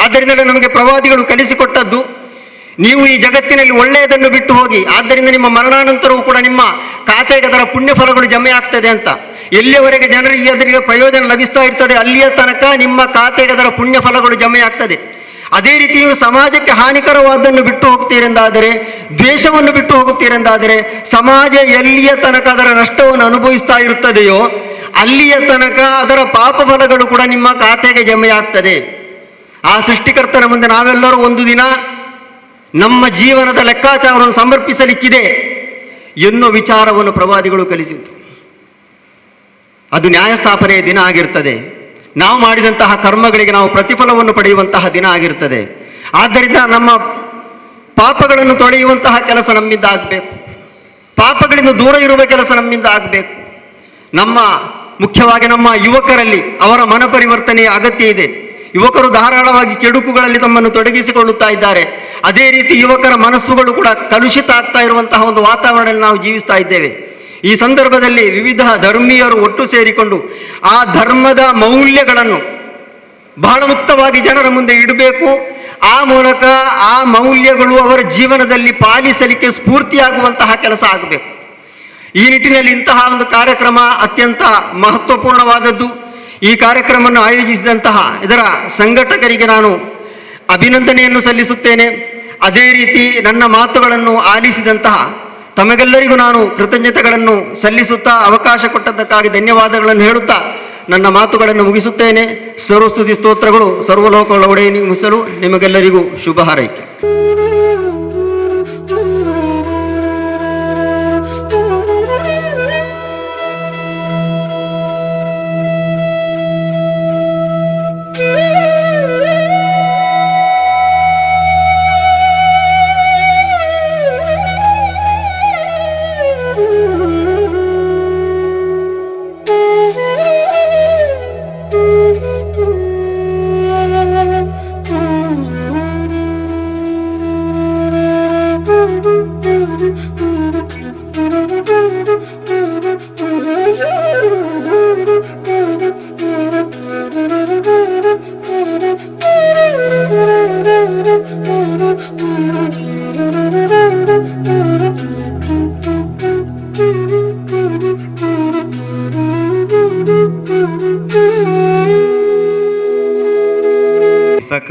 [SPEAKER 5] ಆದ್ದರಿಂದ ನಮಗೆ ಪ್ರವಾದಿಗಳು ಕಲಿಸಿಕೊಟ್ಟದ್ದು, ನೀವು ಈ ಜಗತ್ತಿನಲ್ಲಿ ಒಳ್ಳೆಯದನ್ನು ಬಿಟ್ಟು ಹೋಗಿ, ಆದ್ದರಿಂದ ನಿಮ್ಮ ಮರಣಾನಂತರವೂ ಕೂಡ ನಿಮ್ಮ ಖಾತೆಗೆ ಅದರ ಪುಣ್ಯ ಫಲಗಳು ಜಮೆ ಆಗ್ತದೆ ಅಂತ. ಎಲ್ಲಿಯವರೆಗೆ ಜನರಿಗೆ ಅದರಿಗೆ ಪ್ರಯೋಜನ ಲಭಿಸ್ತಾ ಇರ್ತದೆ ಅಲ್ಲಿಯ ತನಕ ನಿಮ್ಮ ಖಾತೆಗೆ ಅದರ ಪುಣ್ಯ ಫಲಗಳು ಜಮೆ ಆಗ್ತದೆ. ಅದೇ ರೀತಿ ನೀವು ಸಮಾಜಕ್ಕೆ ಹಾನಿಕರವಾದನ್ನು ಬಿಟ್ಟು ಹೋಗ್ತೀರೆಂದಾದರೆ, ದ್ವೇಷವನ್ನು ಬಿಟ್ಟು ಹೋಗುತ್ತೀರೆಂದಾದರೆ, ಸಮಾಜ ಎಲ್ಲಿಯ ತನಕ ಅದರ ನಷ್ಟವನ್ನು ಅನುಭವಿಸ್ತಾ ಇರುತ್ತದೆಯೋ ಅಲ್ಲಿಯ ತನಕ ಅದರ ಪಾಪ ಫಲಗಳು ಕೂಡ ನಿಮ್ಮ ಖಾತೆಗೆ ಜಮೆ ಆಗ್ತದೆ. ಆ ಸೃಷ್ಟಿಕರ್ತನ ಮುಂದೆ ನಾವೆಲ್ಲರೂ ಒಂದು ದಿನ ನಮ್ಮ ಜೀವನದ ಲೆಕ್ಕಾಚಾರವನ್ನು ಸಮರ್ಪಿಸಲಿಕ್ಕಿದೆ ಎನ್ನುವ ವಿಚಾರವನ್ನು ಪ್ರವಾದಿಗಳು ಕಲಿಸಿದ್ದು. ಅದು ನ್ಯಾಯಸ್ಥಾಪನೆಯ ದಿನ ಆಗಿರ್ತದೆ. ನಾವು ಮಾಡಿದಂತಹ ಕರ್ಮಗಳಿಗೆ ನಾವು ಪ್ರತಿಫಲವನ್ನು ಪಡೆಯುವಂತಹ ದಿನ ಆಗಿರ್ತದೆ. ಆದ್ದರಿಂದ ನಮ್ಮ ಪಾಪಗಳನ್ನು ತೊಳೆಯುವಂತಹ ಕೆಲಸ ನಮ್ಮಿಂದ ಆಗಬೇಕು. ಪಾಪಗಳಿಂದ ದೂರ ಇರುವ ಕೆಲಸ ನಮ್ಮಿಂದ ಆಗಬೇಕು. ಮುಖ್ಯವಾಗಿ ನಮ್ಮ ಯುವಕರಲ್ಲಿ ಅವರ ಮನ ಪರಿವರ್ತನೆಯ ಅಗತ್ಯ ಇದೆ. ಯುವಕರು ಧಾರಾಳವಾಗಿ ಕೆಡುಕುಗಳಲ್ಲಿ ತಮ್ಮನ್ನು ತೊಡಗಿಸಿಕೊಳ್ಳುತ್ತಾ ಇದ್ದಾರೆ. ಅದೇ ರೀತಿ ಯುವಕರ ಮನಸ್ಸುಗಳು ಕೂಡ ಕಲುಷಿತ ಆಗ್ತಾ ಇರುವಂತಹ ಒಂದು ವಾತಾವರಣದಲ್ಲಿ ನಾವು ಜೀವಿಸ್ತಾ ಇದ್ದೇವೆ. ಈ ಸಂದರ್ಭದಲ್ಲಿ ವಿವಿಧ ಧರ್ಮೀಯರು ಒಟ್ಟು ಸೇರಿಕೊಂಡು ಆ ಧರ್ಮದ ಮೌಲ್ಯಗಳನ್ನು ಬಹಳ ಮುಕ್ತವಾಗಿ ಜನರ ಮುಂದೆ ಇಡಬೇಕು. ಆ ಮೂಲಕ ಆ ಮೌಲ್ಯಗಳು ಅವರ ಜೀವನದಲ್ಲಿ ಪಾಲಿಸಲಿಕ್ಕೆ ಸ್ಫೂರ್ತಿಯಾಗುವಂತಹ ಕೆಲಸ ಆಗಬೇಕು. ಈ ನಿಟ್ಟಿನಲ್ಲಿ ಇಂತಹ ಒಂದು ಕಾರ್ಯಕ್ರಮ ಅತ್ಯಂತ ಮಹತ್ವಪೂರ್ಣವಾದದ್ದು. ಈ ಕಾರ್ಯಕ್ರಮವನ್ನು ಆಯೋಜಿಸಿದಂತಹ ಇದರ ಸಂಘಟಕರಿಗೆ ನಾನು ಅಭಿನಂದನೆಯನ್ನು ಸಲ್ಲಿಸುತ್ತೇನೆ. ಅದೇ ರೀತಿ ನನ್ನ ಮಾತುಗಳನ್ನು ಆಲಿಸಿದಂತಹ ತಮಗೆಲ್ಲರಿಗೂ ನಾನು ಕೃತಜ್ಞತೆಗಳನ್ನು ಸಲ್ಲಿಸುತ್ತಾ ಅವಕಾಶ ಕೊಟ್ಟದ್ದಕ್ಕಾಗಿ ಧನ್ಯವಾದಗಳನ್ನು ಹೇಳುತ್ತಾ ನನ್ನ ಮಾತುಗಳನ್ನು ಮುಗಿಸುತ್ತೇನೆ. ಸರ್ವಸ್ತುತಿ ಸ್ತೋತ್ರಗಳು ಸರ್ವಲೋಕಗಳ ಒಡೆಯನಿಗೆ ಮುಸಲು. ನಿಮಗೆಲ್ಲರಿಗೂ ಶುಭ ಹಾರೈಕೆ.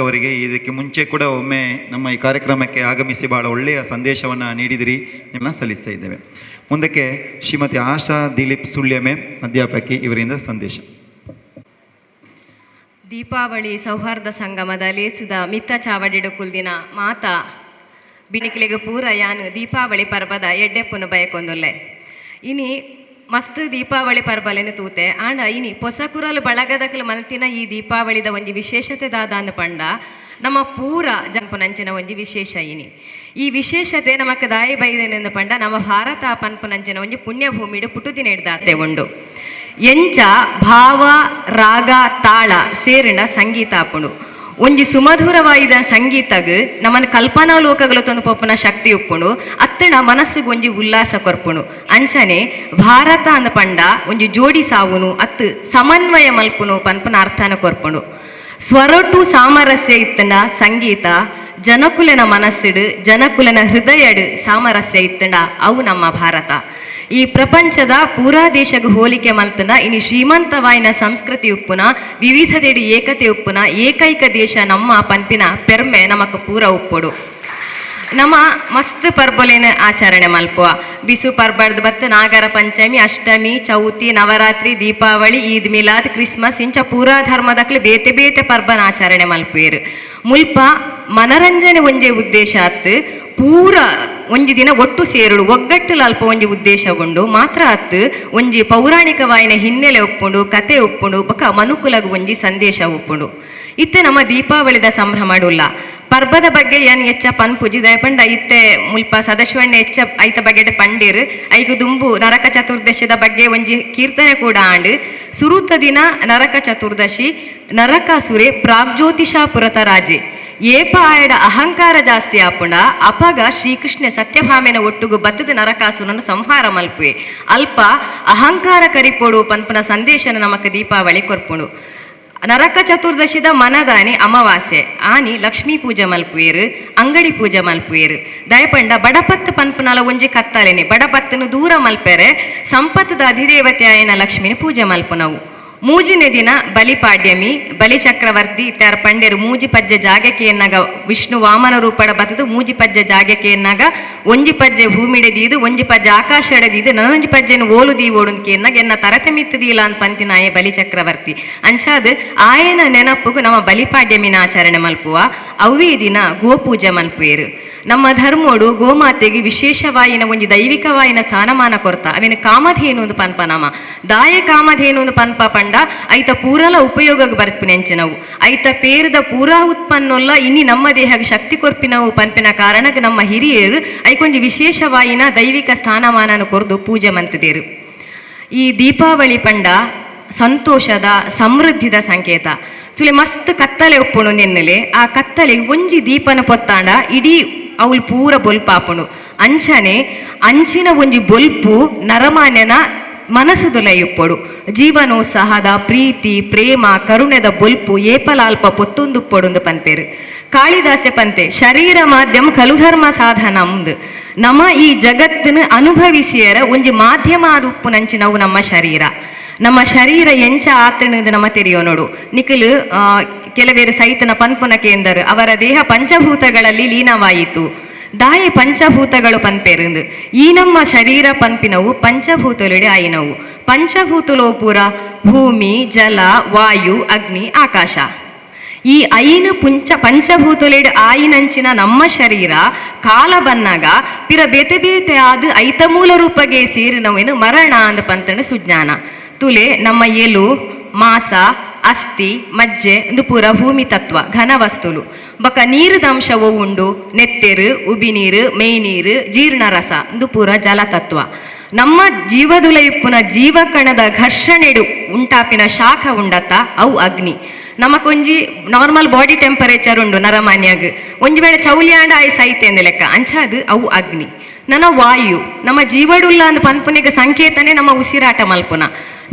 [SPEAKER 1] ಅವರಿಗೆ ಇದಕ್ಕೆ ಮುಂಚೆ ಕೂಡ ಒಮ್ಮೆ ನಮ್ಮ ಈ ಕಾರ್ಯಕ್ರಮಕ್ಕೆ ಆಗಮಿಸಿ ಬಹಳ ಒಳ್ಳೆಯ ಸಂದೇಶವನ್ನು ನೀಡಿದಿರಿ, ನಿಮ್ಮನ್ನ ಸಲ್ಲಿಸ್ತಾ ಇದ್ದೇವೆ. ಮುಂದಕ್ಕೆ ಶ್ರೀಮತಿ ಆಶಾ ದಿಲೀಪ್ ಸುಳ್ಯಮೆ ಅಧ್ಯಾಪಕಿ, ಇವರಿಂದ ಸಂದೇಶ.
[SPEAKER 2] ದೀಪಾವಳಿ ಸೌಹಾರ್ದ ಸಂಗಮದ ಲೇಸಿದ ಮಿತ್ತ ಚಾವಡಿಡು ಕುಲ್ದಿನ ಮಾತ ಬಿಣಿಕ್ಲಿಗೆ ಪೂರ ಯಾನು ದೀಪಾವಳಿ ಪರ್ಬದ ಎಡ್ಡೆಪ್ಪುನು ಬಯಕೊಂದುಲ್ಲೆ. ಇನಿ ಮಸ್ತ್ ದೀಪಾವಳಿ ಪರ್ಬಲೆನು ತೂತೆ ಆಂಡ ಇನಿ ಪೊಸಕುರಲು ಬಳಗದಕಲು ಮಲ್ತಿನ ಈ ದೀಪಾವಳಿದ ಒಂಜಿ ವಿಶೇಷತೆ ದಾದಾಂದು ಪಂಡ ನಮ್ಮ ಪೂರ ಜಂಪುನಂಚಿನ ಒಂಜಿ ವಿಶೇಷ ಇನಿ. ಈ ವಿಶೇಷತೆ ನಮಕ್ ದಾಯಿ ಬೈದೆನೆಂದು ಪಂಡ ನಮ್ಮ ಭಾರತ ಪನ್ಪುನಂಚಿನ ಒಂಜಿ ಪುಣ್ಯಭೂಮಿಡು ಪುಟುದಿ ನೆಡ್ದಾತೆ ಉಂಡು. ಎಂಚ ಭಾವ ರಾಗ ತಾಳ ಸೇರಿನ ಸಂಗೀತ ಆಪುಂಡು. ಒಂಜಿ ಸುಮಧುರವಾದ ಸಂಗೀತಗ್ ನಮ್ಮನ್ನು ಕಲ್ಪನಾ ಲೋಕಗಳು ತಂದು ಪೊಪ್ಪನ ಶಕ್ತಿ ಉಪ್ಪುಂಡು. ಅತ್ತಣ ಮನಸ್ಸಿಗೆ ಒಂಜಿ ಉಲ್ಲಾಸ ಕೊರ್ಪುಂಡು. ಅಂಚನೆ ಭಾರತ ಅಂದ ಪಂಡ ಒಂಜಿ ಜೋಡಿ ಸಾವುನು ಅತ್ತು ಸಮನ್ವಯ ಮಲ್ಪುನು ಪನ್ಪನ ಅರ್ಥನ ಕೊರ್ಪುಂಡು. ಸ್ವರೊಟ್ಟು ಸಾಮರಸ್ಯ ಇತ್ತಂಡ ಸಂಗೀತ ಜನಕುಲನ ಮನಸ್ಸಿಡು ಜನಕುಲನ ಹೃದಯಡು ಸಾಮರಸ್ಯ ಇತ್ತಂಡ ಅವು ನಮ್ಮ ಭಾರತ. ಈ ಪ್ರಪಂಚದ ಪೂರಾ ದೇಶಕ್ಕೆ ಹೋಲಿಕೆ ಮಲ್ತನ ಇನ್ನು ಶ್ರೀಮಂತವಾಯಿನ ಸಂಸ್ಕೃತಿ ಉಪ್ಪುನ ವಿವಿಧತೆಡಿ ಏಕತೆ ಉಪ್ಪುನ ಏಕೈಕ ದೇಶ ನಮ್ಮ ಪಂಪಿನ ಪೆರ್ಮೆ ನಮಕ್ ಪೂರ ಉಪ್ಪುಡು. ನಮ್ಮ ಮಸ್ತ್ ಪರ್ಬಲೇನ ಆಚರಣೆ ಮಲ್ಪುವ ಬಿಸು ಪರ್ಬಡ್ದು ಬತ್ತು ನಾಗರ ಪಂಚಮಿ, ಅಷ್ಟಮಿ, ಚೌತಿ, ನವರಾತ್ರಿ, ದೀಪಾವಳಿ, ಈದ್ ಮಿಲಾದ್, ಕ್ರಿಸ್ಮಸ್ ಇಂಚ ಪೂರಾ ಧರ್ಮದಕ್ಲು ಬೇತೆ ಬೇತೆ ಪರ್ಬನ ಆಚರಣೆ ಮಲ್ಪುವೆರು. ಮುಲ್ಪ ಮನರಂಜನೆ ಒಂಜೆ ಉದ್ದೇಶ ಅತ್ತು ಪೂರ ಒಂಜಿ ದಿನ ಒಟ್ಟು ಸೇರುಡು ಒಗ್ಗಟ್ಟುಲ ಅಲ್ಪ ಒಂಜಿ ಉದ್ದೇಶ ಉಂಡು ಮಾತ್ರ ಅತ್ತು ಒಂಜಿ ಪೌರಾಣಿಕವಾಯಿನ ಹಿನ್ನೆಲೆ ಒಪ್ಪುಂಡು ಕತೆ ಒಪ್ಪುಂಡು ಬೊಕ ಮನುಕುಲಗು ಒಂಜಿ ಸಂದೇಶ ಒಪ್ಪುಂಡು. ಇತ್ತೆ ನಮ್ಮ ದೀಪಾವಳಿದ ಸಂಭ್ರಮಡುಲ್ಲ ಪರ್ಬದ ಬಗ್ಗೆ ಏನ್ ಹೆಚ್ಚ ಪನ್ಪುಜಿ ದಯಪಂಡ ಇತ್ತೆ ಮುಲ್ಪ ಸದಸ್ಯವಣ್ಣ ಹೆಚ್ಚ ಐತ ಬಗ್ಗೆ ಪಂಡಿರ್ ಐಗು ದುಂಬು ನರಕ ಚತುರ್ದಶಿದ ಬಗ್ಗೆ ಒಂಜಿ ಕೀರ್ತನೆ ಕೂಡ ಆಂಡ್ ಸುರುತ ದಿನ ನರಕ ಚತುರ್ದಶಿ ನರಕಾಸುರೆ ಪ್ರಾಗ್ಜ್ಯೋತಿಷಾಪುರತ ರಾಜೆ ಏಪ ಆಯಡ ಅಹಂಕಾರ ಜಾಸ್ತಿ ಆಪುಂಡ ಅಪಗ ಶ್ರೀಕೃಷ್ಣ ಸತ್ಯಭಾಮೆನ ಒಟ್ಟುಗು ಬತ್ತದ ನರಕಾಸುರನ ಸಂಹಾರ ಮಲ್ಪುವೆ ಅಲ್ಪ ಅಹಂಕಾರ ಕರಿಪೋಡು ಪನ್ಪನ ಸಂದೇಶನ ನಮಕ್ ದೀಪಾವಳಿ ಕೊರ್ಪುಂಡು. ನರಕ ಚತುರ್ದಶಿದ ಮನದಾನಿ ಅಮಾವಾಸ್ಯೆ ಆನಿ ಲಕ್ಷ್ಮೀ ಪೂಜೆ ಮಲ್ಪುವೇರು ಅಂಗಡಿ ಪೂಜೆ ಮಲ್ಪುವೇರು ದಯಪಂಡ ಬಡಪತ್ತು ಪನ್ಪುನಲ ಒಂಜಿ ಕತ್ತಲೆನೆ ಬಡಪತ್ತನು ದೂರ ಮಲ್ಪೆರೆ ಸಂಪತ್ತದ ಅಧಿದೇವತೆ ಆಯನ ಲಕ್ಷ್ಮಿನ ಪೂಜೆ ಮಲ್ಪುನವು. ಮೂಜಿನ ದಿನ ಬಲಿಪಾಡ್ಯಮಿ ಬಲಿ ಚಕ್ರವರ್ತಿ ಇತ್ಯಾರ ಪಂಡ್ಯರು ಮೂಜಿ ಪದ್ಯ ಜಾಗಕ್ಕೆ ಎನ್ನಾಗ ವಿಷ್ಣು ವಾಮನ ರೂಪಡ ಬತ್ತದು ಮೂಜಿ ಪದ್ಯ ಜಾಗಕ್ಕೆ ಎನ್ನಾಗ ಒಂಜಿ ಪದ್ಯ ಭೂಮಿಡೆದೀದು ಒಂಜಿ ಪದ್ಯ ಆಕಾಶ ಎಡೆದೀದು ನನೊಂಜಿ ಪದ್ಯನು ಓಲುದಿ ಓಡುನ್ಕೆ ಎನ್ನಾಗ ಎನ್ನ ತರತೆ ಮಿತ್ತದಿಲ್ಲ ಅಂತ ಪಂತಿನಾಯೆ ಬಲಿ ಚಕ್ರವರ್ತಿ ಅಂಚಾದ ಆಯನ ನೆನಪುಗು ನಮ್ಮ ಬಲಿಪಾಡ್ಯಮಿನ ಆಚರಣೆ ಮಲ್ಪುವ ಅವೇ ದಿನ ಗೋಪೂಜೆ ಮಲ್ಪುವೇರು. ನಮ್ಮ ಧರ್ಮೋಡು ಗೋಮಾತೆಗೆ ವಿಶೇಷವಾಯಿನ ಒಂದು ದೈವಿಕವಾಯಿನ ಸ್ಥಾನಮಾನ ಕೊರ್ತ ಅವೇನು ಕಾಮಧೇನು ಒಂದು ಪನ್ಪ ನಮ ದಾಯ ಕಾಮಧೇನು ಒಂದು ಪನ್ಪ ಪಂಡ ಐತ ಪೂರಲ ಉಪಯೋಗಕ್ಕೆ ಬರ್ಪಿನೆಂಚಿನವು ಐತ ಪೇರದ ಪೂರಾ ಉತ್ಪನ್ನೊಲ್ಲ ಇನ್ನಿ ನಮ್ಮ ದೇಹಕ್ಕೆ ಶಕ್ತಿ ಕೊರ್ಪಿನವು ಪನ್ಪಿನ ಕಾರಣಕ್ಕೆ ನಮ್ಮ ಹಿರಿಯರು ಐಕೊಂದು ವಿಶೇಷವಾಯಿನ ದೈವಿಕ ಸ್ಥಾನಮಾನನ ಕೊರ್ದು ಪೂಜೆ ಮಂತಿದೇರು. ಈ ದೀಪಾವಳಿ ಪಂಡ ಸಂತೋಷದ ಸಮೃದ್ಧಿದ ಸಂಕೇತ. ತುಲೆ ಮಸ್ತ್ ಕತ್ತಲೆ ಉಪ್ಪುಣು ನೆನ್ನಲೆ ಆ ಕತ್ತಲೆಗೆ ಒಂಜಿ ದೀಪನ ಪೊತ್ತಾಂಡ ಇಡೀ ಅವಳು ಪೂರ ಬೊಲ್ಪಾಪುಣು ಅಂಚನೆ ಅಂಚಿನ ಒಂಜಿ ಬೊಲ್ಪು ನರಮಾನ್ಯನ ಮನಸ್ಸುದುಲೆ ಇಪ್ಪಡು ಜೀವನೋತ್ಸಾಹದ ಪ್ರೀತಿ ಪ್ರೇಮ ಕರುಣೆದ ಬೊಲ್ಪು ಏಪಲಾಲ್ಪ ಪೊತ್ತೊಂದುಪ್ಪೊಡು ಪಂಪೇರು. ಕಾಳಿದಾಸೆ ಪಂತೆ ಶರೀರ ಮಾಧ್ಯಮ ಕಲುಧರ್ಮ ಸಾಧನ ಮುಂದು ನಮ್ಮ ಈ ಜಗತ್ತನ್ನು ಅನುಭವಿಸಿಯರ ಒಂಜಿ ಮಾಧ್ಯಮ ಆದ ಉಪ್ಪು ನಂಚಿನವು ನಮ್ಮ ಶರೀರ ಎಂಚ ಆತಣದು ನಮ್ಮ ತೆರೆಯೋ ನೋಡು ನಿಖಿಲು ಕೆಲವೇರು ಸೈತನ ಪನ್ಪುನ ಕೇಂದ್ರ ಅವರ ದೇಹ ಪಂಚಭೂತಗಳಲ್ಲಿ ಲೀನವಾಯಿತು ದಾಯ ಪಂಚಭೂತಗಳು ಪನ್ಪೇರಿಂದು ಈ ನಮ್ಮ ಶರೀರ ಪನ್ಪಿನವು ಪಂಚಭೂತಲುಡೆ ಆಯಿನವು ಪಂಚಭೂತಲೋ ಪೂರ ಭೂಮಿ ಜಲ ವಾಯು ಅಗ್ನಿ ಆಕಾಶ. ಈ ಐನು ಪಂಚಭೂತಲೆಡ್ ಆಯಿನಂಚಿನ ನಮ್ಮ ಶರೀರ ಕಾಲ ಬನ್ನಾಗ ಪಿರ ಬೇತೆ ಬೇತೆ ಆದ ಐತ ಮೂಲ ರೂಪಗೆ ಸೇರಿನವೇನು ಮರಣ ಅಂದ ಪಂತನ ಸುಜ್ಞಾನ. ತುಲೆ ನಮ್ಮ ಎಲು ಮಾಸ ಅಸ್ಥಿ ಮಜ್ಜೆ ಇಂದು ಪೂರ ಭೂಮಿ ತತ್ವ ಘನ ವಸ್ತುಲು ಬಕ ನೀರದ ಅಂಶವೂ ಉಂಡು ನೆತ್ತೆರು ಉಬಿನೀರು ಮೇಯ್ನೀರು ಜೀರ್ಣರಸ ಇಂದು ಪೂರ ಜಲತತ್ವ. ನಮ್ಮ ಜೀವದುಲೈಪುನ ಜೀವಕಣದ ಘರ್ಷಣೆಡು ಉಂಟಾಪಿನ ಶಾಖ ಉಂಡತ್ತ ಅವು ಅಗ್ನಿ. ನಮಕೊಂಜಿ ನಾರ್ಮಲ್ ಬಾಡಿ ಟೆಂಪರೇಚರ್ ಉಂಡು ನರಮಾನ್ಯಾಗ ಒಂಜಿ ವೇಳೆ ಚೌಲಿಯಾಂಡ ಆಯ್ಸ್ ಐತೆ ಅಂದ ಲೆಕ್ಕ ಅಂಚಾದು ಅವು ಅಗ್ನಿ. ನನ್ನ ವಾಯು ನಮ್ಮ ಜೀವಡುಲ್ಲ ಅಂದ ಪನ್ಪುನಿಗೆ ಸಂಕೇತನೇ ನಮ್ಮ ಉಸಿರಾಟ ಮಲ್ಪುನ.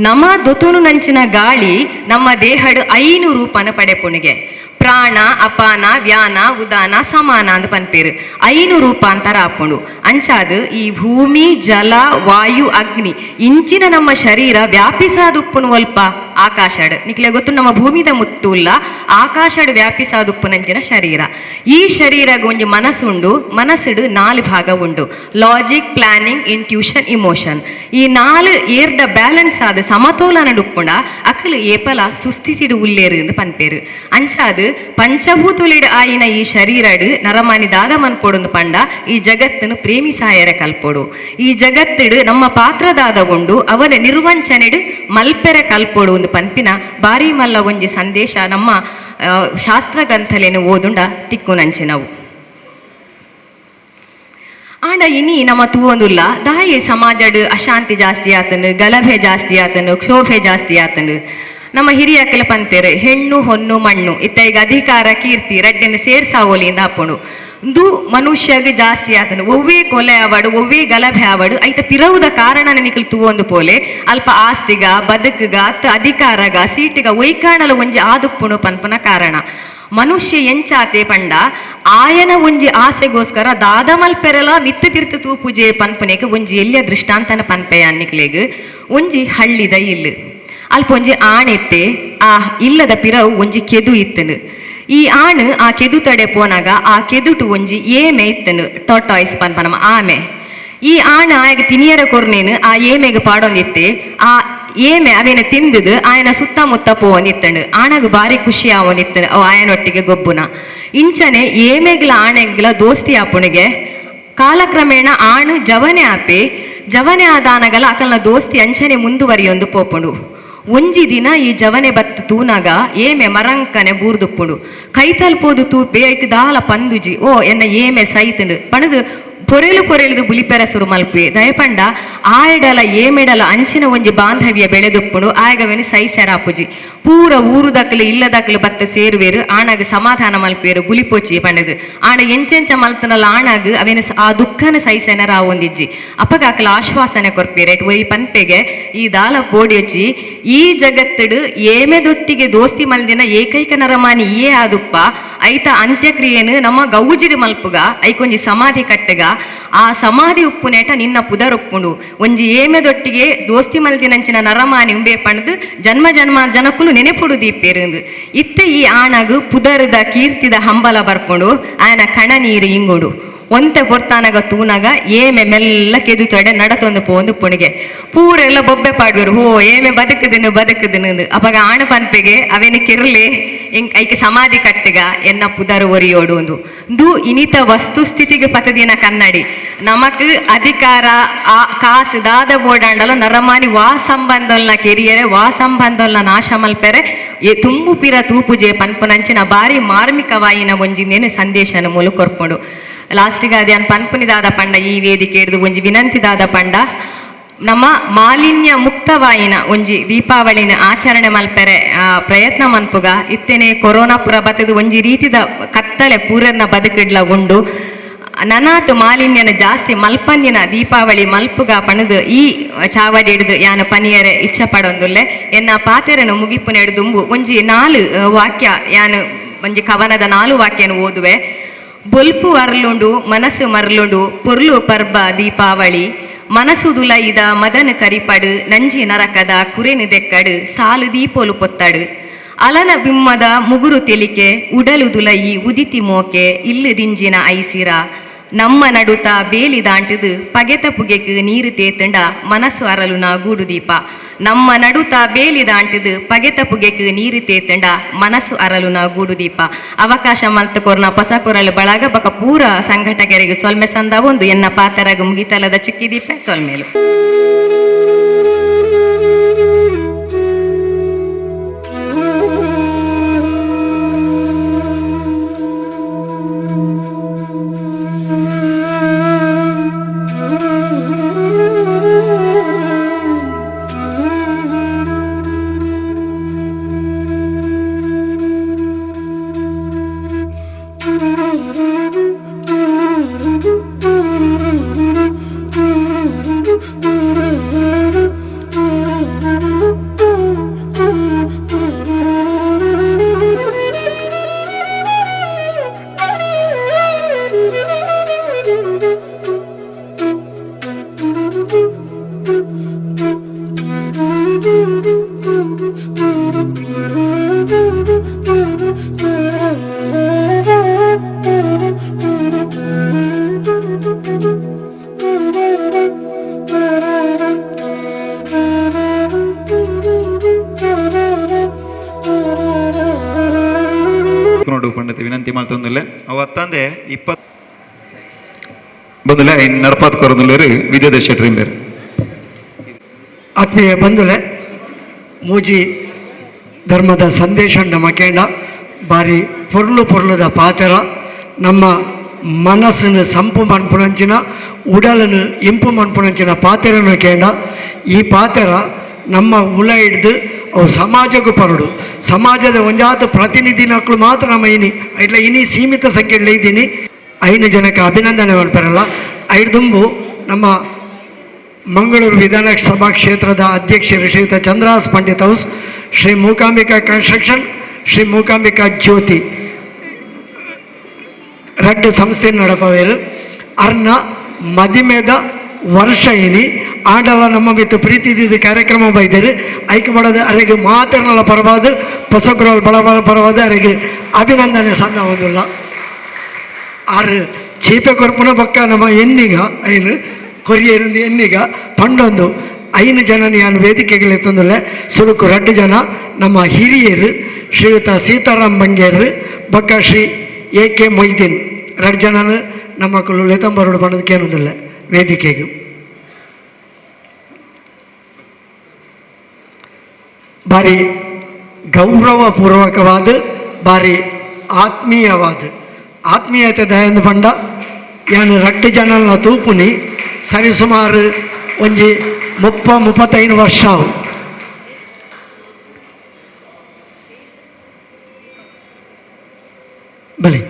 [SPEAKER 2] ನಮ್ಮ ದೊತುನು ನಂಚಿನ ಗಾಳಿ ನಮ್ಮ ದೇಹಡು 5 ರೂಪನ ಪಡೆಪುಣಿಗೆ ಪ್ರಾಣ ಅಪಾನ ವ್ಯಾನ ಉದಾನ ಸಮಾನ ಅಂದ ಪನ್ಪೇರು 5 ರೂಪಾಂತರ ಆಪುಂಡು ಅಂಚಾದು ಈ ಭೂಮಿ ಜಲ ವಾಯು ಅಗ್ನಿ ಇಂಚಿನ ನಮ್ಮ ಶರೀರ ವ್ಯಾಪಿಸಾದುಪ್ಪುನು ಒಲ್ಪ ಆಕಾಶಡ್ ನಿಕ್ಲೆ ಗೊತ್ತು ನಮ್ಮ ಭೂಮಿದ ಮುತ್ತುಲ್ಲ ಆಕಾಶಡ್ ವ್ಯಾಪಿಸಾದುಪ್ಪುನಂಚಿನ ಶರೀರ. ಈ ಶರೀರಗ ಒಂಜಿ ಮನಸ್ಸುಂಡು ಮನಸ್ಸುಡು 4 ಭಾಗ ಉಂಡು ಲಾಜಿಕ್ ಪ್ಲಾನಿಂಗ್ ಇಂಟ್ಯೂಷನ್ ಇಮೋಷನ್. ಈ 4 ಏರ್ದ ಬ್ಯಾಲೆನ್ಸ್ ಆದ ಸಮತೋಲನ ಡುಪ್ಪುಂಡ ಅಕಲು ಏಪಲ ಸುಸ್ಥಿತಿಡು ಉಲ್ಲೇರು ಎಂದು ಪನ್ಪೇರು. ಅಂಚಾದು ಪಂಚಭೂತುಲಿಡ ಆಯಿನ ಈ ಶರೀರಡು ನರಮಾನಿ ದಾದ ಮನ್ಪೊಡು ಪಂಡ ಈ ಜಗತ್ತನ್ನು ಪ್ರೇಮಿ ಸಾಯರ ಕಲ್ಪೊಡು. ಈ ಜಗತ್ತಿಡು ನಮ್ಮ ಪಾತ್ರದಾದ ಉಂಡು ಅವನ ನಿರ್ವಂಚನೆಡು ಮಲ್ಪೆರ ಕಲ್ಪೊಡು ಒಂದು ಪನ್ಪಿನ ಬಾರಿ ಮಲ್ಲ ಒಂಜಿ ಸಂದೇಶ ನಮ್ಮ ಶಾಸ್ತ್ರ ಗ್ರಂಥಲೇನು ಓದುಂಡ ತಿಕ್ಕುನಂಚಿನವು. ಆಂಡ ಇನಿ ನಮ್ಮ ತೂವೊಂದುಲ್ಲ ದಾಯೆ ಸಮಾಜಡ್ ಅಶಾಂತಿ ಜಾಸ್ತಿ ಆತನು ಗಲಭೆ ಜಾಸ್ತಿ ಆತನು ಕ್ಷೋಭೆ ಜಾಸ್ತಿ ಆತನು. ನಮ್ಮ ಹಿರಿಯಕ್ಕಲ ಪಂತೇರು ಹೆಣ್ಣು ಹೊನ್ನು ಮಣ್ಣು ಇತ್ತ ಈಗ ಅಧಿಕಾರ ಕೀರ್ತಿ ರಡ್ಡನ್ನು ಸೇರ್ಸಾವೋಲಿಂದ ಹಾಪುಂಡು ಇಂದು ಮನುಷ್ಯಗೆ ಜಾಸ್ತಿ ಆತನು ಒವ್ವೇ ಕೊಲೆ ಆವಡು ಒವ್ವೇ ಗಲಭೆ ಆವಡು ಐತ ಪಿರವುದ ಕಾರಣ ನಿಕಲು ತೂವೊಂದು ಪೋಲೆ ಅಲ್ಪ ಆಸ್ತಿಗ ಬದುಕುಗ ಅಧಿಕಾರಗ ಸೀಟಿಗ ಒಯ್ಕಾಣಲ ಒಂಜಿ ಆದುಪ್ಪುಣು ಪನ್ಪನ ಕಾರಣ. ಮನುಷ್ಯ ಎಂಚಾತೆ ಪಂಡ ಆಯನ ಒಂಜಿ ಆಸೆಗೋಸ್ಕರ ದಾದ ಮಲ್ಪೆರಲ ಮಿತ್ತು ತಿರ್ತು ತೂಪುಜೆ ಪನ್ಪನೆಗೆ ಒಂಜಿ ಎಲ್ಲಿಯ ದೃಷ್ಟಾಂತನ ಪನ್ಪೆಯ ಅನ್ನಿಕ್ಲೆಗ್ ಒಂಜಿ ಹಳ್ಳಿದ ಇಲ್ಲು ಅಲ್ಪ ಒಂಜಿ ಆಣೆತ್ತೆ ಆ ಇಲ್ಲದ ಪಿರವು ಒಂಜಿ ಕೆದು ಇತ್ತನು. ಈ ಆಣು ಆ ಕೆದು ತಡೆ ಪೋನಾಗ ಆ ಕೆದುಟು ಒಂಜಿ ಏಮೆ ಇತ್ತನು ಟೊಟಾಯ್ಸ್ ಪನ್ಪನಮ ಆಮೆ. ಈ ಆಣ ಆಗ ತಿನಿಯರ ಕೊರ್ನೇನು ಆ ಏಮೆಗೆ ಪಾಡೊಂದಿತ್ತೆ ಆ ಏಮೆ ಅವೇನ ತಿಂದದು ಆಯನ ಸುತ್ತಮುತ್ತ ಪೋವೊಂದಿತ್ತಂಡು ಆಣಗ ಬಾರಿ ಖುಷಿ ಆವೊಂದಿತ್ತನು ಅವು ಆಯನೊಟ್ಟಿಗೆ ಗೊಬ್ಬುನ. ಇಂಚನೆ ಏಮೆಗ್ಲ ಆಣೆಗ್ಲ ದೋಸ್ತಿ ಆಪುಣಿಗೆ ಕಾಲಕ್ರಮೇಣ ಆಣು ಜವನೆ ಆಪೆ ಜವನೆ ಆದಾನಗಲ ಅಕಲ್ನ ದೋಸ್ತಿ ಅಂಚನೆ ಮುಂದುವರಿಯೊಂದು ಪೋಪುಂಡು. ಒಂಜಿ ದಿನ ಈ ಜವನೆ ಬತ್ತು ತೂನಾಗ ಏಮೆ ಮರಂಕನೆ ಬೂರ್ದುಪ್ಪುಂಡು ಕೈತಲ್ಪೋದು ತೂಪೆ ಐಕ್ ದಾಲ ಪಂದುಜಿ ಓ ಎನ್ನ ಏಮೆ ಸೈತಂಡು ಪಣದು ಪೊರೆಲು ಬುಲಿಪೆರ ಸುರು ಮಲ್ಪೆ ದಯಪಂಡ ಆಯಡಲ ಏಮೆಡಲ ಅಂಚಿನ ಒಂಜಿ ಬಾಂಧವ್ಯ ಬೆಳೆದುಪ್ಪುಂಡು ಆಯಗವೇನು ಸೈಸೆರಾಪುಜಿ ಪೂರ ಊರು ದಕ್ಕಲು ಇಲ್ಲ ದಕ್ಕಲು ಬತ್ತ ಸೇರುವೇರು ಆಣಾಗ ಸಮಾಧಾನ ಮಲ್ಪೇರು ಬುಲಿಪೋಚಿ ಪಂಡದು ಆಣ ಎಂಚೆಂಚ ಮಲ್ತನಲ್ಲ ಆಣಾಗ ಅವೇನು ಆ ದುಃಖನ ಸೈಸೆನರ ಒಂದಿಜ್ಜಿ ಅಪ್ಪಗ ಆಕಲ ಆಶ್ವಾಸನೆ ಕೊರ್ಪೇರೆ ಒಯ್ ಪನ್ಪೆಗೆ ಈ ದಾಲ ಪೋಡಿಯೊಚ್ಚಿ ಈ ಜಗತ್ತಡು ಏಮೆದೊಟ್ಟಿಗೆ ದೋಸ್ತಿ ಮಲ್ದಿನ ಏಕೈಕ ನರಮಾನಿ ಏ ಆದುಪ್ಪ ಐತ ಅಂತ್ಯಕ್ರಿಯೆನು ನಮ್ಮ ಗೌಜಿಡು ಮಲ್ಪುಗ ಐಕೊಂಜಿ ಸಮಾಧಿ ಕಟ್ಟಗ ಆ ಸಮಾಧಿ ಉಪ್ಪುನೇಟ ನಿನ್ನ ಪುದರೊಪ್ಪುಂಡು ಒಂಜಿ ಏಮೆದೊಟ್ಟಿಗೆ ದೋಸ್ತಿ ಮಲ್ದಿನಂಚಿನ ನರಮಾನಿ ಉಂಬೆ ಪಣದು ಜನ್ಮ ಜನಕ್ಕುಲು ನೆನೆಪುಡು ದೀಪೇರು ಇತ್ತೆ ಈ ಆಣಗು ಪುದರದ ಕೀರ್ತಿದ ಹಂಬಲ ಬರ್ಕೊಂಡು ಆಯನ ಕಣ ನೀರು ಇಂಗುಡು ಒಂತೆ ಪೊರ್ತಾನಗ ತೂನಗ ಏಮೆ ಮೆಲ್ಲ ಕೆದುತೊಡೆ ನಡತೊಂದು ಪೋಂದು ಪುಣಿಗೆ ಪೂರೆಲ್ಲ ಬೊಬ್ಬೆ ಪಾಡ್ವೇರು ಹೋ ಏಮೆ ಬದುಕುದಿನು ಅಪಗ ಆಣ ಪನ್ಪೆಗೆ ಅವೇನು ಕಿರ್ಲಿ ಐಕೆ ಸಮಾಧಿ ಕಟ್ಟೆಗ ಎನ್ನ ಪುದರು ಒರಿಯೋಡು ಒಂದು ದು ಇನಿತ ವಸ್ತುಸ್ಥಿತಿಗೆ ಪತದಿನ ಕನ್ನಡಿ ನಮಕ್ ಅಧಿಕಾರ ಆ ಕಾಸು ದಾದ ಬೋಡಾಂಡಲ ನರಮಾನಿ ವಾ ಸಂಬಂಧಲ್ನ ಕೆರಿಯರೆ ವಾ ಸಂಬಂಧಲ್ನ ನಾಶ ಮಲ್ಪೆರೆ ತುಂಬು ಪಿರ ತೂಪುಜೆ ಪನ್ಪುನಂಚಿನ ಬಾರಿ ಮಾರ್ಮಿಕವಾಯಿನ ಒಂಜಿಂದೇನೆ ಸಂದೇಶನ ಮೂಲ ಕೊರ್ಪುಂಡು ಲಾಸ್ಟಿಗೆ ಅದೇನು ಪನ್ಪುನಿದಾದ ಪಂಡ ಈ ವೇದಿಕೆ ಹಿಡಿದು ಒಂಜಿ ವಿನಂತಿದಾದ ಪಂಡ ನಮ್ಮ ಮಾಲಿನ್ಯ ಮುಕ್ತವಾಯಿನ ಒಂಜಿ ದೀಪಾವಳಿನ ಆಚರಣೆ ಮಲ್ಪೆರೆ ಪ್ರಯತ್ನ ಮನ್ಪುಗ ಇತ್ತೇನೆ ಕೊರೋನಾ ಪುರ ಬತ್ತದು ಒಂಜಿ ರೀತಿದ ಕತ್ತಳೆ ಪೂರನ್ನ ಬದುಕಿಡ್ಲ ಉಂಡು ನನಾಟು ಮಾಲಿನ್ಯನ ಜಾಸ್ತಿ ಮಲ್ಪನ್ಯನ ದೀಪಾವಳಿ ಮಲ್ಪುಗ ಪಣದು ಈ ಚಾವಡಿ ಹಿಡಿದು ಯಾನ ಪನಿಯರೆ ಇಚ್ಛ ಪಡೊಂದುಲ್ಲೆ ಎನ್ನ ಪಾತೆರನು ಮುಗಿಪುನ ಹಿಡಿದುಂಬು ಒಂಜಿ 4 ವಾಕ್ಯ ಯಾನು ಒಂಜಿ ಕವನದ 4 ವಾಕ್ಯನ ಓದುವೆ. ಬೊಲ್ಪು ಅರ್ಲುಂಡು ಮನಸ್ಸು ಮರ್ಲುಂಡು ಪೊರ್ಲು ಪರ್ಬ ದೀಪಾವಳಿ ಮನಸ್ಸು ದುಲೈದ ಮದನ ಕರಿಪಡು ನಂಜಿ ನರಕದ ಕುರೆನು ದೆಕ್ಕಡು ಸಾಲು ದೀಪೋಲು ಪೊತ್ತಡು ಅಲನ ಬಿಮ್ಮದ ಮುಗುರು ತೆಲಿಕೆ ಉಡಲು ದುಲಯಿ ಉದಿತಿ ಮೋಕೆ ಇಲ್ಲು ದಿಂಜಿನ ಐಸಿರ ನಮ್ಮ ನಡುತ ಬೇಲಿ ದಾಂಟದು ಪಗೆತ ಪುಗೆಕು ನೀರು ತೇತಂಡ ಮನಸ್ಸು ಅರಲುನ ಗೂಡು ದೀಪ ನಮ್ಮ ನಡುತ ಬೇಲಿ ದಾಂಟದು ಪಗೆತ ಪುಗೆಕು ನೀರು ತೇತಂಡ ಮನಸ್ಸು ಅರಲುನ ಗೂಡು ದೀಪ ಅವಕಾಶ ಮಲ್ತ ಕೊರ್ನ ಪಸ ಕೊರಲು ಬಳಗ ಬಕ ಪೂರ ಸಂಘಟಕರಿಗೆ ಸೊಲ್ಮೆ ಸಂದ ಒಂದು ಎನ್ನ ಪಾತರಗ ಮುಗಿತಲದ ಚುಕ್ಕಿ ದೀಪ ಸೊಲ್ಮೇಲು
[SPEAKER 1] ಪಂಡತಿ ವಿನಂತಿ ಮಾಡ್ತಂದಿಲ್ಲ ಅವತ್ತಂದೆ 20 ಬಂದಿಲ್ಲ ಇನ್ನು ನಡಪಾತ್ ಕೊರೊಂದುಲ್ಲೇರು ವಿದ್ಯಾದ ಶೆಟ್ರಿಂಬೇರು
[SPEAKER 3] ಆತ್ಮೀಯ ಬಂಧುಲೆ ಮೂಜಿ ಧರ್ಮದ ಸಂದೇಶ ನಮಕೇಂಡ ಬಾರಿ ಪೊರ್ಲುದ ಪಾತೆರ ನಮ್ಮ ಮನಸ್ಸನ್ನು ಸಂಪು ಮನ್ಪುನಂಚಿನ ಉಡಲನ್ನು ಇಂಪು ಮನ್ಪುನಂಚಿನ ಪಾತೆರನ್ನು ಕೇಂಡ ಈ ಪಾತೆರ ನಮ್ಮ ಉಲ ಹಿಡ್ದು ಅವು ಸಮಾಜಕ್ಕೂ ಪರಡು ಸಮಾಜದ ಒಂಜಾತು ಪ್ರತಿನಿಧಿನಕ್ಕಳು ಮಾತ್ರ ನಮ್ಮ ಇನಿ ಸೀಮಿತ ಸಂಖ್ಯೆಯಲ್ಲಿ ಇದ್ದೀನಿ 5 ಜನಕ್ಕೆ ಅಭಿನಂದನೆ ಮಾಡ್ತಾರಲ್ಲ ಐದುಂಬು ನಮ್ಮ ಮಂಗಳೂರು ವಿಧಾನಸಭಾ ಕ್ಷೇತ್ರದ ಅಧ್ಯಕ್ಷರು ಶ್ರೀಯುತ ಚಂದ್ರಹಾಸ್ ಪಂಡಿತ್ ಹೌಸ್, ಶ್ರೀ ಮೂಕಾಂಬಿಕಾ ಕನ್ಸ್ಟ್ರಕ್ಷನ್, ಶ್ರೀ ಮೂಕಾಂಬಿಕಾ ಜ್ಯೋತಿ ರಡ್ಡು ಸಂಸ್ಥೆ ನಡಪವೇರು ಅರ್ನ ಮದಿಮೆದ ವರ್ಷ ಆಡಲ ನಮ್ಮ ಮಿತ್ತು ಪ್ರೀತಿದಿದ್ದು ಕಾರ್ಯಕ್ರಮ ಬೈದೇರು ಐಕೆ ಮಾಡೋದು ಅರೆಗೆ ಮಾತರ್ನಲ್ಲ ಪರವಾದ ಹೊಸಗ್ರಹ ಬಳ ಪರವಾದ ಅರೆಗೆ ಅಭಿನಂದನೆ ಸಣ್ಣ ಒಂದಿಲ್ಲ ಆರು ಚೀಪೆ ಕೊರ್ಪುನ ಪಕ್ಕ ನಮ್ಮ ಎನ್ನಿಗ ಐನು ಕೊರಿಯರಿಂದ ಎನ್ನಿಗ ಪಂಡೊಂದು 5 ಜನ ನಾನು ವೇದಿಕೆಗೆ ಎತ್ತಂದಿಲ್ಲ ಸುರುಕು 2 ಜನ ನಮ್ಮ ಹಿರಿಯರು ಶ್ರೀಯುತ ಸೀತಾರಾಮ್ ಬಂಗೇರು ಬಕ್ಕ ಶ್ರೀ AK ಮೊಯ್ದೀನ್ 2 ಜನನ ನಮ್ಮ ಮಕ್ಕಳು ಲೆತಂಬರೋಡು ಪಣ್ಣದಕ್ಕೆ ಏನೊಂದಿಲ್ಲ ವೇದಿಕೆಗೆ ಬಾರಿ ಗೌರವಪೂರ್ವಕವಾದ ಬಾರಿ ಆತ್ಮೀಯತೆ ದಯಂದು ಪಂಡ ಯಾನು 2 ಜನನ ತೂಪುನಿ ಸರಿಸುಮಾರು ಒಂಜಿ 30-35 ವರ್ಷ ಬಲಿ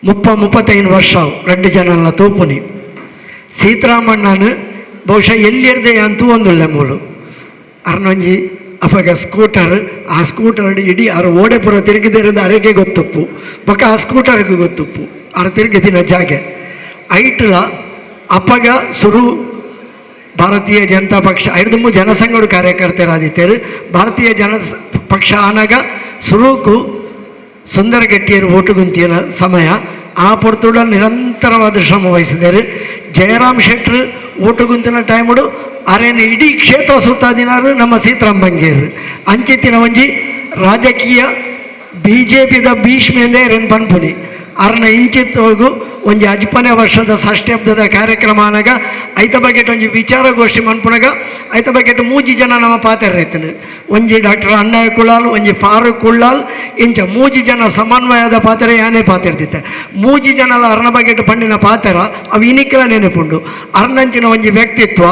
[SPEAKER 3] 30-35 ವರ್ಷ 2 ಜನನ ತೂಪುನಿ ಸೀತಾರಾಮಣ್ಣನು ಬಹುಶಃ ಎಲ್ಲಿರ್ದೆ ಅಂತೂ ಒಂದುಳ್ಳೆ ಮೂಲು ಅರ್ನೊಂಜಿ ಅವಾಗ ಸ್ಕೂಟರ್ ಆ ಸ್ಕೂಟರ್ ಇಡೀ ಅರ ಓಡೆ ಪುರ ತಿರುಗಿದಿರಿಂದ ಅರೆಗೆ ಗೊತ್ತುಪ್ಪು ಬೊಕ್ಕ ಆ ಸ್ಕೂಟರ್ಗೆ ಗೊತ್ತುಪ್ಪು ಅರ ತಿರುಗಿದಿನ ಜಾಗೆ ಐಟ್ಲ ಅಪ್ಪಗ ಸುರು ಭಾರತೀಯ ಜನತಾ ಪಕ್ಷ ಐದು ಜನಸಂಘಡು ಕಾರ್ಯಕರ್ತರಾದಿತ್ತೇರು ಭಾರತೀಯ ಪಕ್ಷ ಆನಾಗ ಸುರುಕು ಸುಂದರಗೆಟ್ಟಿಯರು ಒಟ್ಟುಗುಂತಿನ ಸಮಯ ಆ ಪೊರ್ತುಡ ನಿರಂತರವಾದ ಶ್ರಮ ವಹಿಸಿದ್ದಾರೆ. ಜಯರಾಮ್ ಶೆಟ್ಟರು ಒಟ್ಟುಗುಂತಿನ ಟೈಮುಡು ಅರೇನು ಇಡೀ ಕ್ಷೇತ್ರ ಸುತ್ತಾದಿನಾರು ನಮ್ಮ ಸೀತಾರಾಮ್ ಬಂಗೇರು ಅಂಚಿತ್ತಿನ ಒಂಜಿ ರಾಜಕೀಯ BJPದ ಭೀಷ್ಮೇಂದೇ ರೆನ್ ಪನ್ಪುನಿ ಅರ್ನ ಇಂಚಿತ್ತು ಹೋಗು ಒಂಜಿ 15ನೇ ವರ್ಷದ ಷಷ್ಠ್ಯಬ್ದದ ಕಾರ್ಯಕ್ರಮ ಅನಾಗ ಐತ ಬಗೆಟ್ ಒಂಜಿ ವಿಚಾರಗೋಷ್ಠಿ ಮನ್ಪುನಾಗ ಐತ ಬಗೆಟ್ 3 ಜನ ನಮ್ಮ ಪಾತ್ರ ಇರ್ತದೆ. ಒಂಜಿ ಡಾಕ್ಟರ್ ಅಣ್ಣಯ್ಯ ಕುಳ್ಳಾಲ್, ಒಂಜಿ ಫಾರೂಕ್ ಕುಳ್ಳಾಲ್, ಇಂಚ 3 ಜನ ಸಮನ್ವಯದ ಪಾತ್ರ ಯಾನೇ ಪಾತ್ರ ಇರ್ತಿತ್ತೆ. 3 ಜನದ ಅರ್ನ ಬಗೆಟ್ ಪಂಡಿನ ಪಾತ್ರ ಅವು ಇನಿಕ್ಕಿಲ ನೆನಪುಂಡು. ಅರ್ನಂಚಿನ ಒಂಜಿ ವ್ಯಕ್ತಿತ್ವ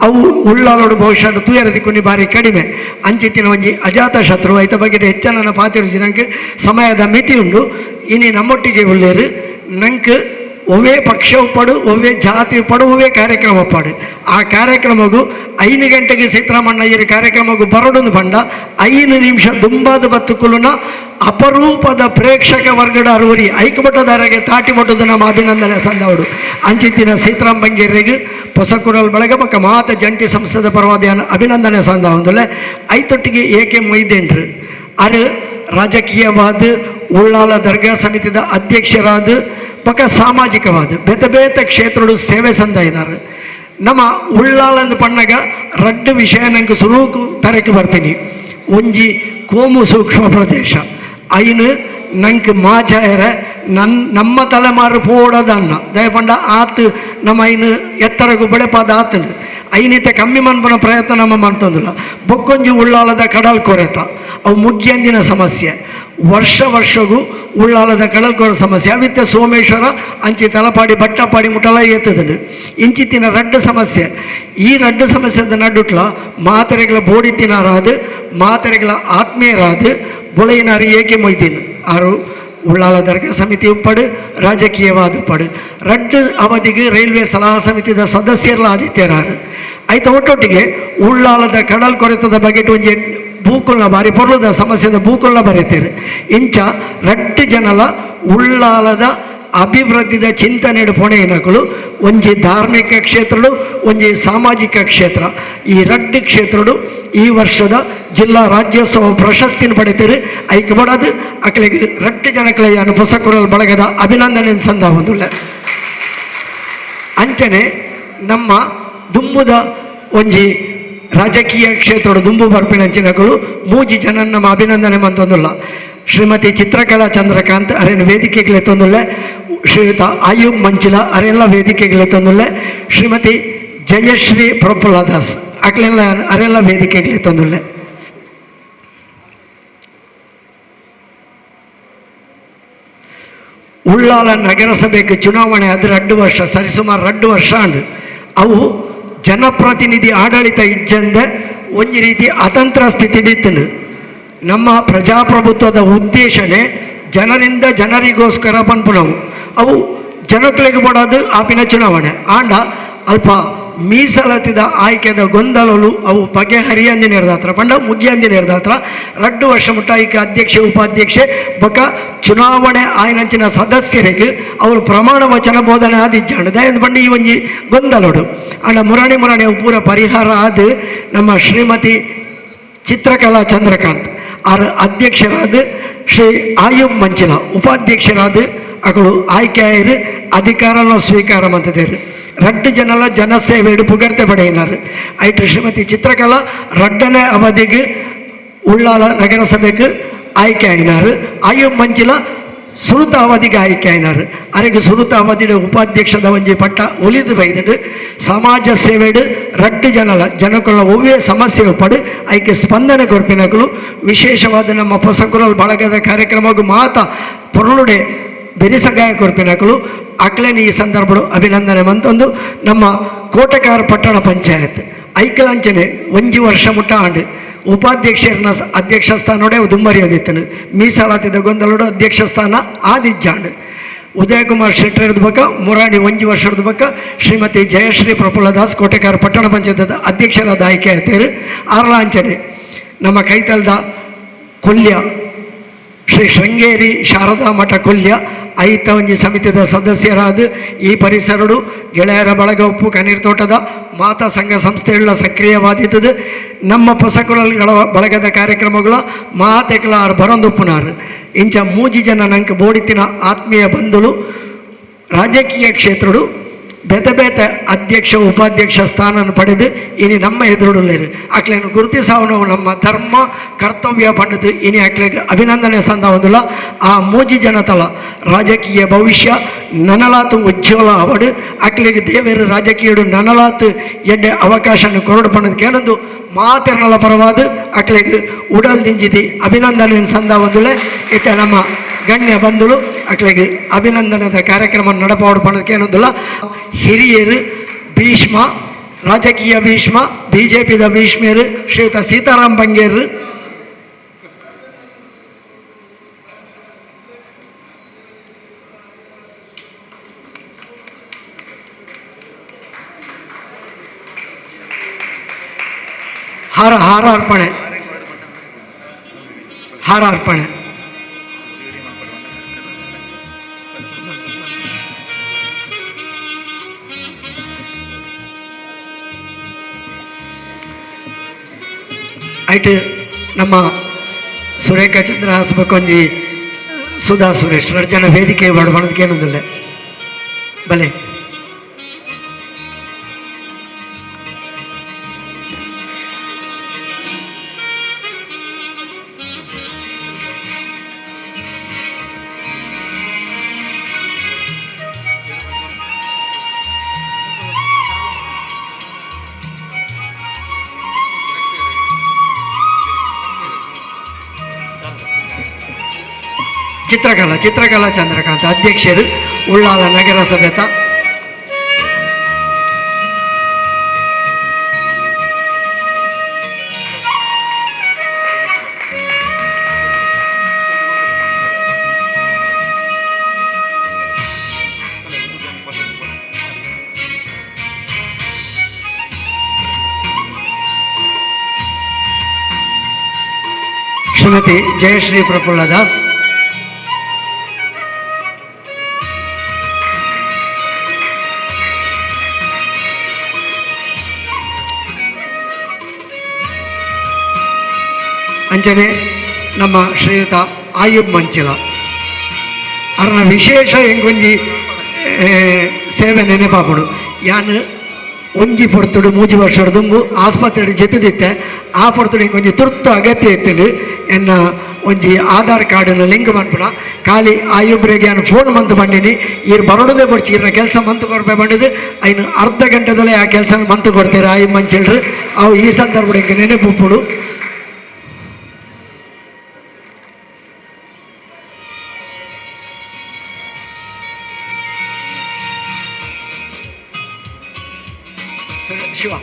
[SPEAKER 3] ಅವು ಉಳ್ಳಾಲೋಡು ಬಹುಶಃ ತೂಯರದಿ ಕುನಿ ಬಾರಿ ಕಡಿಮೆ ಅಂಚಿತ್ತಿನ ಒಂಜಿ ಅಜಾತ ಶತ್ರು ಐತ ಬಗೆಟ್ ಹೆಚ್ಚನ ಪಾತ್ರ ನಂಗೆ ಸಮಯದ ಮಿತಿ ಉಂಡು. ಇನಿ ನಮ್ಮೊಟ್ಟಿಗೆ ಉಳ್ಳೇರು ನಂಗೆ ಒವೇ ಪಕ್ಷ ಪಡು, ಒವೇ ಜಾತಿ ಪಡು, ಒವೇ ಕಾರ್ಯಕ್ರಮ ಪಡು. ಆ ಕಾರ್ಯಕ್ರಮಗೂ 5 ಗಂಟೆಗೆ ಸಿದ್ದರಾಮಣ್ಣಯ್ಯರ ಕಾರ್ಯಕ್ರಮಗೂ ಬರಡೊಂದು ಬಂಡ 5 ನಿಮಿಷ ದುಂಬಾದ ಬತ್ತುಕುಲುನ ಅಪರೂಪದ ಪ್ರೇಕ್ಷಕ ವರ್ಗದ ಅರುವರಿ ಐಕಮಟ್ಟದಾರಗೆ ತಾಟಿ ಮಟ್ಟದ ನಮ್ಮ ಅಭಿನಂದನೆ ಸಂದವಡು ಅಂಚಿತ್ತಿನ ಸೀತಾರಾಮ್ ಬಂಗೇರಿಗೆ ಹೊಸಕುರಲ್ ಬಳಗ ಪಕ್ಕ ಮಾತ ಜಂಟಿ ಸಂಸ್ಥೆದ ಪರವಾದ ಅಭಿನಂದನೆ ಸಂದ ಹೊಂದಲೆ ಐತೊಟ್ಟಿಗೆ ಏಕೆ ಮೊಯ್ದೇನ್ರು ಅರು ರಾಜಕೀಯವಾದ ಉಳ್ಳಾಲ ದರ್ಗಾ ಸಮಿತಿದ ಅಧ್ಯಕ್ಷರಾದ ಪಕ್ಕ ಸಾಮಾಜಿಕವಾದ ಬೇತ ಕ್ಷೇತ್ರಡು ಸೇವೆ ಸಂದಾಯಿನಾರು. ನಮ್ಮ ಉಳ್ಳಾಲಂದು ಪಣ್ಣಗ ರಡ್ಡು ವಿಷಯ ನಂಗೆ ಸುರೂಕು ತರಕ್ಕೆ ಬರ್ತೀನಿ. ಒಂಜಿ ಕೋಮು ಸೂಕ್ಷ್ಮ ಪ್ರದೇಶ ಐನು ನಂಗೆ ಮಾಜಾಯರ ನಮ್ಮ ತಲೆಮಾರು ಪೋಡದನ್ನ ದಯಪಂಡ ಆತು ನಮ್ಮ ಐನು ಎತ್ತರಗೂ ಬೆಳೆಪಾದ ಆತನು ಐನಿತೆ ಕಮ್ಮಿ ಮನ್ಪನ ಪ್ರಯತ್ನ ನಮ್ಮ ಮಾಡ್ತಂದಿಲ್ಲ. ಬೊಕ್ಕೊಂಜಿ ಉಳ್ಳಾಲದ ಕಡಲ್ ಕೊರೆತ ಅವು ಮುಗ್ಯಂದಿನ ಸಮಸ್ಯೆ ವರ್ಷಗೂ ಉಳ್ಳಾಲದ ಕಡಲ್ ಕೊರೆ ಸಮಸ್ಯೆ ಅವಿತ್ತ ಸೋಮೇಶ್ವರ ಅಂಚಿ ತಲಪಾಡಿ ಬಟ್ಟಪಾಡಿ ಮುಟಲ ಏತದನು ಇಂಚಿತ್ತಿನ ರಡ್ಡು ಸಮಸ್ಯೆ. ಈ ರಡ್ಡು ಸಮಸ್ಯೆದ ನಡುಟ್ಲ ಮಾತೆರೆಗಳ ಬೋಡಿತಿನಾರಾದು ಮಾತೆರೆಗಳ ಆತ್ಮೀಯರಾದು ಬೊಳೆಯಿನಾರು ಏಕೆ ಮೊಯ್ತೀನಿ ಆರು ಉಳ್ಳಾಲ ದರ್ಗಾ ಸಮಿತಿ ಉಪ್ಪಡು ರಾಜಕೀಯವಾದ ಉಪ್ಪಡು ರಡ್ಡು ಅವಧಿಗೆ ರೈಲ್ವೆ ಸಲಹಾ ಸಮಿತಿದ ಸದಸ್ಯರ ಆದಿತ್ಯರಾರು ಆಯ್ತು. ಒಟ್ಟೊಟ್ಟಿಗೆ ಉಳ್ಳಾಲದ ಕಡಲ್ ಕೊರೆತದ ಬಗ್ಗೆ ಒಂಜಿ ಭೂಕುಲ್ನ ಬಾರಿ ಪೊರ್ಲದ ಸಮಸ್ಯೆದ ಭೂಕುಲ್ನ ಬರೀತೀರಿ ಇಂಚ ರಡ್ಡು ಜನಲ ಉಳ್ಳಾಲದ ಅಭಿವೃದ್ಧಿದ ಚಿಂತನೆಡು ಪೊಣೆಯಿನಗಳು ಒಂಜಿ ಧಾರ್ಮಿಕ ಕ್ಷೇತ್ರಡು ಒಂಜಿ ಸಾಮಾಜಿಕ ಕ್ಷೇತ್ರ ಈ ರಡ್ಡು ಕ್ಷೇತ್ರಡು ಈ ವರ್ಷದ ಜಿಲ್ಲಾ ರಾಜ್ಯೋತ್ಸವ ಪ್ರಶಸ್ತಿನ ಪಡಿತೀರಿ ಐಕೆ ಬಡದು ಅಕ್ಕಳಿಗೆ ರಡ್ಡು ಜನಕ್ಕೆ ಹೊಸಕುರಲ್ ಬಳಗದ ಅಭಿನಂದನೆ ಸಂದ ಹೊಂದಿಲ್ಲ. ಅಂಚನೆ ನಮ್ಮ ದುಂಬುದ ಒಂಜಿ ರಾಜಕೀಯ ಕ್ಷೇತ್ರದ ದುಂಬು ಬರ್ಪಿನಂಚಿನಗಳು 3 ಜನ ನಮ್ಮ ಅಭಿನಂದನೆ ಮಂತೊಂದಿಲ್ಲ. ಶ್ರೀಮತಿ ಚಿತ್ರಕಲಾ ಚಂದ್ರಕಾಂತ್ ಅರೇನು ವೇದಿಕೆಗೆ ತಂದುಳ್ಳೆ, ಶ್ರೀಯುತ ಆಯೂಬ್ ಮಂಚಿಲ ಅರೆಲ್ಲ ವೇದಿಕೆಗೆ ತಂದುಳ್ಳೆ, ಶ್ರೀಮತಿ ಜಯಶ್ರೀ ಪ್ರಫುಲ್ಲ ದಾಸ್ ಅಕ್ಲೆಲ್ಲ ಅರೆಲ್ಲ ವೇದಿಕೆಗೆ ತಂದುಳ್ಳೆ. ಉಳ್ಳಾಲ ನಗರಸಭೆಗೆ ಚುನಾವಣೆ ಅದು 2 ವರ್ಷ ಸರಿಸುಮಾರು 2 ವರ್ಷ ಅಂಡು ಅವು ಜನಪ್ರತಿನಿಧಿ ಆಡಳಿತ ಇಜ್ಜಂದೆ ಒಂಜಿ ರೀತಿ ಅತಂತ್ರ ಸ್ಥಿತಿ ಇತ್ತನು. ನಮ್ಮ ಪ್ರಜಾಪ್ರಭುತ್ವದ ಉದ್ದೇಶನೇ ಜನರಿಂದ ಜನರಿಗೋಸ್ಕರ ಪನ್ಪುಣವು ಅವು ಜನಗಳಿಗೆ ಕೊಡೋದು ಆಪಿನ ಚುನಾವಣೆ ಆಂಡ ಅಲ್ಪ ಮೀಸಲಾತಿದ ಆಯ್ಕೆದ ಗೊಂದಲಲು ಅವು ಬಗೆಹರಿಯಂದಿನ ಹಿಡ್ದಾತ್ರ ಪಂಡ ಮುಗಿಯಂದಿನ ಹಿಡ್ದಾತ್ರ 2 ವರ್ಷ ಮುಟ್ಟ ಈಕ ಅಧ್ಯಕ್ಷೆ ಉಪಾಧ್ಯಕ್ಷೆ ಬೊಕ್ಕ ಚುನಾವಣೆ ಆಯ್ನಂಚಿನ ಸದಸ್ಯರಿಗೆ ಅವರು ಪ್ರಮಾಣ ವಚನ ಬೋಧನೆ ಆದಿಜ್ಜಾಂಡು ದಯಂದು ಪಂಡ ಈ ಒಂಜಿ ಗೊಂದಲೋಡು ಅಂಡ ಮುರಾಣಿ ಪೂರ ಪರಿಹಾರ ಆದ ನಮ್ಮ ಶ್ರೀಮತಿ ಚಿತ್ರಕಲಾ ಚಂದ್ರಕಾಂತ್ ಆರು ಅಧ್ಯಕ್ಷರಾದ ಶ್ರೀ ಆಯೂಬ್ ಮಂಚಿಲ ಉಪಾಧ್ಯಕ್ಷರಾದ ಅಗಳು ಆಯ್ಕೆ ಆಯ್ರು ಅಧಿಕಾರನ ಸ್ವೀಕಾರ ಮಂತದೇರು 2 ಜನಲ ಜನಸೇವೆಡು ಪುಗರ್ತೆ ಪಡೆಯಿನಾರು ಐಟು ಶ್ರೀಮತಿ ಚಿತ್ರಕಲಾ 2ನೇ ಅವಧಿಗೆ ಉಳ್ಳಾಲ ನಗರಸಭೆಗೆ ಆಯ್ಕೆ ಆಯ್ನಾರು. ಆಯೂಬ್ ಮಂಚಿಲ ಸುರುತ ಅವಧಿಗೆ ಆಯ್ಕೆ ಆಯ್ನಾರು. ಅರೆಗೆ ಸುರುತ ಅವಧಿಯ ಉಪಾಧ್ಯಕ್ಷದ ಒಂಜಿ ಪಟ್ಟ ಉಳಿದು ಬೈದು ಸಮಾಜ ಸೇವೆಡು 2 ಜನಲ ಜನಗಳ ಒವ್ವೇ ಸಮಸ್ಯೆ ಪಡು ಆಯ್ಕೆ ಸ್ಪಂದನೆ ಕೊರ್ಪಿನಗಳು ವಿಶೇಷವಾದ ನಮ್ಮ ಹೊಸಕುರಲ್ ಬಳಗದ ಕಾರ್ಯಕ್ರಮಗೂ ಮಾತ ಪೊರ್ಲುಡೆ ಬೆರಿಸಗಾಯ ಕೊರ್ಪಿನಗಳು ಅಕ್ಲೇನಿ ಈ ಸಂದರ್ಭಡು ಅಭಿನಂದನೆ ಮಂತೊಂದು ನಮ್ಮ ಕೋಟೆಕಾರ ಪಟ್ಟಣ ಪಂಚಾಯತ್ ಐಕಲಂಚನೆ 1 ವರ್ಷ ಮುಟ್ಟ ಆಂಡು ಉಪಾಧ್ಯಕ್ಷರನ್ನ ಅಧ್ಯಕ್ಷ ಸ್ಥಾನೋಡೆ ದುಂಬರಿಯೋದಿತ್ತನು ಮೀಸಲಾತಿದ ಗೊಂದಲೋಡು ಅಧ್ಯಕ್ಷ ಸ್ಥಾನ ಆದಿಜ್ಜಾಂಡು ಉದಯಕುಮಾರ್ ಶೆಟ್ಟರ್ ಹಿಡಿದ ಬಕ್ಕ ಮುರಾಣಿ 1 ವರ್ಷ ಹಿಡಿದ ಬಕ್ಕ ಶ್ರೀಮತಿ ಜಯಶ್ರೀ ಪ್ರಫುಲ್ಲ ದಾಸ್ ಕೋಟೆಕಾರ ಪಟ್ಟಣ ಪಂಚಾಯತ್ ಅಧ್ಯಕ್ಷರಾದ ಆಯ್ಕೆ ಆಯ್ತೇರು. ಆರ್ಲಾಂಚನೆ ನಮ್ಮ ಕೈತಲ್ದ ಕೊಲ್ಯ ಶ್ರೀ ಶೃಂಗೇರಿ ಶಾರದಾ ಮಠ ಕೊಲ್ಯ ಐತ ಒಂಜಿ ಸಮಿತಿದ ಸದಸ್ಯರಾದ ಈ ಪರಿಸರಡು ಗೆಳೆಯರ ಬಳಗ ಉಪ್ಪು ಕಣ್ಣೀರ್ ತೋಟದ ಮಾತಾ ಸಂಘ ಸಂಸ್ಥೆಗಳ ಸಕ್ರಿಯವಾದಿದ್ದದು ನಮ್ಮ ಪೊಸಕುರಲ್ಗಳ ಬಳಗದ ಕಾರ್ಯಕ್ರಮಗಳ ಮಾತೆಗಳ ಬರೊಂದುಪ್ಪುನಾರು ಇಂಚ ಮೂಜಿ ಜನ ನಂಗೆ ಬೋಡಿತಿನ ಆತ್ಮೀಯ ಬಂಧುಲು ರಾಜಕೀಯ ಕ್ಷೇತ್ರಡು ಬೇತೆ ಬೇತೆ ಅಧ್ಯಕ್ಷ ಉಪಾಧ್ಯಕ್ಷ ಸ್ಥಾನ ಪಡೆದು ಇನಿ ನಮ್ಮ ಎದುರುಡಲೇರು ಅಕ್ಲೇನು ಗುರುತಿಸಾವನು ನಮ್ಮ ಧರ್ಮ ಕರ್ತವ್ಯ ಪಡೆದು ಇನಿ ಅಕ್ಲೆಗೆ ಅಭಿನಂದನೆ ಸಂದ ಒಂದಿಲ್ಲ ಆ ಮೂಜಿ ಜನತಲ ರಾಜಕೀಯ ಭವಿಷ್ಯ ನನಲಾತು ಉಜ್ವಲ ಅವಡು ಅಕ್ಲೆಗೆ ದೇವರು ರಾಜಕೀಯಡು ನನಲಾತು ಎಡ್ಡೆ ಅವಕಾಶನ ಕೊರಡು ಪಡೆದು ಕೇಳೊಂದು ಮಾತೆರನಲ ಪರವಾದ ಅಕ್ಲೆಗೆ ಉಡಲ್ ದಿಂಜಿದಿ ಅಭಿನಂದನೆ ಸಂದ ಒಂದಿಲ್ಲ ಇತ್ತ ನಮ್ಮ ಗಣ್ಯ ಬಂಧುಗಳು ಅಕ್ಲೆಗೆ ಅಭಿನಂದನದ ಕಾರ್ಯಕ್ರಮ ನಡಪಾಡು ಪಣದಕ್ಕೆ ಏನೊಂದಿಲ್ಲ ಹಿರಿಯರು ಭೀಷ್ಮ ರಾಜಕೀಯ ಭೀಷ್ಮ ಬಿಜೆಪಿದ ಭೀಷ್ಮರು ಶ್ರೀಯುತ ಸೀತಾರಾಮ್ ಬಂಗೇರು ಹಾರ ಅರ್ಪಣೆ ಆಯ್ತು ನಮ್ಮ ಸುರೇಖಾ ಚಂದ್ರ ಹಾಸ್ಬೇಕೊಂಜಿ ಸುಧಾ ಸುರೇಶ್ ಜನ ವೇದಿಕೆ ಬಡಬಣದಕ್ಕೆ ಏನೊಂದಿಲ್ಲ ಬಲೆ ಚಿತ್ರಕಲಾ ಚಂದ್ರಕಾಂತ್ ಅಧ್ಯಕ್ಷರು ಉಳ್ಳಾಲ ನಗರಸಭೆತ ಶ್ರೀಮತಿ ಜಯಶ್ರೀ ಪ್ರಫುಲ್ಲ ದಾಸ್ ಅಂಚನೆ ನಮ್ಮ ಶ್ರೀಯುತ ಆಯುಬ್ ಮಂಚಿಲ ಅರ್ನ ವಿಶೇಷ ಎಂಗೊಂಜಿ ಸೇವೆ ನೆನಪಾಪುಡು ಯಾನು ಒಂಜಿ ಪೊರ್ತುಡು ಮೂಜಿ ವರ್ಷದ ದುಂಬು ಆಸ್ಪತ್ರೆ ಜೊತೆದಿತ್ತೆ ಆ ಪೊರ್ತುಡು ಇಂಕೊಂಜಿ ತುರ್ತು ಅಗತ್ಯ ಇತ್ತು ಎನ್ನ ಒಂಜಿ ಆಧಾರ್ ಕಾರ್ಡ್ನ ಲಿಂಕ್ ಮನ್ಪುನ ಖಾಲಿ ಆಯುಬ್ರಿಗೆ ನಾನು ಫೋನ್ ಮಂತು ಬಂದಿನಿ ಇವ್ರು ಬರೋಡದೆ ಬರ್ಚಿ ಇರ್ನ ಕೆಲಸ ಮಂತು ಕೊಡ್ಬೇ ಬಂದಿದ್ದು ಐನು ಅರ್ಧ ಗಂಟೆದಲ್ಲೇ ಆ ಕೆಲಸ ಮಂತು ಕೊಡ್ತಾರೆ ಆಯುಬ್ ಮಂಚಿಲ್ರು ಅವು ಈ ಸಂದರ್ಭ ಇಂಗೆ ನೆನಪುಪ್ಪುಡು ಶಿವ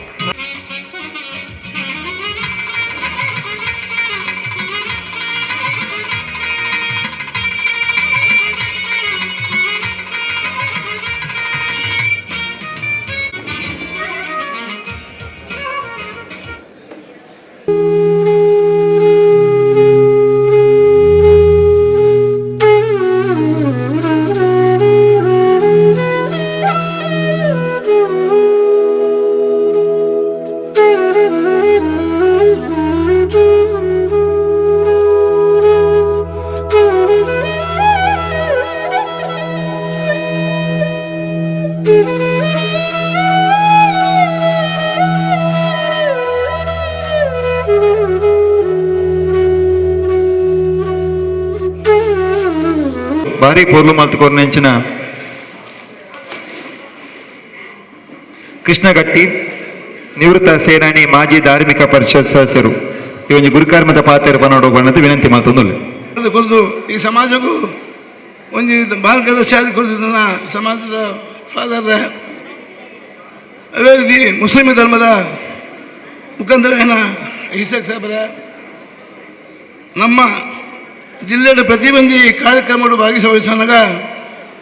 [SPEAKER 1] ಭಾರಿ ಪೋರ್ಲು ಮಲ್ತುಕೊರ್ನೆಂಚಿನ ಕೃಷ್ಣಗಟ್ಟಿ ನಿವೃತ್ತ ಸೇನಾನಿ ಮಾಜಿ ಧಾರ್ಮಿಕ ಪರಿಷತ್ ಸದಸ್ಯರು ಇವೊಂದು ಗುರುಕರ್ಮದ ಪಾತ್ರ ಪನೋಡು ಬಣ್ಣದ ವಿನಂತಿ ಮಾತೊಂದು
[SPEAKER 6] ಕೊರ್ದು ಈ ಸಮಾಜಕ್ಕೂ ಒಂಜಿ ಬಾಲಕದ ಶಾದಿ ಕೊಡ್ತಿದ್ದ ಸಮಾಜದ ಫಾದರ್ ಅವೇ ರೀತಿ ಮುಸ್ಲಿಂ ಧರ್ಮದ ಮುಖಂಡರೇನ ಇಸಕ್ ಸಾಹೇಬರ ನಮ್ಮ ಜಿಲ್ಲೆಯ ಪ್ರತಿಯೊಂದು ಕಾರ್ಯಕ್ರಮಗಳು ಭಾಗವಹಿಸುವಾಗ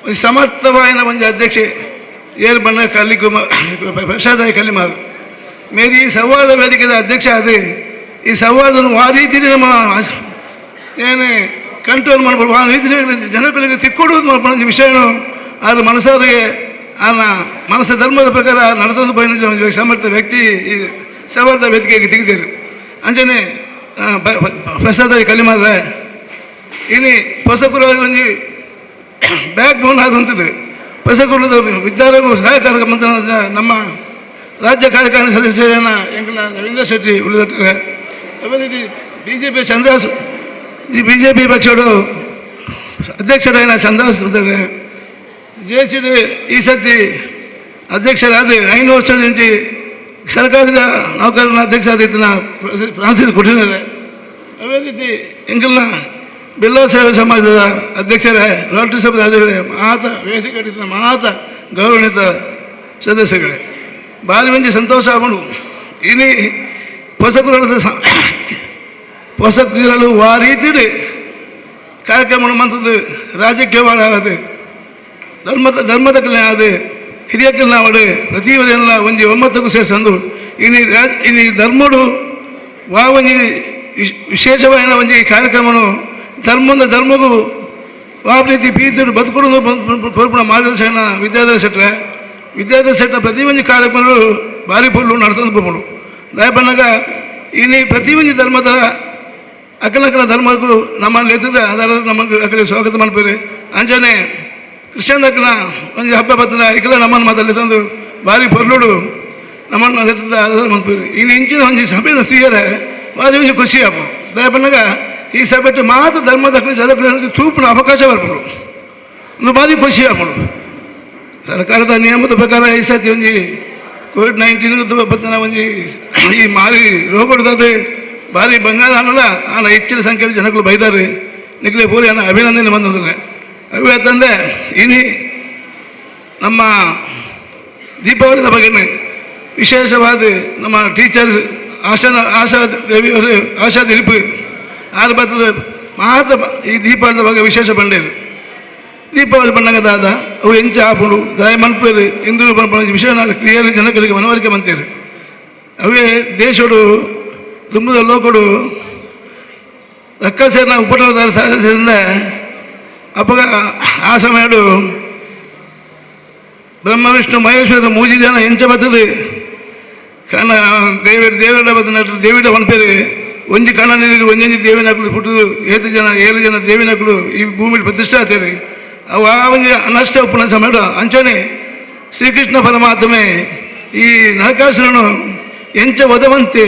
[SPEAKER 6] ಒಂದು ಸಮರ್ಥವಾದ ಒಂದು ಅಧ್ಯಕ್ಷೆ ಏರ್ ಬಣ್ಣ ಕಲ್ಲಿ ಪ್ರಸಾದ ಕಲ್ಲಿಮಾರು ಮೇರಿ ಸಂವಾದ ವೇದಿಕೆಯ ಅಧ್ಯಕ್ಷ ಅದೇ ಈ ಸಂವಾದವನ್ನು ಆ ರೀತಿ ನಮ್ಮ ಏನೇ ಕಂಟ್ರೋಲ್ ಮಾಡ್ಬೋದು ಆ ರೀತಿ ಜನಗಳಿಗೆ ತಿಕ್ಕೊಡುವುದು ಮಾಡ್ಬೋದು ವಿಷಯನು ಆದ್ರೆ ಮನಸ್ಸಾರಿಗೆ ಆನ ಮನಸ್ಸ ಧರ್ಮದ ಪ್ರಕಾರ ನಡೆಸೋದು ಬಯಲು ಸಮರ್ಥ ವ್ಯಕ್ತಿ ಈ ಸೌಹಾರ್ದ ವೇದಿಕೆಗೆ ತೆಗೆದಿರು ಅಂಚನೆ ಪ್ರಸಾದ ಕಲಿಮಾರ ಇನ್ನು ಹೊಸಕುರ ಒಂಜಿ ಬ್ಯಾಕ್ ಬೋನ್ ಆದಂಥದ್ದು ಹೊಸಕುಲದ ವಿದ್ಯಾರ್ಥಿಗಳು ಸಹಕಾರ ಮಂತ್ರ ನಮ್ಮ ರಾಜ್ಯ ಕಾರ್ಯಕಾರಿಣಿ ಸದಸ್ಯರನ್ನ ಎಂಕಲ ರವೀಂದ್ರ ಶೆಟ್ಟಿ ಉಳಿದಿರ್ತಾರೆ ಅದೇ ರೀತಿ BJP ಚಂದಾಸ್ BJP ಪಕ್ಷಗಳು ಅಧ್ಯಕ್ಷರಾದ ಚಂದಾಸ್ ಇದ್ದಾರೆ JCD ಈ ಸತಿ ಅಧ್ಯಕ್ಷರಾದ 5 ವರ್ಷದಿಂದ ಸರ್ಕಾರದ ನೌಕರನ ಅಧ್ಯಕ್ಷ ಆದಿದ್ದನ್ನ ಫ್ರಾನ್ಸಿಸ್ ಕೊಟ್ಟಿದ್ದಾರೆ ಅದೇ ರೀತಿ ಎಂಕಲ್ನ ಬಿಲ್ಲೋ ಸೇವಾ ಸಮಾಜದ ಅಧ್ಯಕ್ಷರ ರೋಟರಿ ಸಭಾದ ಮಾತ ವೇದಿಕೆ ಮಾತ ಗೌರವಾನ್ವಿತ ಸದಸ್ಯಗಳೇ ಭಾರಿ ಮಂದಿ ಸಂತೋಷ ಆಗೋಣ ಇನಿ ಪೊಸಕುಗಳು ಆ ರೀತಿ ಕಾರ್ಯಕ್ರಮ ಮಂತದ್ದು ರಾಜಕೀಯವಾಗದು ಧರ್ಮದ ಕಲ್ಯಾಣ ಅದು ಹಿರಿಯ ಕಲ್ಯಾಣ ಪ್ರತಿಯೊಂದೆಲ್ಲ ಒಂಜಿ ಒಮ್ಮತ್ತಕ್ಕೂ ಸೇರಿಸಂದು ಇನಿ ಧರ್ಮಡು ವಾ ಒಂಜಿ ವಿಶೇಷವಾದ ಒಂಜಿ ಕಾರ್ಯಕ್ರಮನು ಧರ್ಮಗೂ ಆ ರೀತಿ ಪ್ರೀತಿ ಬದುಕುಡು ಕೋರ್ಪುಣ ಮಾರ್ಗದರ್ಶನ ವಿದ್ಯಾರ್ಥಿ ಸೆಟ್ಟ ಪ್ರತಿ ಒಂದು ಕಾರ್ಯಕ್ರಮಗಳು ಭಾರಿ ಫುಲ್ಲು ನಡೆಸೋದು ಬೋದು ದಯಪನ್ನಾಗ ಇನ್ನು ಪ್ರತಿ ಒಂದು ಧರ್ಮದ ಅಕಲಕಲ ಧರ್ಮಕ್ಕೂ ನಮ್ಮಲ್ಲಿ ಎತ್ತದ ಅದರ ನಮ್ಮಲ್ಲಿ ಅಕಲಿ ಸ್ವಾಗತ ಮಾಡ್ತೀರಿ ಅಂಚನೆ ಕ್ರಿಶ್ಚಿಯನ್ ಅಕ್ಕನ ಒಂದು ಹಬ್ಬ ಬರ್ತದ ಇಕಲ ನಮ್ಮನ್ನು ಮಾತಲ್ಲಿ ತಂದು ಭಾರಿ ಫುಲ್ಲು ನಮ್ಮನ್ನು ಎತ್ತದ ಅದರ ಮಾಡ್ತೀರಿ ಇನ್ನು ಇಂಚಿನ ಒಂದು ಸಭೆನ ಸ್ವೀಯರ ಭಾರಿ ಒಂದು ಖುಷಿ ಹಬ್ಬ ದಯಪನ್ನಾಗ ಈ ಸಭೆ ಮಾತ್ರ ಧರ್ಮದ ಜನಕ್ಕೆ ತೂಪಿನ ಅವಕಾಶ ಬರ್ಬೋದು ಒಂದು ಭಾರಿ ಖುಷಿ ಆಗ್ಬೋದು ಸರ್ಕಾರದ ನಿಯಮದ ಪ್ರಕಾರ ಈ ಸತಿ ಒಂಜಿ COVID-19 ಬರ್ತನ ಒಂಜಿ ಈ ಮಾರಿ ರೋಗದ ಭಾರಿ ಬಂಗಾರ ಅನ್ನಲ್ಲ ಆನ ಹೆಚ್ಚಿನ ಸಂಖ್ಯೆಯಲ್ಲಿ ಜನಗಳು ಬೈದಾರೆ ನಿಖಲೆ ಪೂರಿ ಅನ್ನ ಅಭಿನಂದನೆ ಬಂದಿಲ್ಲ ಅವೇ ತಂದೆ ಇನಿ ನಮ್ಮ ದೀಪಾವಳಿದ ಬಗ್ಗೆ ವಿಶೇಷವಾದ ನಮ್ಮ ಟೀಚರ್ಸ್ ಆಶಾ ದೇವಿಯವರು ಆಶಾ ದಿಲೀಪ್ ಆರು ಬರ್ತದೆ ಮಾತ್ರ ಈ ದೀಪಾವಳಿದ ಬಗ್ಗೆ ವಿಶೇಷ ಬಂಡೇರು ದೀಪಾವಳಿ ಬಣ್ಣಗದಾದ ಅವು ಎಂಚ ಆಪುಡು ದಯ ಮನ್ಪೇರು ಹಿಂದೂ ವಿಷಯ ಕ್ಲಿಯರ್ ಜನಗಳಿಗೆ ಮನವರಿಕೆ ಮಂತೇರು ಅವೇ ದೇಶಡು ತುಂಬದ ಲೋಕಡು ರಕ್ಕಸೇನ ಉಪಟಳದ ಸಾಧಿಸಿದ ಅಪಗ ಆ ಸಮಯಡು ಬ್ರಹ್ಮ ವಿಷ್ಣು ಮಹೇಶ್ವರ ಮೂಜಿದಾನ ಎಂಚ ಬರ್ತದೆ ಕಾರಣ ದೇವರ ಬತ್ತ ದೇವಿಡ ಮನ್ಪೇರು ಒಂಜಿ ಕಣ ನೀರು ಒಂಜೊಂಜಿ ದೇವಿನಕಲು ಹುಟ್ಟುದು 7 ಜನ ದೇವಿನಕಲು ಈ ಭೂಮಿಲಿ ಪ್ರತಿಷ್ಠೆ ಆಗ್ತೇವೆ ಅವು ಆ ಒಂದು ನಷ್ಟ ಉಪ್ಪುನ ಸಮಯ ಅಂಚನೆ ಶ್ರೀಕೃಷ್ಣ ಪರಮಾತ್ಮೆ ಈ ನರಕಾಸುರನು ಎಂಚ ಒದವಂತೆ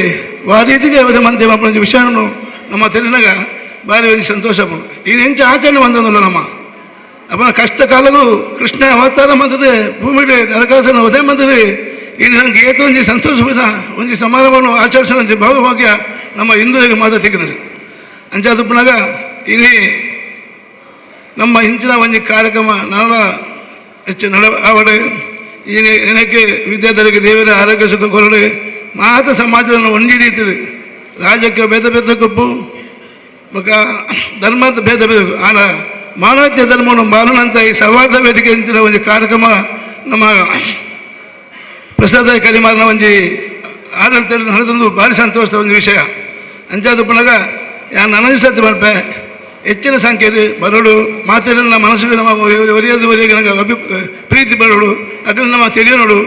[SPEAKER 6] ಆ ರೀತಿಗೆ ಒದವಂತೆ ಅಪ್ಪನ ವಿಷಯವನ್ನು ನಮ್ಮ ತೆರಿನಾಗ ಭಾರಿ ಒಂದು ಸಂತೋಷ ಪಡು ಈಗ ಎಂಚ ಆಚರಣೆ ಬಂದಲ್ಲ ನಮ್ಮ ಅಪ್ಪನ ಕಷ್ಟ ಕಾಲಗೂ ಕೃಷ್ಣ ಅವತಾರ ಬಂದದೆ ಭೂಮಿಗೆ ನರಕಾಸುರನ ಒದೆ ಬಂದದೆ ಈಗ ನನಗೆ ಏತೋ ಒಂದು ಸಂತೋಷವಿಲ್ಲ ಒಂದು ಸಮಾರಂಭವನ್ನು ಆಚರಿಸೋ ಭಾಗಭಾಗ್ಯ ನಮ್ಮ ಹಿಂದೂರಿಗೆ ಮಾತ್ರ ತೆಗೆದರು ಅಂಚಾದುಪ್ಪನಾಗ ಇಲ್ಲಿ ನಮ್ಮ ಹಿಂಚಿನ ಒಂದು ಕಾರ್ಯಕ್ರಮ ಹೆಚ್ಚು ಆವಡೆ ಈ ನೆನಕ್ಕೆ ವಿದ್ಯಾರ್ಥಿಗಳಿಗೆ ದೇವರ ಆರೋಗ್ಯ ಸುಖ ಕೊರಡು ಮಾತ್ರ ಸಮಾಜವನ್ನು ಒಂದಿ ರೀತಿ ರಾಜ್ಯಕ್ಕೆ ಭೇದ ಕೊಪ್ಪು ಬೊಕ್ಕ ಧರ್ಮದ ಭೇದ ಆನ ಮಾನವೀಯ ಧರ್ಮವನ್ನು ಬಾಲನಂತ ಈ ಸೌಹಾರ್ದ ವೇದಿಕೆ ಇಂಚಿನ ಒಂದು ಕಾರ್ಯಕ್ರಮ ನಮ್ಮ ಪ್ರಸಾದ ಕಲಿಮಾರನ ಒಂಜಿ ಆಡಳಿತ ನಡೆದೊಂದು ಭಾರಿ ಸಂತೋಷದ ಒಂದು ವಿಷಯ ಅಂಚಾದುಪ್ಪನಾಗ ಯಾರು ನನಗೆ ಸತ್ತು ಬರ್ಪೆ ಹೆಚ್ಚಿನ ಸಂಖ್ಯೆಯಲ್ಲಿ ಬರೋಡು ಮಾತೆಲ್ಲ ಮನಸ್ಸಿಗೆ ನಮ್ಮ ಒರಿಯೋದುವರೆಗೆ ನನಗೆ ಪ್ರೀತಿ ಬರೋಡು ಅಕಲ್ ನಮ್ಮ ತಿಳಿಯೋಡು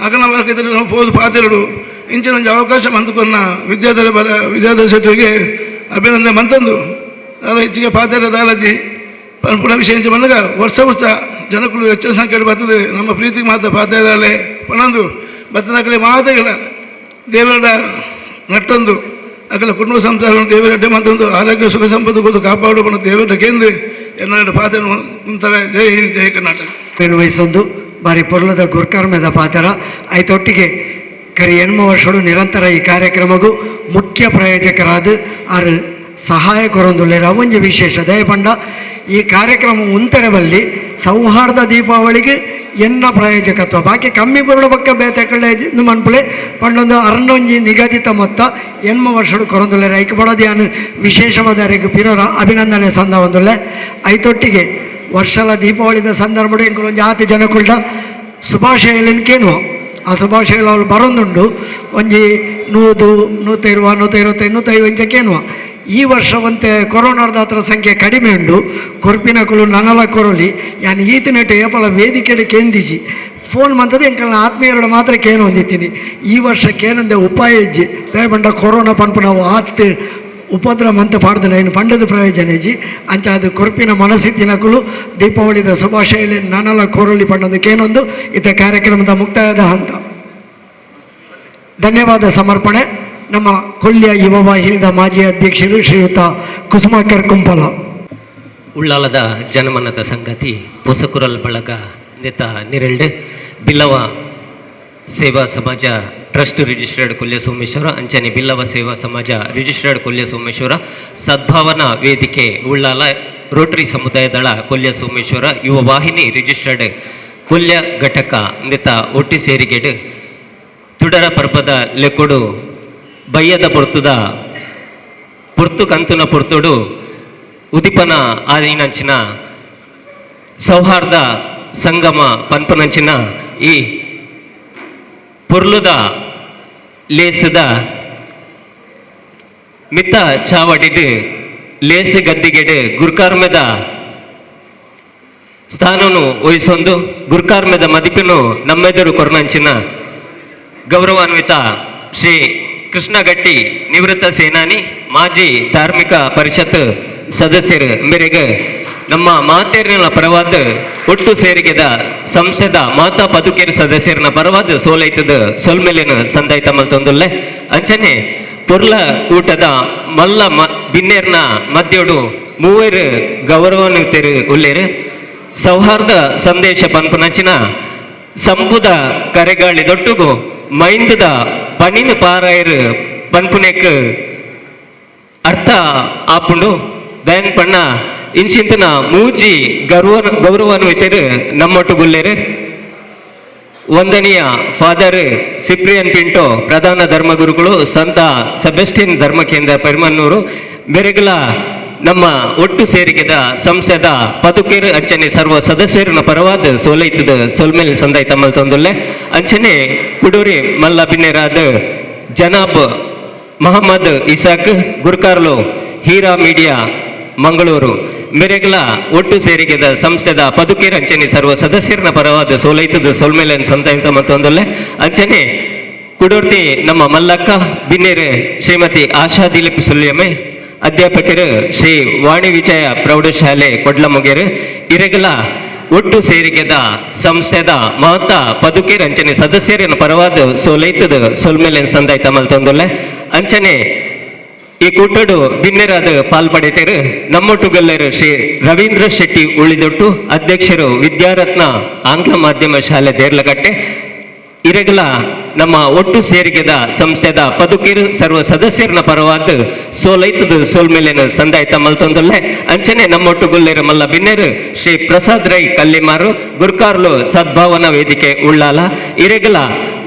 [SPEAKER 6] ಅಕಲ್ ನಮ್ಮ ನಾವು ಪೋದು ಪಾತೆರಡು ಇಂಚಿನ ಒಂದು ಅವಕಾಶ ಮಂತುಕೊನ್ನ ವಿದ್ಯಾರ್ಥಿ ಸೆಟ್ಟರಿಗೆ ಅಭಿನಂದನೆ ಮಂತಂದು ಅಲ್ಲ ಹೆಚ್ಚಿಗೆ ಪಾತೆರ ದಾಲಜಿ ಪುನಃ ವಿಷಯ ಇಂಚ ಬಂದಾಗ ವರ್ಷ ಜನಗಳು ಹೆಚ್ಚಿನ ಸಂಖ್ಯೆಯಲ್ಲಿ ಬರ್ತದೆ ನಮ್ಮ ಪ್ರೀತಿಗೆ ಮಾತ್ರ ಪಾತೆರಲ್ಲೇ ಪಣಂದು ಬತ್ತನ ಕಡೆ ಮಾತೆಗಳ ದೇವರ ನಟ್ಟೊಂದು ಅಕಲ ಕುಟುಂಬ ಸಂಸಾರವನ್ನು ದೇವರಡ್ಡೆ ಮತ್ತೊಂದು ಆರೋಗ್ಯ ಸುಖ ಸಂಪತ್ತು ಕೊಟ್ಟು ಕಾಪಾಡು ದೇವರ ಕೇಂದ್ರ ಎನ್ನ ಪಾತ್ರ ಮುಂತವೆ ಜೈ ಹಿಂದ್ ಜೈ ಕರ್ನಾಟಕ
[SPEAKER 3] ವಹಿಸೊಂದು ಬಾರಿ ಪೊರ್ಲದ ಗುರ್ಕರ್ಮದ ಪಾತ್ರ ಆಯ್ತೊಟ್ಟಿಗೆ ಕರಿ ಎನ್ಮ ವರ್ಷಗಳು ನಿರಂತರ ಈ ಕಾರ್ಯಕ್ರಮಗೂ ಮುಖ್ಯ ಪ್ರಾಯೋಜಕರಾದ ಆರು ಸಹಾಯಕರೊಂದುಲ್ಲೇರ ಒಂಜಿ ವಿಶೇಷ ದಯಪಂಡ ಈ ಕಾರ್ಯಕ್ರಮ ಉಂತರವಲ್ಲಿ ಸೌಹಾರ್ದ ದೀಪಾವಳಿಗೆ ಎನ್ನ ಪ್ರಾಯೋಜಕತ್ವ ಬಾಕಿ ಕಮ್ಮಿ ಬರೋಡ ಪಕ್ಕ ಬೇತಕಳೆ ಮನ್ಪುಳೆ ಪಂಡೊಂದು ಅರ್ನೊಂಜಿ ನಿಗದಿತ ಮೊತ್ತ ಎನ್ಮ ವರ್ಷಡು ಕೊರೊಂದುಲ್ಲೆ ಐಕೆ ಬಡೋದು ಯಾನು ವಿಶೇಷವಾದ ಪಿರೋರ ಅಭಿನಂದನೆ ಸಂದ ಒಂದುಲ್ಲೆ ಐತೊಟ್ಟಿಗೆ ವರ್ಷಲ ದೀಪಾವಳಿದ ಸಂದರ್ಭ ಇಂಕೊಂದು ಜಾತಿ ಜನಕುಳ್ಳ ಶುಭಾಶಯಲೇನು ಆ ಶುಭಾಶಯಗಳು ಅವ್ರು ಬರೋದುಂಡು ಒಂಜಿ 100 ಈ ವರ್ಷವಂತೆ ಕೊರೋನಾದ ಹತ್ರ ಸಂಖ್ಯೆ ಕಡಿಮೆ ಉಂಡು ಕೊರ್ಪಿನಕುಲು ನನಲ ಕೊರಲಿ ಯಾನು ಈತಿನೆಟ್ಟು ಏಪಲ ವೇದಿಕೆಯಲ್ಲಿ ಕೇಂದಿಸಿ ಫೋನ್ ಬಂದದ್ದು ಎಂಕಲ್ನ ಆತ್ಮೀಯರು ಮಾತ್ರ ಕೇನು ಹೊಂದಿದ್ದೀನಿ. ಈ ವರ್ಷಕ್ಕೆ ಏನಂದೆ ಉಪಾಯ ಇಜ್ಜಿ ದಯಪಂಡ ಕೊರೋನಾ ಪಂಪು ನಾವು ಆತ್ ಉಪದ್ರವ ಅಂತ ಪಾಡ್ದು ಏನು ಪಂಡದ ಪ್ರಯೋಜನ ಇಜ್ಜಿ ಅಂಚ ಅದು ಕೊರಪಿನ ಮನಸ್ಥಿತಿನಕಲು ದೀಪಾವಳಿದ ಶುಭಾಶಯಲ್ಲಿ ನಾನೆಲ್ಲ ಕೋರಳಿ ಪಂಡದಕ್ಕೇನೊಂದು ಇತ ಕಾರ್ಯಕ್ರಮದ ಮುಕ್ತಾಯದ ಹಂತ. ಧನ್ಯವಾದ ಸಮರ್ಪಣೆ ನಮ್ಮ ಕೊಲ್ಯ ಯುವ ವಾಹಿನಿದ ಮಾಜಿ ಅಧ್ಯಕ್ಷರು ಶ್ರೀಯುತ ಕುಸುಮಾಕರ್ ಕುಂಪಲ.
[SPEAKER 7] ಉಳ್ಳಾಲದ ಜನಮನದ ಸಂಗತಿ ಹೊಸಕುರಲ್ ಬಳಗ ನೆತ ನಿರೆಲ್ಡ್ ಬಿಲ್ಲವ ಸೇವಾ ಸಮಾಜ ಟ್ರಸ್ಟ್ ರಿಜಿಸ್ಟರ್ಡ್ ಕೊಲ್ಯ ಸೋಮೇಶ್ವರ ಅಂಚನೆ ಬಿಲ್ಲವ ಸೇವಾ ಸಮಾಜ ರಿಜಿಸ್ಟರ್ಡ್ ಕೊಲ್ಯ ಸೋಮೇಶ್ವರ ಸದ್ಭಾವನಾ ವೇದಿಕೆ ಉಳ್ಳಾಲ ರೋಟರಿ ಸಮುದಾಯ ದಳ ಕೊಲ್ಯ ಸೋಮೇಶ್ವರ ಯುವ ವಾಹಿನಿ ರಿಜಿಸ್ಟರ್ಡ್ ಕೊಲ್ಯ ಘಟಕ ನೆತ ಒಟ್ಟಿ ಸೇರಿಗೆಡ್ ತುಡರ ಪರ್ಪದ ಲೆಕ್ಕೊಡು ಬಯ್ಯದ ಪೊರ್ತು ಕಂತುನ ಪೊರ್ತುಡು ಉದಿಪನ ಆದಿನಂಚಿನ ಸೌಹಾರ್ದ ಸಂಗಮ ಪನ್ಪನಂಚಿನ ಈ ಪೊರ್ಲುದ ಲೇಸದ ಮಿತ್ತ ಚಾವಡಿಡ್ ಲೇಸು ಗದ್ದಿಗೆಡ್ ಗುರ್ಕಾರ್ಮೆದ ಸ್ಥಾನನು ವಹಿಸೊಂದು ಗುರ್ಕಾರ್ಮೆದ ಮದಿಪಿನು ನಮ್ಮೆದುರು ಕೊರ್ನಂಚಿನ ಗೌರವಾನ್ವಿತ ಶ್ರೀ ಕೃಷ್ಣಗಟ್ಟಿ ನಿವೃತ್ತ ಸೇನಾನಿ ಮಾಜಿ ಧಾರ್ಮಿಕ ಪರಿಷತ್ ಸದಸ್ಯರು ಮೇರೆಗೆ ನಮ್ಮ ಮಾತೇರಿನ ಪರವಾದ ಒಟ್ಟು ಸೇರಿಗೆದ ಸಂಸ್ಥೆದ ಮಾತಾ ಪದುಕೇರಿ ಸದಸ್ಯರನ ಪರವಾದ ಸೋಲೈತದ ಸೊಲ್ಮೆಲಿನ ಸಂದಾಯ್ತ ಮಲ್ತೊಂದುಲ್ಲೆ ಅಂಚನೆ ಪೊರ್ಲ ಊಟದ ಮಲ್ಲ ಬಿನ್ನೇರ್ನ ಮಧ್ಯೋಡು ಮೂವರು ಗೌರವಾನ್ವಿತರು ಉಲ್ಲೇರು ಸೌಹಾರ್ದ ಸಂದೇಶ ಪಂಪನಂಚಿನ ಸಂಬುದ ಕರೆಗಾಳಿ ದೊಟ್ಟುಗು ಮೈಂದದ ಪಣಿನ ಪಾರಾಯರು ಪನ್ಪುನೆಕ್ ಅರ್ಥ ಆಪುಂಡು ದಯನ್ ಪಣ್ಣ ಇಂಚಿಂತನ ಮೂಜಿ ಗೌರವಾನ್ವಿತರು ನಮ್ಮೊಟ್ಟು ಗುಲ್ಲೇರು ವಂದನೀಯ ಫಾದರ್ ಸಿಪ್ರಿಯನ್ ಪಿಂಟೋ ಪ್ರಧಾನ ಧರ್ಮಗುರುಗಳು ಸಂತ ಸೆಬೆಸ್ಟಿಯನ್ ಧರ್ಮ ಕೇಂದ್ರ ಪೆರ್ಮನ್ನೂರು ಬೆರೆಗಲ ನಮ್ಮ ಒಟ್ಟು ಸೇರಿಕೆದ ಸಂಸ್ಥೆದ ಪದುಕೇರು ಅಂಚನೆ ಸರ್ವ ಸದಸ್ಯರನ್ನ ಪರವಾದ ಸೋಲೈತದ ಸೊಲ್ಮೇಲ್ ಸಂದಾಯ ತಮ್ಮಲ್ ತೊಂದುಲ್ಲೆ ಅಂಚನೆ ಕುಡೂರಿ ಮಲ್ಲ ಬಿನ್ನೆರಾದ ಜನಾಬ್ ಮೊಹಮ್ಮದ್ ಇಸಾಕ್ ಗುರ್ಕಾರ್ಲು ಹೀರಾ ಮೀಡಿಯಾ ಮಂಗಳೂರು ಮೆರೆಗಲ ಒಟ್ಟು ಸೇರಿಕೆದ ಸಂಸ್ಥೆದ ಪದುಕೇರು ಅಂಚನೆ ಸರ್ವ ಸದಸ್ಯರನ್ನ ಪರವಾದ ಸೋಲೈತದ ಸೊಲ್ಮೇಲನ್ ಸಂದಾಯ ತಮ್ಮ ತೊಂದುಲ್ಲೆ ಅಂಚನೆ ಕುಡೂರ್ತಿ ನಮ್ಮ ಮಲ್ಲಕ್ಕ ಬಿನ್ನೇರು ಶ್ರೀಮತಿ ಆಶಾ ದಿಲೀಪ್ ಸುಲ್ಯಮೆ ಅಧ್ಯಾಪಕರು ಶ್ರೀ ವಾಣಿ ವಿಜಯ ಪ್ರೌಢಶಾಲೆ ಕೊಡ್ಲಮುಗೇರು ಇರೆಗಲ ಒಟ್ಟು ಸೇರಿಕೆದ ಸಂಸ್ಥೆದ ಮಾತಾ ಪದುಕೇರು ಅಂಚನೆ ಸದಸ್ಯರಿನ ಪರವಾದ ಸೋಲೈತದ ಸೊಲ್ಮೇಲಿನ ಸಂದಾಯ ತಮ್ಮಲ್ ತೊಂದುಲ್ಲೆ ಅಂಚನೆ ಈ ಕೂಟಡು ಬಿನ್ನೆರಾದ ಪಾಲ್ಪಡಿತರು ನಮ್ಮೊಟ್ಟುಗಲ್ಲರು ಶ್ರೀ ರವೀಂದ್ರ ಶೆಟ್ಟಿ ಉಳಿದೊಟ್ಟು ಅಧ್ಯಕ್ಷರು ವಿದ್ಯಾರತ್ನ ಆಂಗ್ಲ ಮಾಧ್ಯಮ ಶಾಲೆ ದೇರ್ಲಗಟ್ಟೆ ಇರೆಗಲ ನಮ್ಮ ಒಟ್ಟು ಸೇರಿಕೆದ ಸಂಸ್ಥೆದ ಪದುಕೇರು ಸರ್ವ ಸದಸ್ಯರನ ಪರವಾದ ಸೋಲೈತದ ಸೋಲ್ಮೇಲಿನ ಸಂದಾಯ ತಮ್ಮಲ್ ತೊಂದುಲ್ಲೆ ಅಂಚನೆ ನಮ್ಮೊಟ್ಟು ಗುಲ್ಲೇರು ಮಲ್ಲ ಬಿನ್ನೇರು ಶ್ರೀ ಪ್ರಸಾದ್ ರೈ ಕಲ್ಲಿಮಾರು ಗುರ್ಕಾರ್ಲು ಸದ್ಭಾವನಾ ವೇದಿಕೆ ಉಳ್ಳಾಲ ಇರೆಗಲ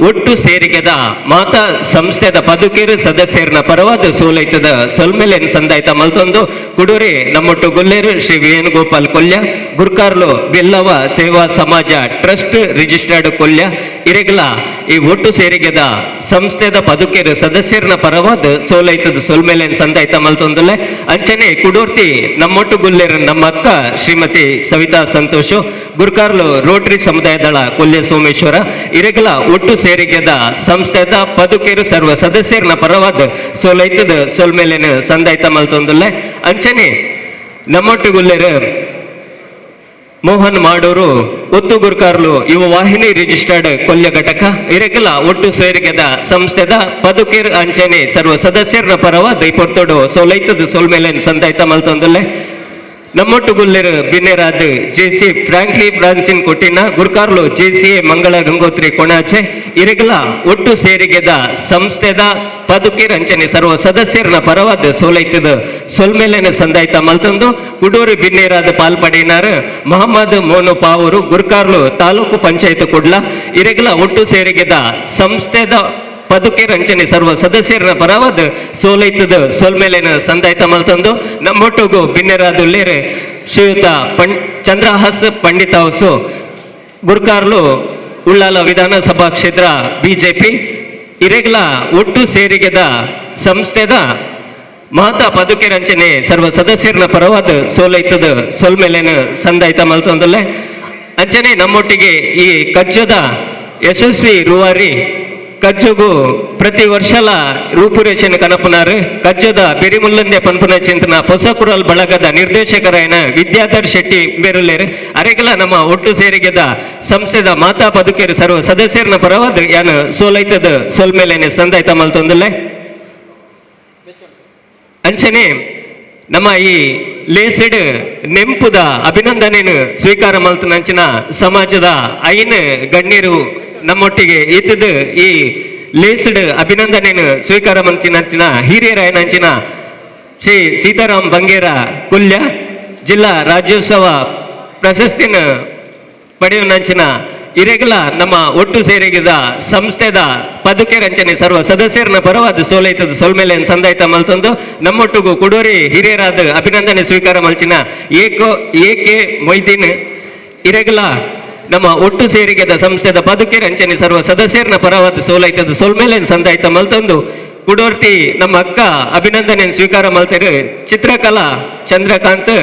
[SPEAKER 7] ಒಟ್ಟು ಸೇರಿಕೆದ ಮಾತಾ ಸಂಸ್ಥೆದ ಪದುಕೇರು ಸದಸ್ಯರನ ಪರವಾದ ಸೋಲೈತದ ಸೊಲ್ಮೇಲಿನ ಸಂದಾಯ ತಮ್ಮಲ್ ತೊಂದು ಕುಡೂರಿ ನಮ್ಮೊಟ್ಟು ಗುಲ್ಲೇರು ಶ್ರೀ ವೇಣುಗೋಪಾಲ್ ಕೊಲ್ಯ ಗುರ್ಕಾರ್ಲು ಬೆಲ್ಲವ ಸೇವಾ ಸಮಾಜ ಟ್ರಸ್ಟ್ ರಿಜಿಸ್ಟರ್ಡ್ ಕೊಲ್ಯ ಇರೆಗಲ ಈ ಒಟ್ಟು ಸೇರಿಗೆದ ಸಂಸ್ಥೆದ ಪದುಕೇರು ಸದಸ್ಯರನ ಪರವಾದ ಸೋಲೈತದ ಸೊಲ್ಮೇಲಿನ ಸಂದಾಯ ತಮ್ಮಲ್ ತೊಂದುಲ್ಲೆ ಅಂಚನೆ ಕುಡೂರ್ತಿ ನಮ್ಮೊಟ್ಟು ಗುಲ್ಲೇರು ನಮ್ಮ ಅಕ್ಕ ಶ್ರೀಮತಿ ಸವಿತಾ ಸಂತೋಷು ಗುರ್ಕಾರ್ಲು ರೋಟರಿ ಸಮುದಾಯ ದಳ ಕೊಲ್ಯ ಸೋಮೇಶ್ವರ ಇರೆಗಲ ಒಟ್ಟು ಸೇರಿಗೆದ ಸಂಸ್ಥೆದ ಪದುಕೇರು ಸರ್ವ ಸದಸ್ಯರನ ಪರವಾದ ಸೋಲೈತದ ಸೊಲ್ಮೇಲಿನ ಸಂದಾಯ ತಮ್ಮಲ್ ತೊಂದುಲ್ಲೆ ಅಂಚನೆ ನಮ್ಮೊಟ್ಟು ಗುಲ್ಲೇರು ಮೋಹನ್ ಮಾಡೂರು ಒತ್ತು ಗುರ್ಕಾರ್ಲು ಯುವ ವಾಹಿನಿ ರಿಜಿಸ್ಟರ್ಡ್ ಕೊಲ್ಯ ಘಟಕ ಇರೆಗಲ ಒಟ್ಟು ಸೇರಿಗೆದ ಸಂಸ್ಥೆದ ಪದುಕೇರು ಅಂಚನೆ ಸರ್ವ ಸದಸ್ಯರನ ಪರವಾದ ಪೊರ್ತೋಡು ಸೋಲೈತದ ಸೋಲ್ಮೇಲಿನ ಸಂದಾಯ ತಮ್ಮಲ್ ತೊಂದುಲ್ಲೆ ನಮ್ಮೊಟ್ಟು ಗುಲ್ಲೇರು ಬಿನ್ನೆರಾದ ಜೆಸಿ ಫ್ರಾಂಕ್ಲಿ ಫ್ರಾನ್ಸಿನ್ ಕೊಟ್ಟಿನ ಗುರ್ಕಾರ್ಲು ಜೆಸಿಎ ಮಂಗಳ ಗಂಗೋತ್ರಿ ಕೊಣಾಚೆ ಇರೆಗಲ ಒಟ್ಟು ಸೇರಿಗೆದ ಸಂಸ್ಥೆದ ಪದುಕೇರು ಅಂಚನೆ ಸರ್ವ ಸದಸ್ಯರನ ಪರವಾದ ಸೋಲೈತದ ಸೊಲ್ಮೇಲಿನ ಸಂದಾಯ ತಮ್ಮಲ್ ತೊಂದು ಕುಡೂರು ಬಿನ್ನೇರಾದ ಪಾಲ್ಪಡಿನಾರ ಮೊಹಮ್ಮದ್ ಮೋನು ಪಾವೂರು ಗುರ್ಕಾರ್ಲು ತಾಲೂಕು ಪಂಚಾಯತ್ ಕುಡ್ಲ ಇರೆಗಲ ಒಟ್ಟು ಸೇರಿಗೆದ ಸಂಸ್ಥೆದ ಪದುಕೇರು ಅಂಚನೆ ಸರ್ವ ಸದಸ್ಯರನ ಪರವಾದ ಸೋಲೈತದ ಸೊಲ್ಮೇಲಿನ ಸಂದಾಯ ತಮ್ಮಲ್ ತಂದು ನಮ್ಮೊಟ್ಟುಗು ಬಿನ್ನೆರಾದುಲ್ಲೇರು ಶ್ರೀಯುತ ಚಂದ್ರಹಾಸ್ ಪಂಡಿತ ಹೌಸು ಗುರ್ಕಾರ್ಲು ಉಳ್ಳಾಲ ವಿಧಾನಸಭಾ ಕ್ಷೇತ್ರ ಬಿಜೆಪಿ ಇರೆಗಲ ಒಟ್ಟು ಸೇರಿಗೆದ ಸಂಸ್ಥೆದ ಮಾತಾ ಪದುಕೇರು ಅಂಚನೆ ಸರ್ವ ಸದಸ್ಯರನ ಪರವಾದ ಸೋಲೈತದ ಸೊಲ್ಮೇಲಿನ ಸಂದಾಯ ತಮ್ಮಲ್ ತೊಂದುಲ್ಲೆ ಅಂಚನೆ ನಮ್ಮೊಟ್ಟಿಗೆ ಈ ಕಜ್ಜದ ಯಶಸ್ವಿ ರೂವಾರಿ ಕಜ್ಜುಗು ಪ್ರತಿ ವರ್ಷಲ ರೂಪುರೇಷೆನ ಕನಪುನಾರು ಕಜ್ಜದ ಬೆರಿಮುಲ್ಲಂದೆ ಪನ್ಪುನ ಚಿಂತನ ಹೊಸಕುರಲ್ ಬಳಗದ ನಿರ್ದೇಶಕರಾಯನ ವಿದ್ಯಾಧರ್ ಶೆಟ್ಟಿ ಬೇರುಲೇರು ಅರೆಗಲ ನಮ್ಮ ಒಟ್ಟು ಸೇರಿಗೆದ ಸಂಸ್ಥೆದ ಮಾತಾ ಬದುಕೇರು ಸರ್ವ ಸದಸ್ಯರನ್ನ ಪರವಾದ ಯಾನು ಸೋಲೈತದ ಸೋಲ್ಮೇಲೆನೆ ಸಂದಾಯ್ತ ಮಲ್ತೊಂದಲ್ಲ ಅಂಚನೆ ನಮ್ಮ ಈ ಲೇಸಿಡ್ ನೆಂಪುದ ಅಭಿನಂದನೆಯನ್ನು ಸ್ವೀಕಾರ ಮಲ್ತನಂಚಿನ ಸಮಾಜದ ಐನ್ ಗಣ್ಯರು ನಮ್ಮೊಟ್ಟಿಗೆ ಇದ್ದದ್ದು ಈ ಲೇಸಿಡ್ ಅಭಿನಂದನೆಯನ್ನು ಸ್ವೀಕಾರ ಮಂಚಿನಂಚಿನ ಹಿರಿಯರಾಯನಂಚಿನ ಶ್ರೀ ಸೀತಾರಾಮ್ ಬಂಗೇರ ಕುಲ್ಯ ಜಿಲ್ಲಾ ರಾಜ್ಯೋತ್ಸವ ಪ್ರಶಸ್ತಿನ ಪಡೆಯುವಂಚಿನ ಇರೆಗಲ ನಮ್ಮ ಒಟ್ಟು ಸೇರಿಗಿದ ಸಂಸ್ಥೆದ ಪದುಕೆ ರಂಚನೆ ಸರ್ವ ಸದಸ್ಯರನ್ನ ಪರವಾದ ಸೋಲೈತದ ಸೋಲ್ಮೇಲೆ ಸಂದಾಯ್ತ ಮಲ್ತೊಂದು ನಮ್ಮೊಟ್ಟಿಗೂ ಕುಡೋರಿ ಹಿರಿಯರಾದ ಅಭಿನಂದನೆ ಸ್ವೀಕಾರ ಮಲ್ಚಿನ ಏಕೆ ಮೊಯ್ದೀನ್ ಇರೆಗಲ ನಮ್ಮ ಒಟ್ಟು ಸೇರಿಗೆದ ಸಂಸ್ಥೆದ ಬದುಕೆ ರಂಚನೆ ಸರ್ವ ಸದಸ್ಯರನ್ನ ಪರವಾದ ಸೋಲೈತದ ಸೋಲ್ಮೇಲೆ ಸಂದಾಯ್ತ ಮಲ್ತೊಂದು ಕುಡೋರ್ತಿ ನಮ್ಮ ಅಕ್ಕ ಅಭಿನಂದನೆ ಸ್ವೀಕಾರ ಮಲ್ತರು ಚಿತ್ರಕಲಾ ಚಂದ್ರಕಾಂತ್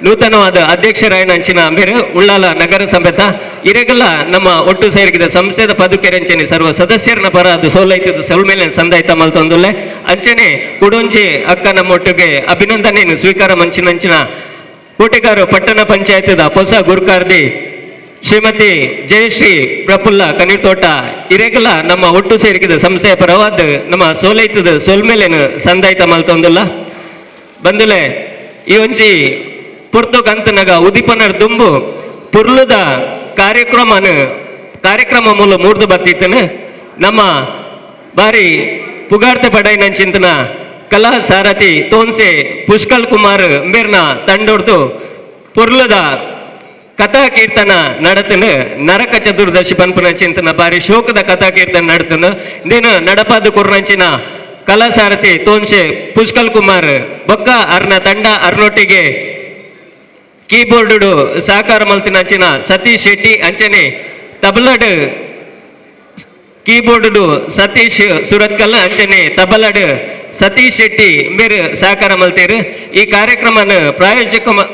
[SPEAKER 7] ನೂತನವಾದ ಅಧ್ಯಕ್ಷರಾಯನಂಚಿನ ಮೇರೆ ಉಳ್ಳಾಲ ನಗರ ಸಮೇತ ಇರೆಗಲ ನಮ್ಮ ಒಟ್ಟು ಸೇರಿದ ಸಂಸ್ಥೆದ ಪದುಕೆ ರಂಚನೆ ಸರ್ವ ಸದಸ್ಯರನ್ನ ಪರಾದ ಸೋಲೈತದ ಸೋಲ್ಮೇಲೆ ಸಂದಾಯ್ತ ಮಲ್ತೊಂದುಲ್ಲೆ ಅಂಚನೆ ಕುಡೊಂಜಿ ಅಕ್ಕ ನಮ್ಮೊಟ್ಟಿಗೆ ಅಭಿನಂದನೆಯನ್ನು ಸ್ವೀಕಾರ ಮಂಚಿನಂಚಿನ ಕೋಟೆಗಾರು ಪಟ್ಟಣ ಪಂಚಾಯತ್ದ ಹೊಸ ಗುರುಕಾರ್ದಿ ಶ್ರೀಮತಿ ಜಯಶ್ರೀ ಪ್ರಫುಲ್ಲ ಕನಿತೋಟ ಇರೆಗಲ ನಮ್ಮ ಒಟ್ಟು ಸೇರಿದ ಸಂಸ್ಥೆಯ ಪರವಾದ ನಮ್ಮ ಸೋಲೈತದ ಸೋಲ್ಮೇಲೆನು ಸಂದಾಯ್ತ ಮಲ್ತೊಂದುಲ್ಲ ಬಂದುಲೆ ಈ ಒಂಜಿ ಪುರ್ತು ಕಂತನಗ ಉದಿಪನರ್ ದುಂಬು ಪುರ್ಲುದ ಕಾರ್ಯಕ್ರಮ ಮೂಲ ಮೂರ್ದು ಬತ್ತಿತ್ತನು ನಮ್ಮ ಬಾರಿ ಪುಗಾರ್ತೆ ಪಡೈನಂಚಿಂತನ ಕಲಾ ಸಾರಥಿ ತೋನ್ಸೆ ಪುಷ್ಕಲ್ ಕುಮಾರ್ ಮೇರ್ನ ತಂಡೋರ್ದು ಪುರ್ಲುದ ಕಥಾ ಕೀರ್ತನ ನಡತನು ನರಕ ಚತುರ್ದಶಿ ಪನ್ಪುನ ಚಿಂತನ ಬಾರಿ ಶೋಕದ ಕಥಾ ಕೀರ್ತನ ನಡತನು ನೀನು ನಡಪಾದ ಕುರ್ನಂಚಿನ ಕಲಾ ಸಾರಥಿ ತೋನ್ಸೆ ಪುಷ್ಕಲ್ ಕುಮಾರ್ ಬೊಕ್ಕ ಅರ್ನ ತಂಡ ಅರ್ನೊಟ್ಟಿಗೆ ಕೀಬೋರ್ಡು ಸಹಕಾರ ಮಲ್ತಿನಂಚಿನ ಸತೀಶ್ ಶೆಟ್ಟಿ ಅಂಚನೆ ತಬಲಡ್ ಕೀಬೋರ್ಡು ಸತೀಶ್ ಸುರತ್ಕಲ್ ಅಂಚನೆ ತಬಲಡ್ ಸತೀಶ್ ಶೆಟ್ಟಿ ಮೇರೆ ಸಹಕಾರ ಮಲ್ತೇರು ಈ ಕಾರ್ಯಕ್ರಮನ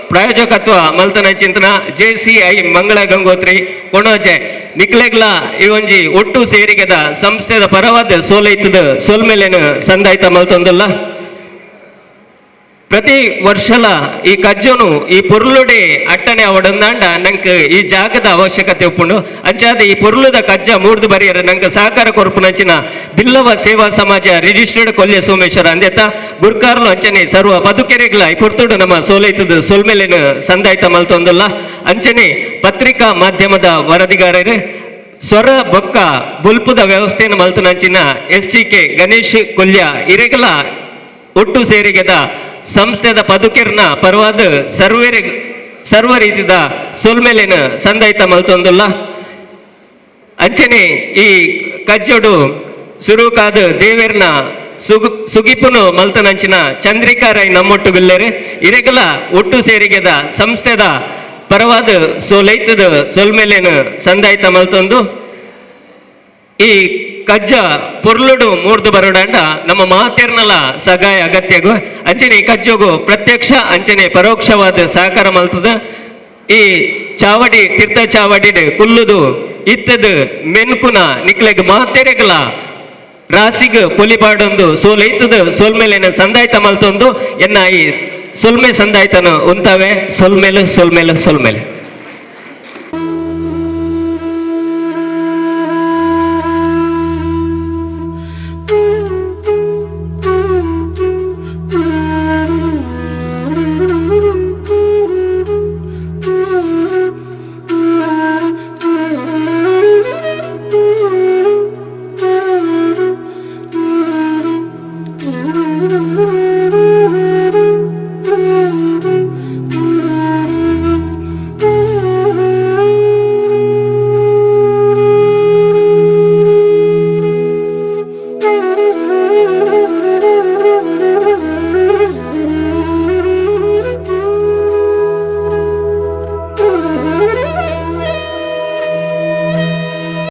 [SPEAKER 7] ಪ್ರಾಯೋಜಕತ್ವ ಮಲ್ತನಂಚಿಂತನ JCI ಮಂಗಳ ಗಂಗೋತ್ರಿ ಕೊಣೋಜೆ ನಿಕ್ಲೆಗ್ಲ ಈ ಒಂಜಿ ಒಟ್ಟು ಸೇರಿಗೆದ ಸಂಸ್ಥೆದ ಪರವಾದ ಸೋಲೈತದ ಸೋಲ್ಮೇಲೆನು ಸಂದಾಯ್ತ ಮಲ್ತೊಂದಲ್ಲ ಪ್ರತಿ ವರ್ಷಲ ಈ ಕಜ್ಜನು ಈ ಪೊರ್ಲುಡೆ ಅಟ್ಟನೆ ಅವಡಂದಾಂಡ ನಂಗೆ ಈ ಜಾಗದ ಅವಶ್ಯಕತೆ ಉಪ್ಪುಂಡು ಅಂಚಾದ ಈ ಪೊರ್ಲುದ ಕಜ್ಜ ಮೂರ್ದು ಬರೆಯರ ನಂಗೆ ಸಹಕಾರ ಕೊರಪುನಂಚಿನ ಬಿಲ್ಲವ ಸೇವಾ ಸಮಾಜ ರಿಜಿಸ್ಟರ್ಡ್ ಕೊಲ್ಯ ಸೋಮೇಶ್ವರ ಅಂದೇತ ಗುರ್ಕಾರ್ಲು ಅಂಚನೆ ಸರ್ವ ಬದುಕೆರೆಗ್ಲ ಈ ಪೊರ್ತುಡು ನಮ್ಮ ಸೋಲೈತದ ಸೋಲ್ಮೇಲೆನು ಸಂದಾಯ್ತ ಮಲ್ತೊಂದಲ್ಲ ಅಂಚನೆ ಪತ್ರಿಕಾ ಮಾಧ್ಯಮದ ವರದಿಗಾರರು ಸ್ವರ ಬೊಕ್ಕ ಬುಲ್ಪುದ ವ್ಯವಸ್ಥೆಯನ್ನು ಮಲ್ತನಂಚಿನ STK ಗಣೇಶ್ ಕೊಲ್ಯ ಇರೆಗಲ ಒಟ್ಟು ಸೇರಿಗೆದ ಸಂಸ್ಥೆದ ಪದುಕೆರ್ನ ಪರವಾದ ಸರ್ವ ರೀತಿದ ಸೋಲ್ಮೇಲೆನ ಸಂದಾಯ್ತ ಮಲ್ತೊಂದುಲ್ಲ ಅಂಚನೆ ಈ ಕಜ್ಜೋಡು ಸುರುಕಾದ ದೇವೇರ್ನ ಸುಗಿಪುನು ಮಲ್ತನಂಚಿನ ಚಂದ್ರಿಕಾ ರೈ ನಮ್ಮೊಟ್ಟು ಬಿಲ್ಲೆರೆ ಇರೆಗಲ ಒಟ್ಟು ಸೇರಿಗೆದ ಸಂಸ್ಥೆದ ಪರವಾದ ಸೋಲೈತದ ಸೋಲ್ಮೇಲೆನ ಸಂದಾಯ್ತ ಮಲ್ತೊಂದು ಈ ಕಜ್ಜ ಪೊರ್ಲುಡು ಮೂರ್ದು ಬರೋಡಂಡ ನಮ್ಮ ಮಾತೇರ್ನಲ ಸಗಾಯ ಅಗತ್ಯಗು ಅಂಚನೆ ಈ ಕಜ್ಜೋಗು ಪ್ರತ್ಯಕ್ಷ ಅಂಚನೆ ಪರೋಕ್ಷವಾದ ಸಹಕಾರ ಮಲ್ತದ ಈ ಚಾವಡಿ ತೀರ್ಥ ಚಾವಡಿ ಕುಲ್ಲುದು ಇತ್ತದ ಮೆನ್ಪುನ ನಿಕ್ಲೆಗ್ ಮಾತೆರೆಗಲ ರಾಸಿಗ ಪೊಲಿಪಾಡೊಂದು ಸೋಲೈತದ ಸೋಲ್ಮೇಲೆನ ಸಂದಾಯ್ತ ಮಲ್ತೊಂದು ಎನ್ನ ಈ ಸೊಲ್ಮೆ ಸಂದಾಯ್ತನ ಉಂತಾವೆ ಸೊಲ್ಮೇಲೆ